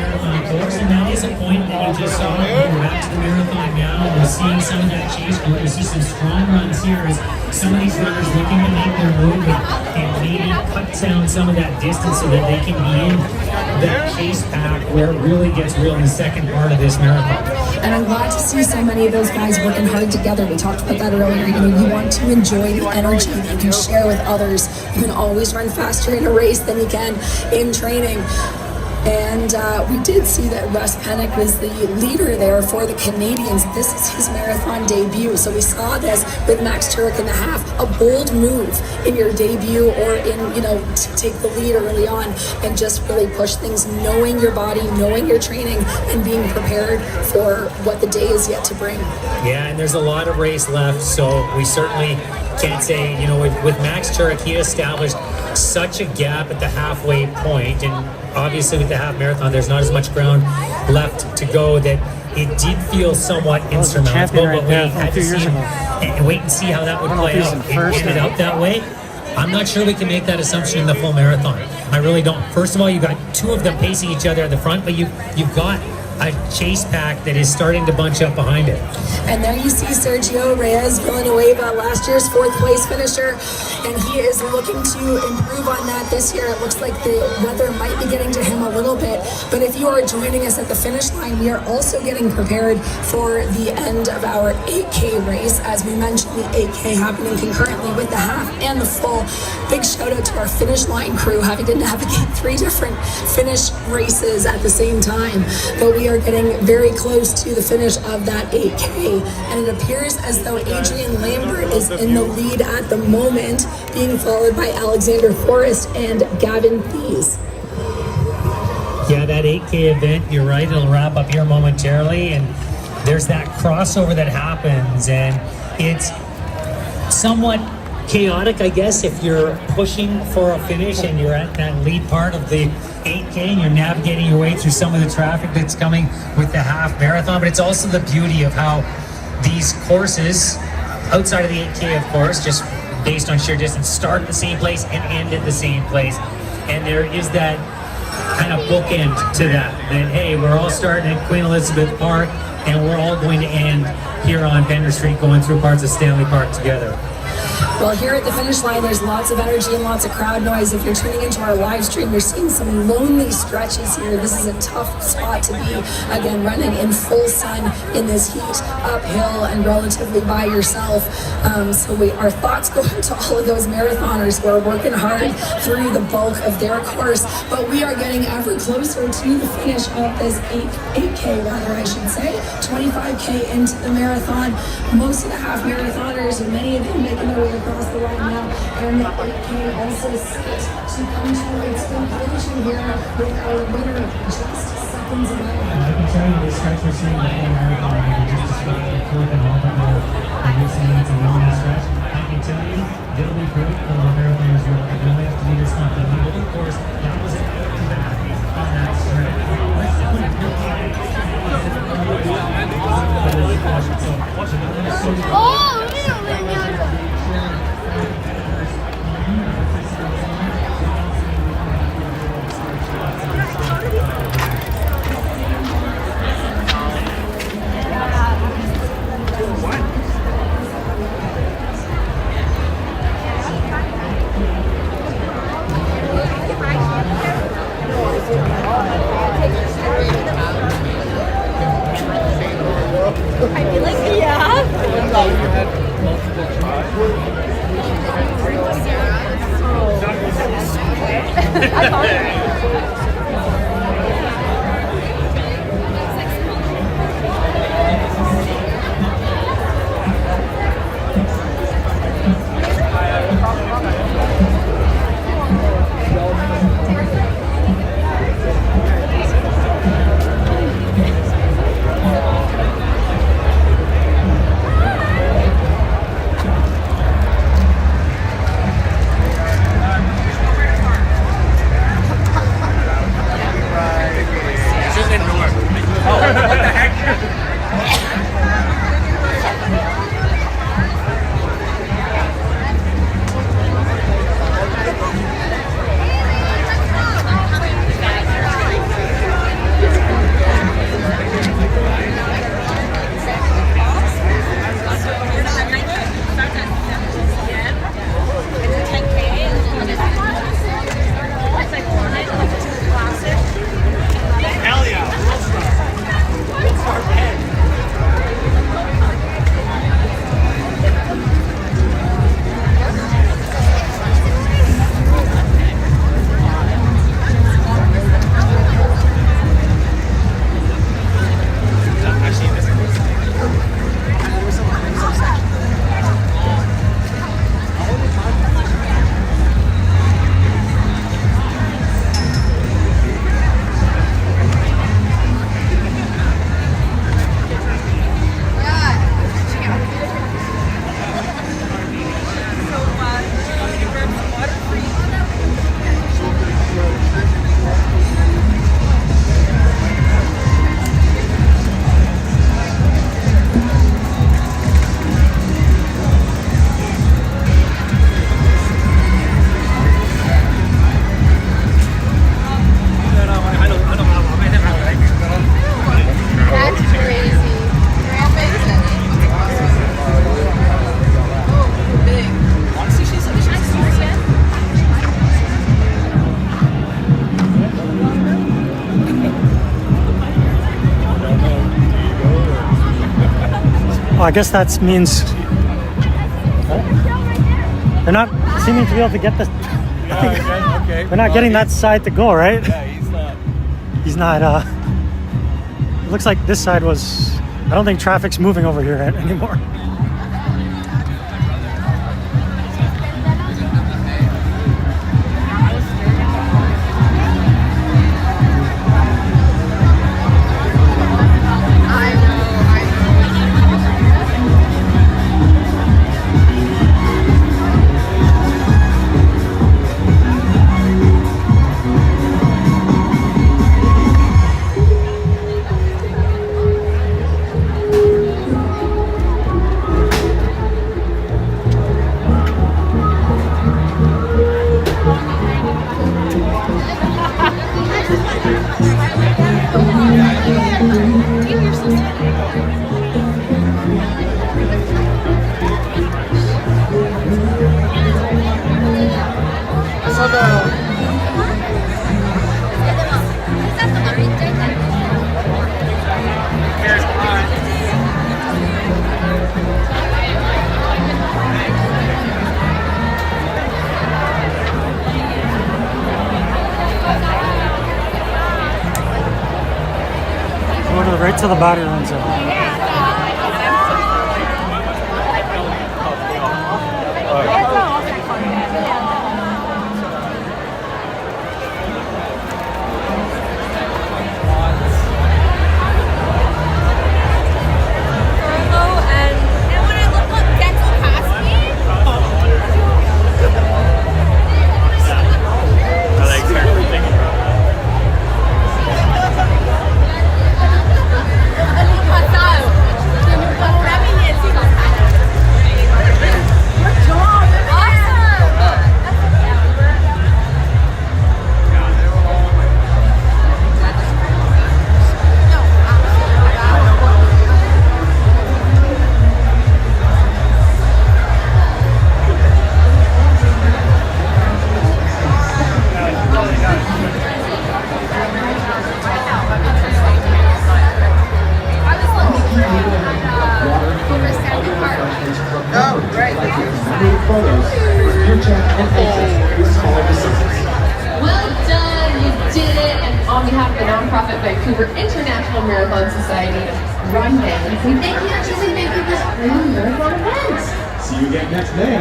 course, and that is a point that you just saw. We're back to the marathon now. We're seeing some of that chase group. We see some strong runs here as some of these runners looking to make their move and maybe cut down some of that distance so that they can be in that chase pack where it really gets real in the second part of this marathon. And I'm glad to see so many of those guys working hard together. We talked about that earlier. You know, you want to enjoy the energy that you can share with others. You can always run faster in a race than you can in training. And we did see that Russ Pennock was the leader there for the Canadians. This is his marathon debut. So we saw this with Max Turek in the half. A bold move in your debut or in, you know, to take the lead early on and just really push things, knowing your body, knowing your training, and being prepared for what the day is yet to bring. Yeah, and there's a lot of race left, so we certainly can't say, you know, with Max Turek, he established such a gap at the halfway point, and obviously with the half marathon, there's not as much ground left to go that it did feel somewhat insurmountable, but we had to see and wait and see how that would play out. It ended up that way. I'm not sure we can make that assumption in the full marathon. I really don't. First of all, you've got two of them pacing each other at the front, but you've got a chase pack that is starting to bunch up behind it. And there you see Sergio Reyes Villanueva, last year's 4th place finisher, and he is looking to improve on that this year. It looks like the weather might be getting to him a little bit, but if you are joining us at the finish line, we are also getting prepared for the end of our 8K race. As we mentioned, the 8K happening concurrently with the half and the full. Big shout out to our finish line crew, having to navigate 3 different finish races at the same time. But we are getting very close to the finish of that 8K, and it appears as though Adrian Lambert is in the lead at the moment, being followed by Alexander Forrest and Gavin Thies. Yeah, that 8K event, you're right, it'll wrap up here momentarily, and there's that crossover that happens, and it's somewhat chaotic, I guess, if you're pushing for a finish and you're at that lead part of the 8K and you're navigating your way through some of the traffic that's coming with the half marathon. But it's also the beauty of how these courses, outside of the 8K, of course, just based on sheer distance, start at the same place and end at the same place. And there is that kind of bookend to that, hey, we're all starting at Queen Elizabeth Park and we're all going to end here on Bender Street going through parts of Stanley Park together. Well, here at the finish line, there's lots of energy and lots of crowd noise. If you're tuning into our live stream, you're seeing some lonely stretches here. This is a tough spot to be, again, running in full sun in this heat, uphill and relatively by yourself. So our thoughts go out to all of those marathoners who are working hard through the bulk of their course. But we are getting ever closer to the finish of this 8K, rather, I should say. 25K into the marathon. Most of the half marathoners, and many of them making their way across the line now, and the 8K also set to come to its conclusion here with our winner just seconds away. I can tell you this stretch we're seeing the whole marathon, we just described the flip and all that more, and you're seeing it's a long stretch. I can tell you, it'll be great for the marathoners who are going to have to do this month. And of course, that was an out-to-back on that stretch. I feel like, yeah. I guess that means they're not seeming to be able to get this. Okay. They're not getting that side to go, right? Yeah, He's not. It looks like this side was. I don't think traffic's moving over here anymore. Right till the battery runs out. Well done, you did it. And on behalf of the nonprofit Vancouver International Marathon Society, Run Band, we thank you for choosing Vancouver's only marathon event. See you again next day.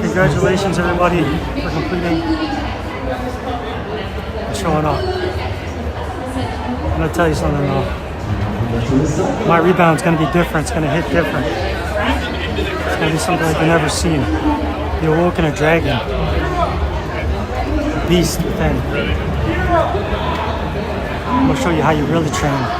Congratulations, everybody, for completing and showing up. I'm gonna tell you something though. My rebound's gonna be different. It's gonna hit different. It's gonna be something like you've never seen. The awoken a dragon, a beast within. I'm gonna show you how you really train.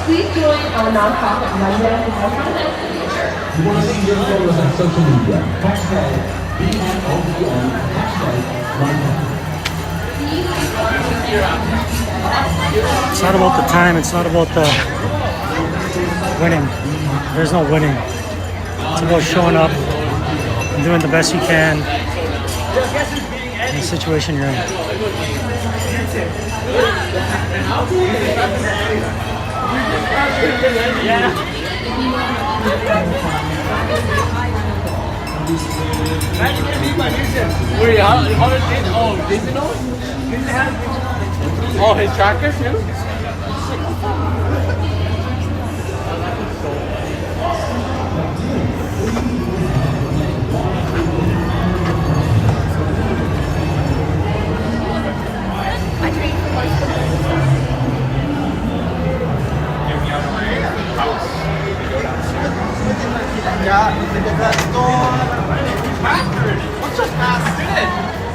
Please join our nonprofit Run Band and work on the future. You want to see your photos on social media? Hashtag BMO, hashtag It's not about the time, it's not about the winning. There's no winning. It's about showing up and doing the best you can in the situation you're in. Wait, how did did you know? Oh, his tracker too?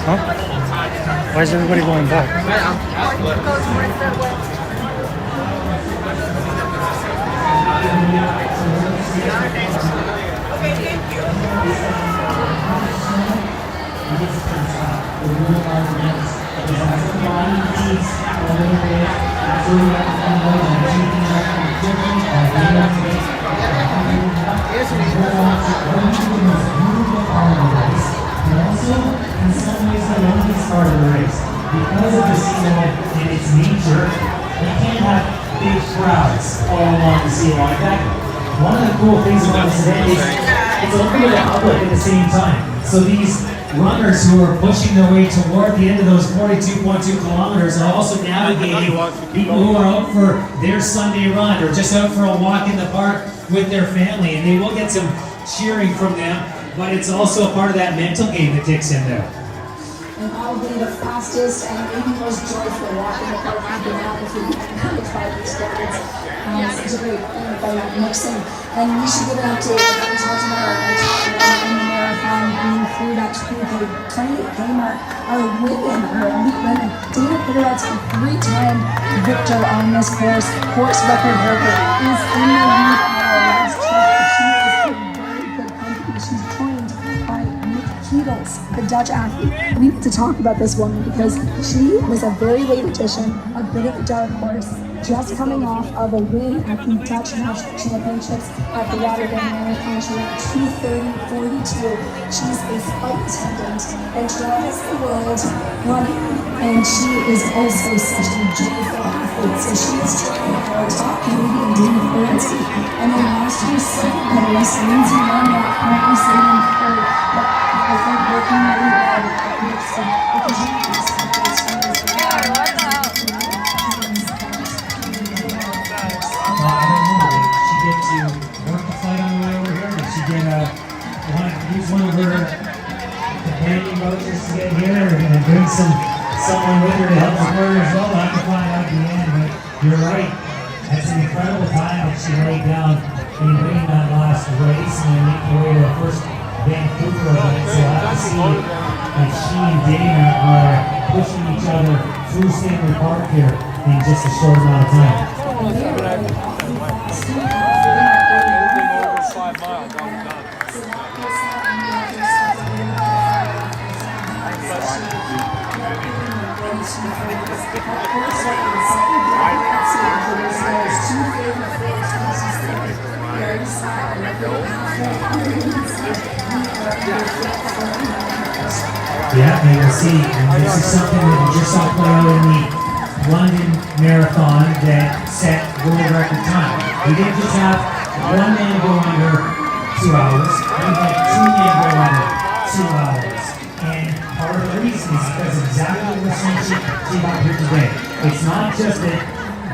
Huh? Why is everybody going back? Okay, thank you. In some ways, the loneliest part of the race. Because of the seawall and its nature, you can't have big crowds all along the seawall. In fact, one of the cool things about this event is it's open to the public at the same time. So these runners who are pushing their way toward the end of those 42.2 kilometers are also navigating people who are out for their Sunday run or just out for a walk in the park with their family, and they will get some cheering from them, but it's also a part of that mental game that kicks in there. And probably the fastest and maybe most joyful walk in the park we've been out if we've tried these standards. It's a great thing by mixing. And we should give an update. We talked about our in the marathon being through that 28K mark. Our women, our elite women, Dana Pitterot's a 3-time victor on this course. Course record holder is in the lead on our last track. She is a very good company. She's joined by the Dutch athlete. We need to talk about this woman because she was a very late addition, a bit of a dark horse, just coming off of a win at the Dutch National Championships at the Rotterdam Marathon. She went 2:30.42. She's a flight attendant and travels the world running, and she is also such a joyful athlete. So she is training our top Canadian Dana Pitterot. And then last year's silver medalist, Lindsay Longmont, currently sitting in third. I think working really hard with the She get to work the flight on the way over here? Did she get use one of her companion vouchers to get here and bring someone with her to help support her as well? I'll have to find out at the end, but you're right. That's an incredible time that she laid down in winning that last race and then making her way to her first Vancouver event. So I have to see that she and Dana are pushing each other through Stanley Park here in just a short amount of time. Yeah, and we'll see. And this is something that we just saw play out in the London Marathon that set world record time. We didn't just have one man go under 2 hours, we had 2 men go under 2 hours. And part of the reason is because of exactly what we're seeing she got here today. It's not just that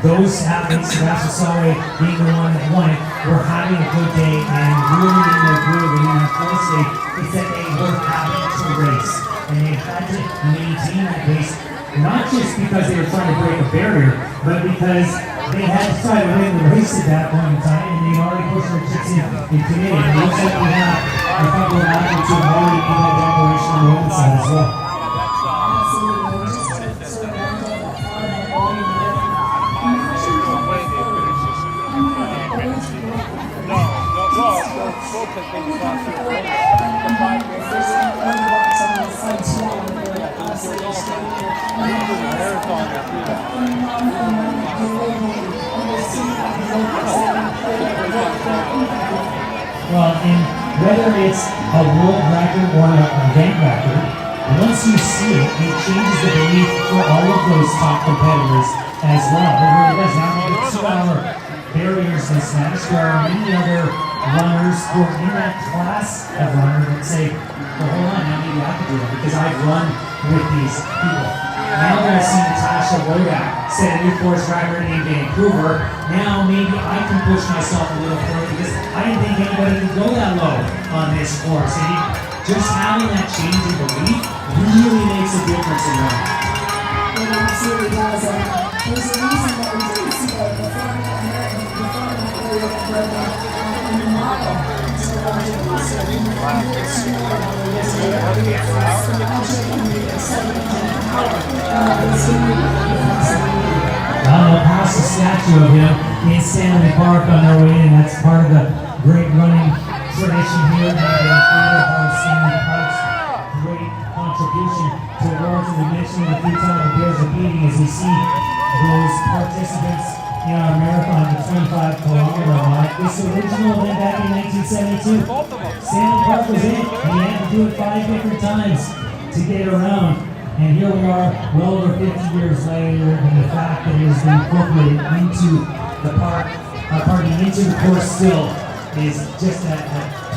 those athletes, Sebastian Saleh being the one that won it, were having a good day and really in their groove and in their flow state. It's that they were having to race. And they had to maintain that pace, not just because they were trying to break a barrier, but because they had to try to win the race at that point in time, and they already pushed their chips in today. And it looks like we have a couple of athletes who have already made that declaration on the women's side as well. Well, and whether it's a world record or an event record, once you see it, it changes the belief for all of those top competitors as well. It really does. Now we have 2-hour barriers in Spanish. There are many other runners who are in that class of runner that say, well, hold on, now maybe I can do it because I've run with these people. Now they're seeing Tasha Wodak set a new course record in Vancouver. Now maybe I can push myself a little further because I didn't think anybody could go that low on this course. And just having that change in belief really makes a difference in running. It absolutely does. And there's a reason that we didn't see it before in the mile. They'll pass the statue of him in Stanley Park on their way in. That's part of the great running tradition here. Stanley Park's great great contribution towards, and we mentioned a few times the Bears are beating as we see those participants in our marathon, the 25-kilometer mark. This original event back in 1972. Stanley Park was in, and he had to do it 5 different times to get around. And here we are, well over 50 years later, and the fact that it has been incorporated into the park, into the course still, is just a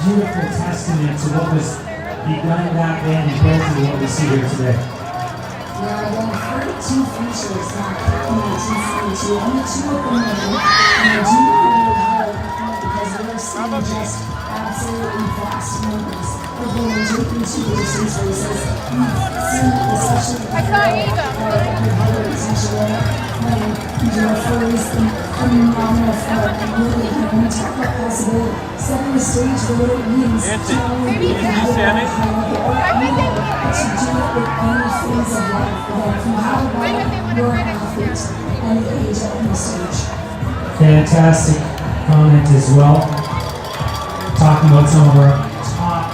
beautiful testament to what was begun back then and built to what we see here today. Yeah, again, 32 finishers back in 1972, only 2 of them women, and I do want to really highlight that point because we are seeing just absolutely vast numbers of women taking to the distance races. We've seen, especially the phenomenal form, and really, when we talk about possibility, setting the stage for what it means to not only be at the high level or anywhere, but to do it with any phase of life. If you have a body, you're an athlete, and the age at any stage. Fantastic comment as well. Talking about some of our top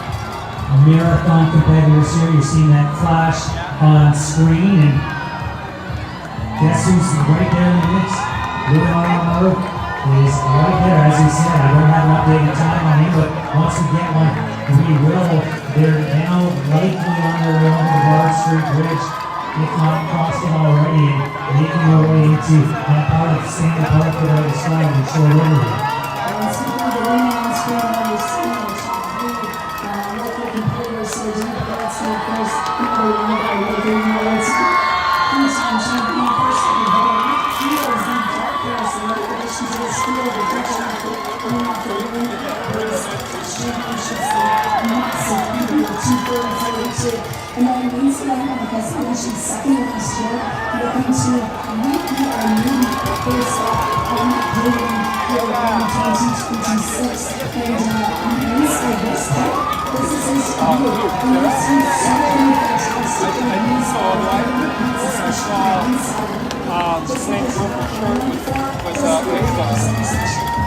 marathon competitors here. You're seeing that flash on screen, and guess who's right there in the mix? Luke Armour is right there, as he said. I don't have an updated time on him, but once we get one, we will. They're now likely on their way over the Broad Street Bridge, if not crossed it already, and making their way into that part of Stanley Park that I described in Shore River. And speaking of the women on screen, you're seeing the top 3 local competitors. So Congratz, of course, number 1 by local units. Kingston champion personally, but I look feels the darkness and the addition to this field, the Dutch athlete winning off the win was championships, massive people, 2:30-42. And then Lindsay Lemon, because finishing second last year, looking to repeat or maybe first stop on that podium here in 2026. And Lindsay, this is his debut, and we've seen so many fantastic reviews especially on the inside. Just like this,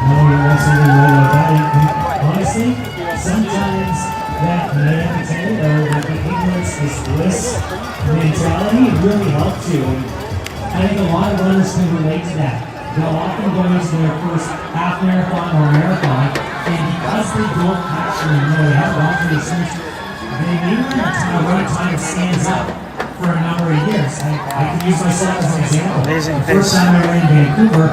No, you're absolutely right about that. And honestly, sometimes that naivete or the ignorance is bliss mentality really helps you. And I think a lot of runners can relate to that. They'll often go into their first half marathon or marathon, and because they don't actually know, they haven't gone through the experience, they may run a time that stands up for a number of years. I can use myself as an example. Amazing The first time I ran in Vancouver,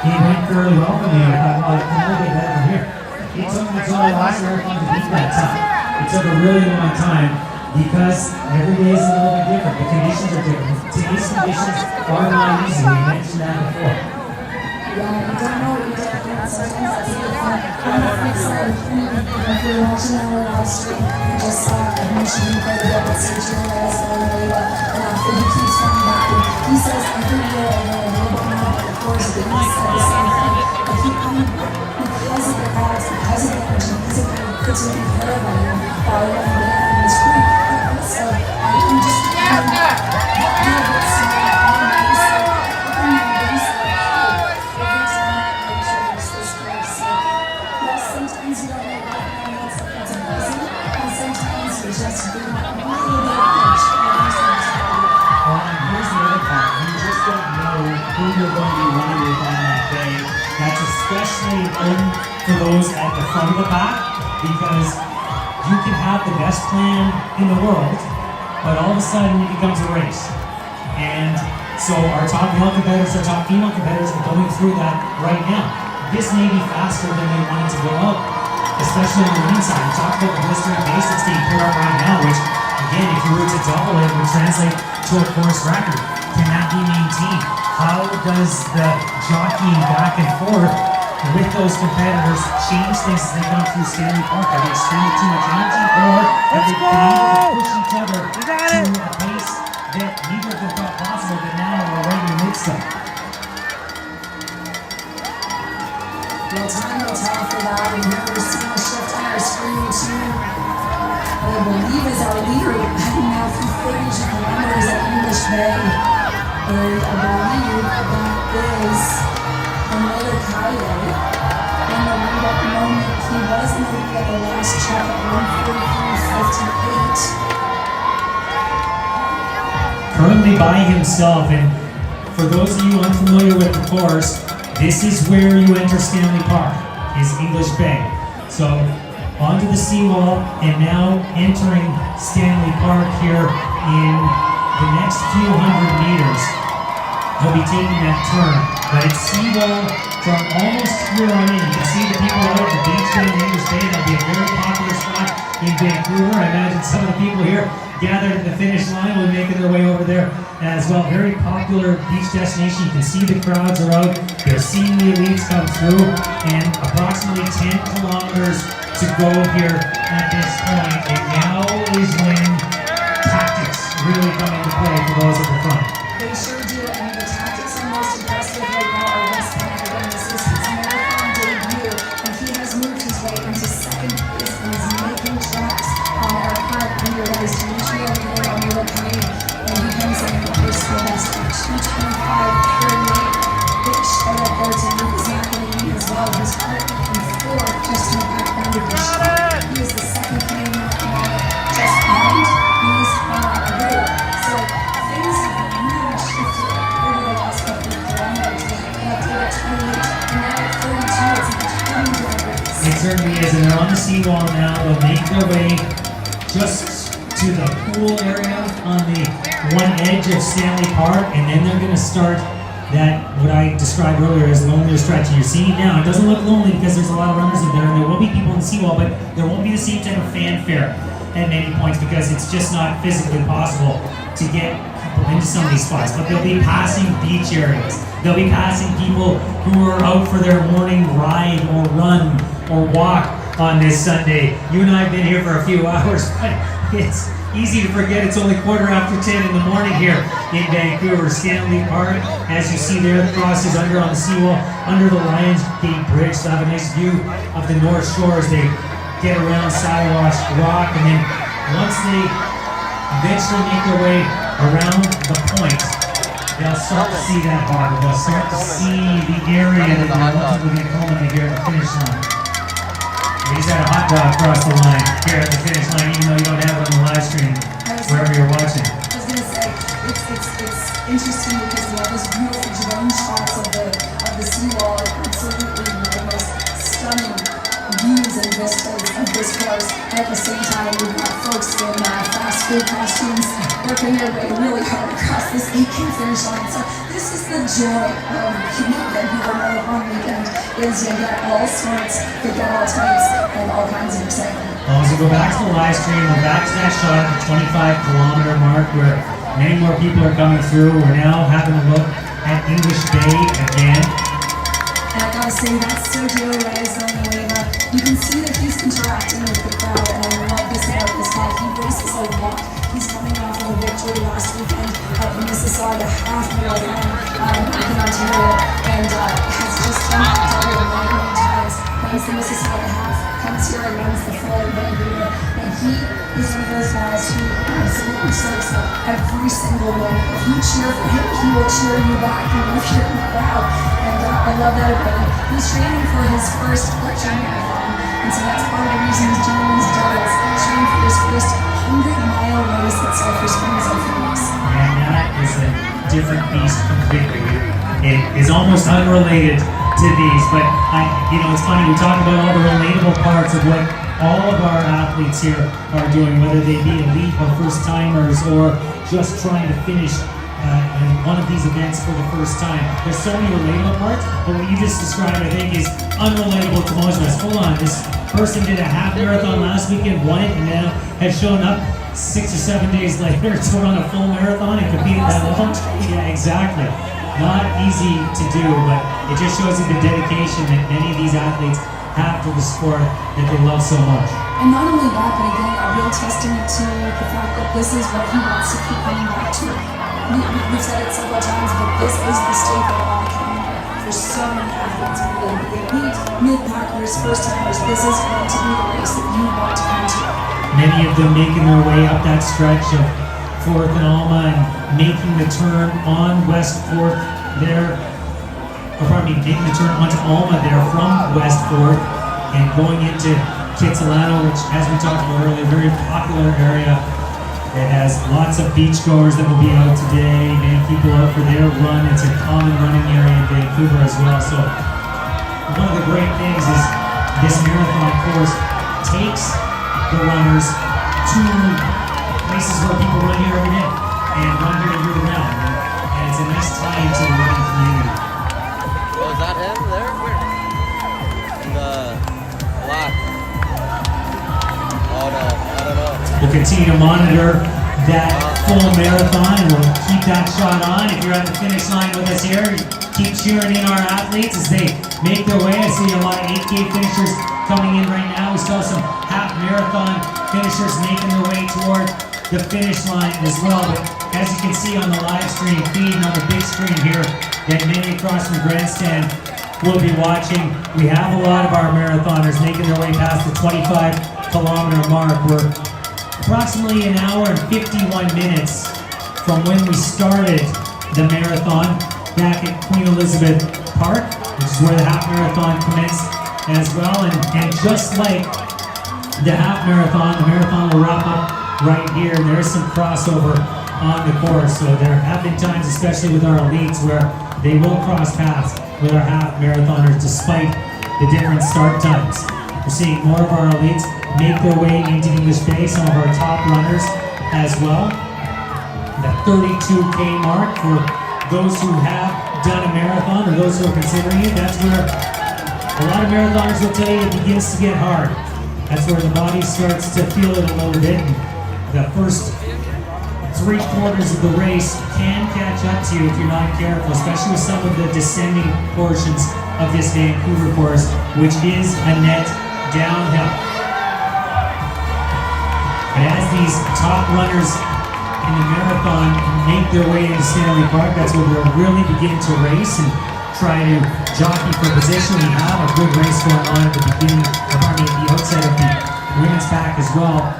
he went fairly well for me. I thought, well, I can only get better from here. It took me until I lost marathon to beat that time. It took a really long time because every day is a little bit different. The conditions are different. Today's conditions are not easy. We mentioned that before. Yeah, you don't know what you're doing. Sometimes that's the fun. On the flip side, if you're watching on our live stream, you just saw a mention quite a bit about Sergio Reyes and after he keeps coming back, and he says every year I know a little bit more about the course, but he said the same thing. I keep coming because of the crowds, because of the energy, because of the taking care of them, following them down on the screen. So I'm just who you're going to be running with on that day. That's especially important for those at the front of the pack, because you can have the best plan in the world, but all of a sudden it becomes a race. And so our top male competitors, our top female competitors are going through that right now. This may be faster than they wanted to go out, especially on the running side. We talked about the blistering pace that's being put up right now, which again, if you were to double it, would translate to a course record. Can that be maintained? How does the jockeying back and forth with those competitors change things as they come through Stanley Park? Are they spending too much energy, or have they been able to push each other to a pace that neither of them thought possible, but now we're right in the midst of? Well, time will tell for that, and here we're seeing a shift on our screen too. What I believe is our leader heading now through 32 kilometers at English Bay. And I believe that is another Kaye. In the lead at the moment, he was in the lead at the last check at 1:43.58. currently by himself. And for those of you unfamiliar with the course, this is where you enter Stanley Park, is English Bay. So onto the seawall, and now entering Stanley Park here in the next few hundred meters. He'll be taking that turn, but it's seawall from almost here on in. You can see the people out at the beach down in English Bay. That'll be a very popular spot in Vancouver. I imagine some of the people here gathered at the finish line will be making their way over there as well. Very popular beach destination. You can see the crowds are out. They're seeing the elites come through, and approximately 10 kilometers to go here at this point. And now is when tactics really come into play for those at the front. They sure do, and the tactics are most impressive right now are West Vancouver. This is his marathon debut, and he has moved his way into second place and is making tracks on our current leader. That is Dimitri on the coming, and he comes in for personal best at 2:25:38. Big shout out there to Lucas McElhaney as well, who's currently in fourth, just in the background of the shot. He is the second Canadian just behind. He's on a roll. So things have really shifted over the last couple of kilometers. They have to at 28, and now at 32, it's a turning race. It certainly is, and they're on the seawall now. They'll make their way just to the pool area on the one edge of Stanley Park, and then they're going to start that, what I described earlier as lonelier stretch. And you're seeing it now. It doesn't look lonely because there's a lot of runners in there, and there will be people on the seawall, but there won't be the same type of fanfare at many points because it's just not physically possible to get people into some of these spots. But they'll be passing beach areas. They'll be passing people who are out for their morning ride or run or walk on this Sunday. You and I have been here for a few hours, but it's easy to forget it's only 10:15 in the morning here in Vancouver. Stanley Park, as you see there, the cross is under on the seawall, under the Lions Gate Bridge. So have a nice view of the North Shore as they get around Siwash Rock, and then once they eventually make their way around the point, they'll start to see that harbor. They'll start to see the area that they're ultimately going to culminate here at the finish line. We just had a hot dog across the line here at the finish line, even though you don't have it on the live stream wherever you're watching. I was going to say, it's interesting because you have those beautiful drone shots of the seawall, and absolutely the most stunning views and vistas of this course. At the same time, we've got folks in fast food costumes working their way really hard across this 8K finish line. So this is the joy of Vancouver Marathon Weekend, is you get all sorts, you get all types, and all kinds of excitement. Well, as we go back to the live stream, we're back to that shot at the 25-kilometer mark where many more people are coming through. We're now having a look at English Bay again. And I gotta say, that's Sergio Reyes on the way up. You can see that he's interacting with the crowd, and I love this about this guy. He races a lot. He's coming off of a victory last weekend at the Mississauga Half Marathon in Ontario, and has just done that double 9 times. Runs the Mississauga Half, comes here and runs the full in Vancouver, and he is one of those guys who absolutely soaks up every single one. If you cheer for him, he will cheer you back, even if you're in the crowd. And I love that about him. He's training for his first ultra marathon, and so that's part of the reason he's doing these doubles. Training for his first 100-mile race at Sulphur Springs in Phoenix. And that is a different beast completely. It is almost unrelated to these, but it's funny, we talk about all the relatable parts of what all of our athletes here are doing, whether they be elite or first timers or just trying to finish in one of these events for the first time. There's so many relatable parts, but what you just described, I think, is unrelatable to most of us. Hold on, this person did a half marathon last weekend, won it, and now has shown up 6 or 7 days later to run a full marathon and compete at that level. Yeah, exactly. Not easy to do, but it just shows you the dedication that many of these athletes have to the sport that they love so much. And not only that, but again, a real testament to the fact that this is what he wants to keep coming back to. We've said it several times, but this is the staple on the calendar for so many athletes. The elite, mid-packers, first-timers, this is going to be the race that you want to come to. Many of them making their way up that stretch of 4th and Alma and making the turn on West 4th there, making the turn onto Alma there from West 4th and going into Kitsilano, which, as we talked about earlier, very popular area It has lots of beachgoers that will be out today, many people out for their run. It's a common running area in Vancouver as well. So one of the great things is this marathon course takes the runners to places where people run here every day and run here year round. And it's a nice tie into the running community. Oh, is that him there? In the black. Oh no, I don't know. We'll continue to monitor that full marathon and we'll keep that shot on. If you're at the finish line with us here, keep cheering in our athletes as they make their way. I see a lot of 8K finishers coming in right now. We still have some half marathon finishers making their way toward the finish line as well. But as you can see on the live stream feed and on the big screen here that many across the grandstand will be watching, we have a lot of our marathoners making their way past the 25-kilometer mark. We're approximately an hour and 51 minutes from when we started the marathon back at Queen Elizabeth Park, which is where the half marathon commenced as well. And just like the half marathon, the marathon will wrap up right here. And there is some crossover on the course. So there have been times, especially with our elites, where they will cross paths with our half marathoners despite the different start times. We're seeing more of our elites make their way into English Bay, some of our top runners as well. The 32K mark for those who have done a marathon or those who are considering it. That's where a lot of marathoners will tell you it begins to get hard. That's where the body starts to feel it a little bit. And the first 3/4 of the race can catch up to you if you're not careful, especially with some of the descending portions of this Vancouver course, which is a net downhill. And as these top runners in the marathon make their way into Stanley Park, that's where they'll really begin to race and try to jockey for position. We have a good race going on at the beginning, the outside of the women's pack as well.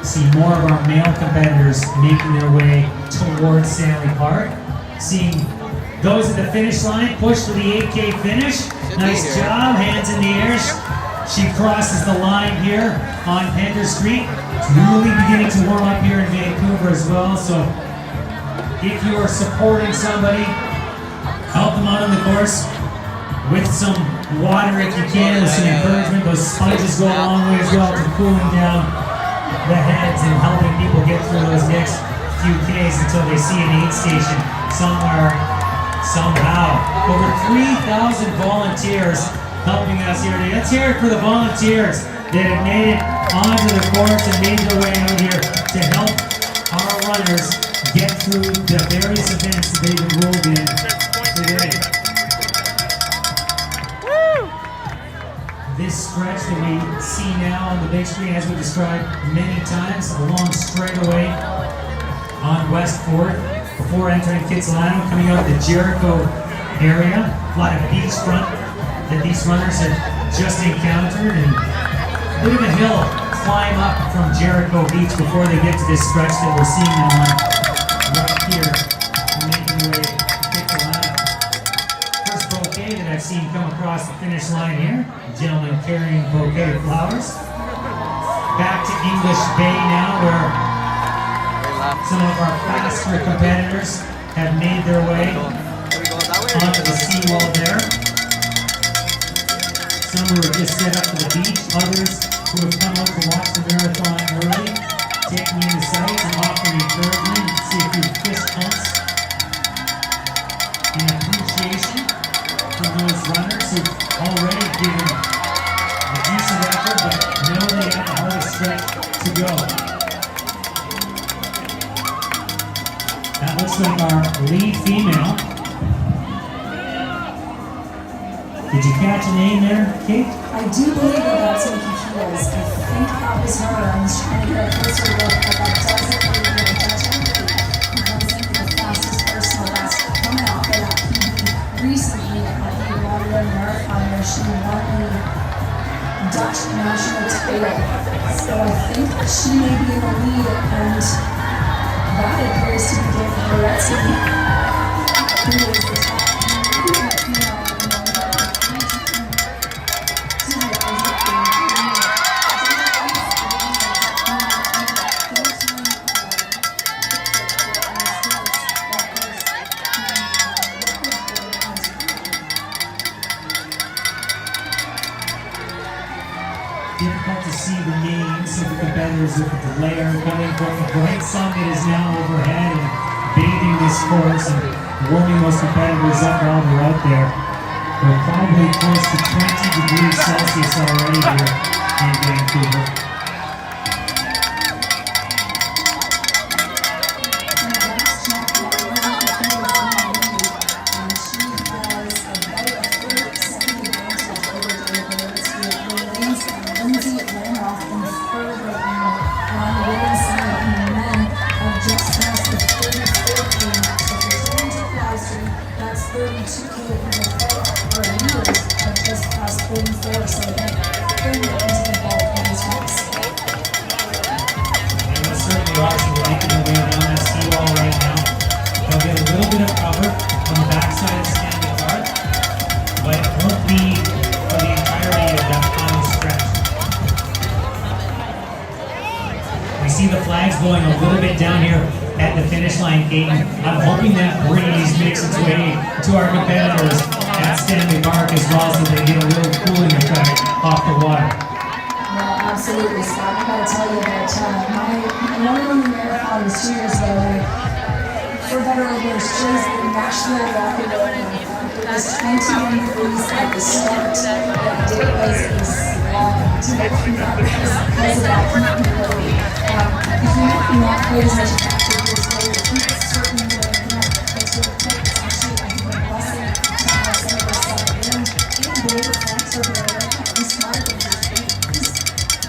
See more of our male competitors making their way towards Stanley Park. Seeing those at the finish line push for the 8K finish. Nice job, hands in the air. She crosses the line here on Pender Street. It's really beginning to warm up here in Vancouver as well. So if you are supporting somebody, help them out on the course with some water if you can, with some encouragement. Those sponges go a long way as well to cooling down the heads and helping people get through those next few Ks until they see an aid station somewhere, somehow. Over 3,000 volunteers helping us here today. Let's hear it for the volunteers that have made it onto the course and made their way out here to help our runners get through the various events that they've enrolled in today. This stretch that we see now on the big screen, as we described many times, a long straightaway on West 4th before entering Kitsilano, coming out of the Jericho area. A lot of beachfront that these runners have just encountered, and a bit of a hill climb up from Jericho Beach before they get to this stretch that we're seeing them on right here, making their way to Kitsilano. First bouquet that I've seen come across the finish line here. A gentleman carrying a bouquet of flowers. Back to English Bay now, where some of our faster competitors have made their way onto the seawall there. Some who are just set up for the beach, others who have come out to watch the marathon early, taking in the sights and offering encouragement. You can see a few fist pumps in appreciation from those runners who've already given a decent effort, but know they have the hardest stretch to go. That looks like our lead female. Did you catch a name there, Kate? I do believe that's Nikki Kiwa's. I think that was her. I'm just trying to get a closer look, but that doesn't really be a judgment. That was the fastest personal best coming off of that PB recently at the Rotterdam Marathon where she won the Dutch national title. So I think she may be in the lead, and that appears to be giving Congratz, who is the top female. difficult to see the names of the competitors with the glare coming from the bright sun that is now overhead and bathing this course and warming those competitors up while they're out there. We're probably close to 20 degrees Celsius already here in Vancouver. Going a little bit down here at the finish line, Kate. I'm hoping that breeze makes its way to our competitors at Stanley Park as well, so they get a little cooling effect off the water. Well, absolutely, Scott. I gotta tell you that my one marathon was 2 years ago, and for better or worse, chose the National Rocket Marathon. It was 21 degrees at the start. That day was a slog to get through that because of that humidity. If you're not quite as much attracted to this way, I think it's certainly makes it actually a blessing to have some of us in the reflects over there right now. We started with this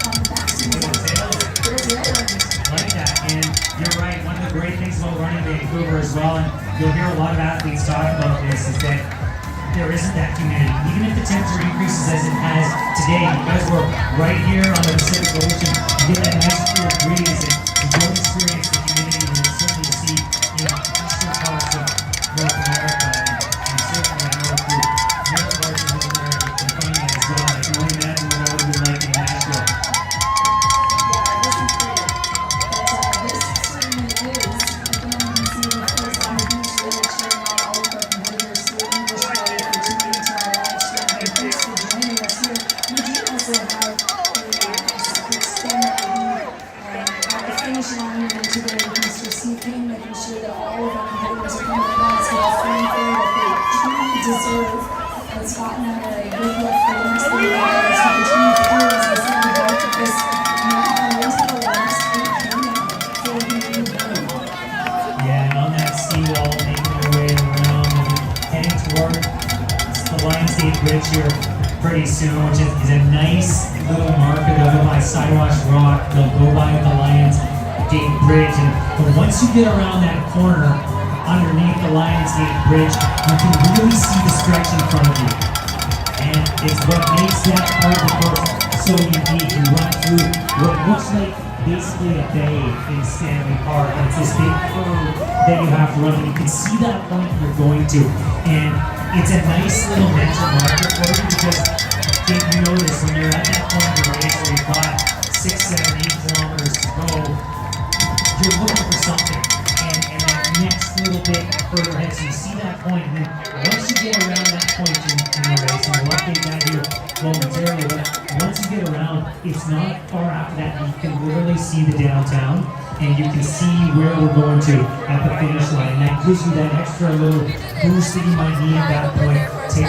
on the back like that, and you're right, one of the great things about running Vancouver as well, and you'll hear a lot of athletes talk about this, is that there isn't that humidity. Even if the temperature increases as it has today, because we're right here on the Pacific Ocean, you get that nice cool breeze, and you don't experience the humidity that you certainly see in eastern parts of North America, and certainly I know through many parts of North America you can find that as well. I can only imagine what that would be like in Nashville. Bridge here pretty soon, which is a nice little marker. They'll go by Siwash Rock, they'll go by the Lions Gate Bridge, but once you get around that corner underneath the Lions Gate Bridge, you can really see the stretch in front of you, and it's what makes that part of the course so unique. You run through what looks like basically a bay in Stanley Park, and it's this big curve that you have to run, and you can see that point you're going to, and it's a nice little mental marker for you, because you notice when you're at that point in the race where you've got 6, 7, 8 kilometers to go, you're looking for something, and that next little bit further ahead, so you see that point, and then once you get around that point in the race, and we'll update that here momentarily, but once you get around, it's not far after that, you can literally see the downtown, and you can see where we're going to at the finish line, and that gives you that extra little boost that you might need at that point to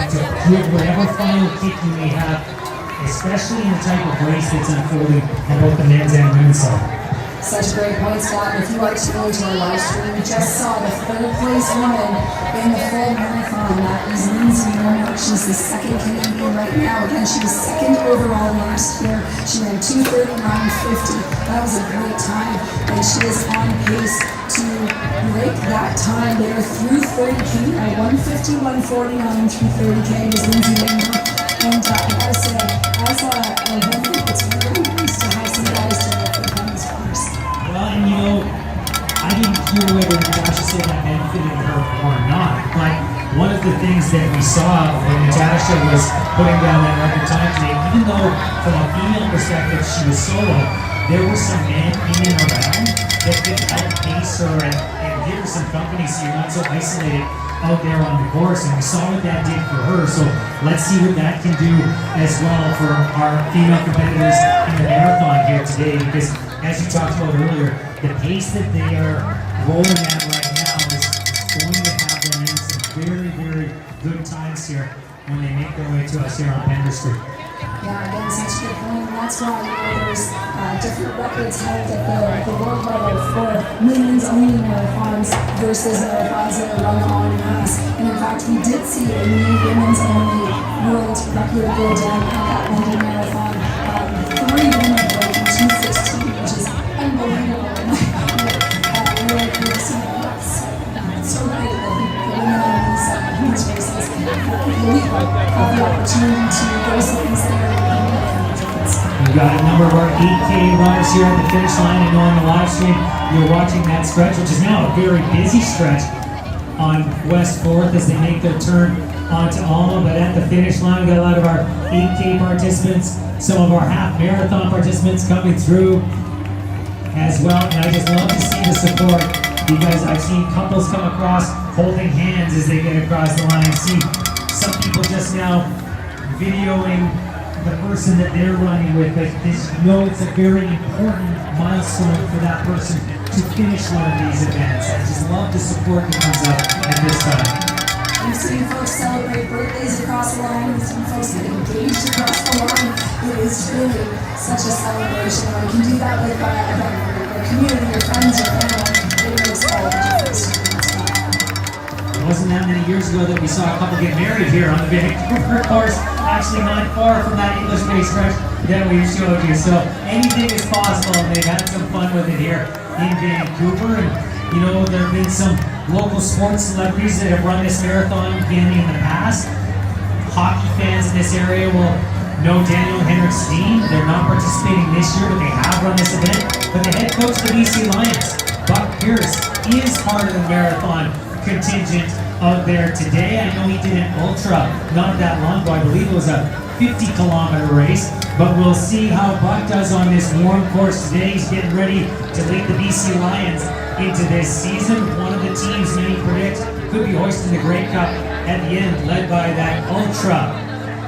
give whatever final kick you may have, especially in the type of race that's unfolding on both the men's and women's side. Such great points, Scott. If you are tuning to our live stream, we just saw the third place woman in the full marathon. That is Lindsay Moore. She's the second Canadian right now. Again, she was second overall last year. She ran 2:39.50. That was a great time, and she is on pace to break that time there through 30K. 1:50, 1:49 through 30K is Lindsay Moore. And I gotta say, as a woman, it's really nice to have some guys to work with women's runners. Well, and you know, I didn't hear whether Natasha said that benefited her or not, but one of the things that we saw when Natasha was putting down that record time today, even though from a female perspective she was solo, there were some men in and around that could outpace her and give her some company so you're not so isolated out there on the course. And we saw what that did for her. So let's see what that can do as well for our female competitors in the marathon here today. Because as you talked about earlier, the pace that they are rolling at right now is going to have them in some very, very good times here when they make their way to us here on Pender Street. Yeah, again, such a good point. And that's why there's different records held at the world level for women's only marathons versus marathons that are run en masse. And in fact, we did see a new women's only world record go down at that London Marathon. 3 women broke in 2:16, which is unbelievable. So right that the women in these races have the opportunity to race against their We've got a number of our 8K runners here at the finish line. I know on the live stream you're watching that stretch, which is now a very busy stretch on West 4th as they make their turn onto Alma. But at the finish line, we've got a lot of our 8K participants, some of our half marathon participants coming through as well. And I just love to see the support because I've seen couples come across holding hands as they get across the line. I see some people just now videoing the person that they're running with, but it's a very important milestone for that person to finish one of these events. I just love the support that comes up at this time. We've seen folks celebrate birthdays across the line. We've seen folks get engaged across the line. It is truly such a celebration. When you can do that with your community, your friends, your family, it makes all the difference. It wasn't that many years ago that we saw a couple get married here on the Vancouver course, actually not far from that English Bay stretch that we showed you. So anything is possible, and they've had some fun with it here in Vancouver. And you know, there have been some local sports celebrities that have run this marathon again in the past. Hockey fans in this area will know Daniel Henrik Steen. They're not participating this year, but they have run this event. But the head coach of the BC Lions, Buck Pierce, is part of the marathon contingent out there today. I know he did an ultra not that long ago. I believe it was a 50-kilometer race, but we'll see how Buck does on this warm course today. He's getting ready to lead the BC Lions into this season. One of the teams many predict could be hoisting the Grey Cup at the end, led by that ultra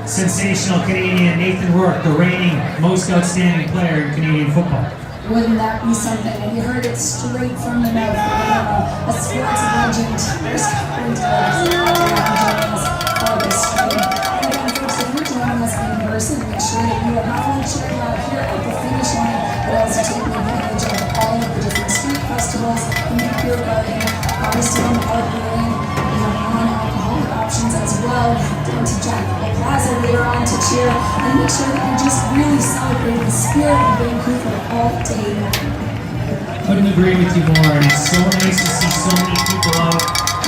sensational Canadian Nathan Rourke, the reigning most outstanding player in Canadian football. Wouldn't that be something? And you heard it straight from the mouth of a sports legend. There's joining us for this stream. And again, folks, if you're joining us in person, make sure that you are not only checking out here at the finish line, but also taking advantage of all of the different street festivals, the Beer Garden, obviously on the Pavilion, non-alcoholic options as well, down to Jack Plaza later on to cheer, and make sure that you're just really celebrating the spirit of Vancouver all day long. Couldn't agree with you more, and it's so nice to see so many people out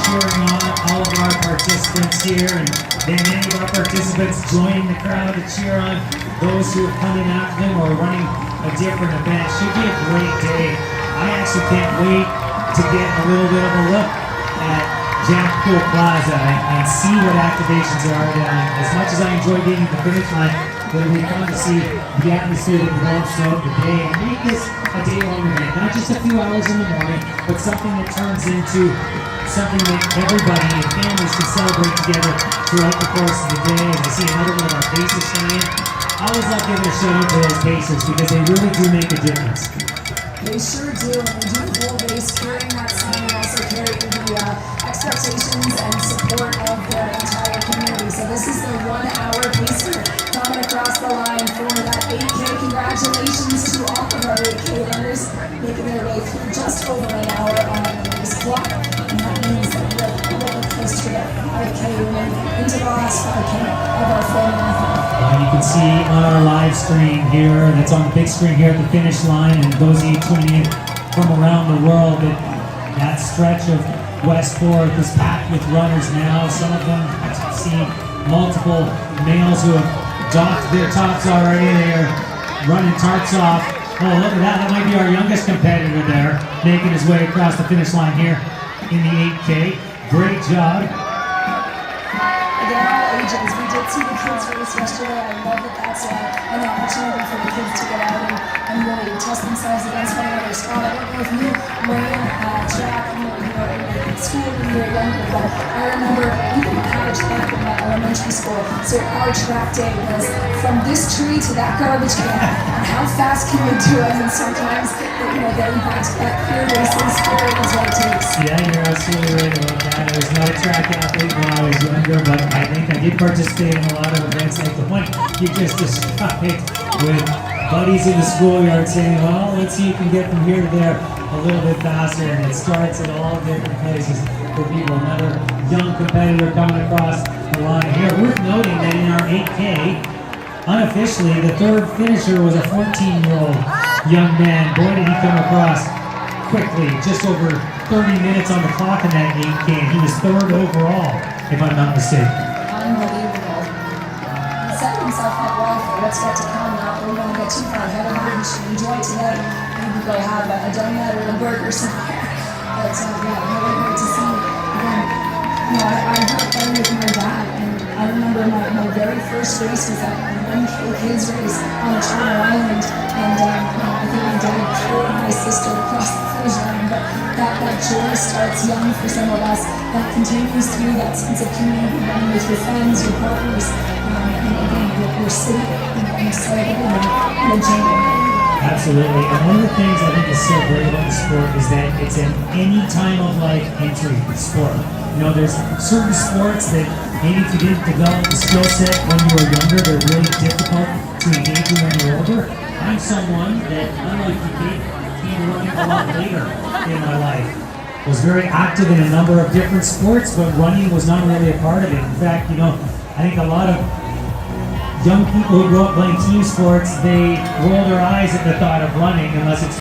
cheering on all of our participants here, and then many of our participants joining the crowd to cheer on those who are coming after them or running a different event. Should be a great day. I actually can't wait to get a little bit of a look at Jack Plaza and see what activations there are down. As much as I enjoy being at the finish line, it'll be fun to see the atmosphere that develops throughout the day and make this a day-long event. Not just a few hours in the morning, but something that turns into something that everybody and families can celebrate together throughout the course of the day. And I see another one of our Pacers coming in. I always love giving a shout out to those Pacers because they really do make a difference. They sure do, and they do the whole race carrying that sign and also carrying the expectations and support of their entire community. So this is the 1-hour pacer coming across the line for that 8K. Congratulations to all of our 8K runners making their way through just over an hour on the race clock. And that means that we're really close to that 5K win into the last 5K of our full marathon. You can see on our live stream here, and it's on the big screen here at the finish line, and those of you tuning in from around the world, that stretch of West 4th is packed with runners now. Some of them, I've seen multiple males who have doffed their tops already. They are running tarps off. Oh, look at that. That might be our youngest competitor there, making his way across the finish line here in the 8K. Great job. Again, ages. We did see the kids race yesterday. I love that that's an opportunity for the kids to get out and really test themselves against one another. Scott, I don't know if you ran track when you were in school when you were younger, but I remember we didn't have a track in my elementary school, so our track day was from this tree to that garbage can, and how fast can you do it? And sometimes, getting back to that clear racing spirit is what it takes. Yeah, you're absolutely right about that. I was not a track athlete when I was younger, but I think I did participate in a lot of events like the one you just described, with buddies in the schoolyard saying, well, let's see if you can get from here to there a little bit faster, and it starts at all different places for people. Another young competitor coming across the line here. Worth noting that in our 8K, unofficially, the third finisher was a 14-year-old young man. Boy, did he come across quickly, just over 30 minutes on the clock in that 8K, and he was third overall, if I'm not mistaken. Unbelievable. He set himself up well for what's yet to come. Not that we don't get too far ahead of him. We should enjoy today. Maybe go have a donut or a burger somewhere. But really great to see. Again, I grew up playing with my dad, and I remember my very first race was that 1K kids race on the Toronto Island, and I think my dad carried my sister across the finish line. But that joy starts young for some of us. That continues through that sense of community, running with your friends, your partners, and again, your city, and celebrating and enjoying. Absolutely, and one of the things I think is so great about the sport is that it's an any time of life entry sport. There's certain sports that maybe if you didn't develop the skill set when you were younger, they're really difficult to engage in when you're older. I'm someone that, unlike you, came running a lot later in my life. Was very active in a number of different sports, but running was not really a part of it. In fact, I think a lot of young people who grow up playing team sports, they roll their eyes at the thought of running unless it's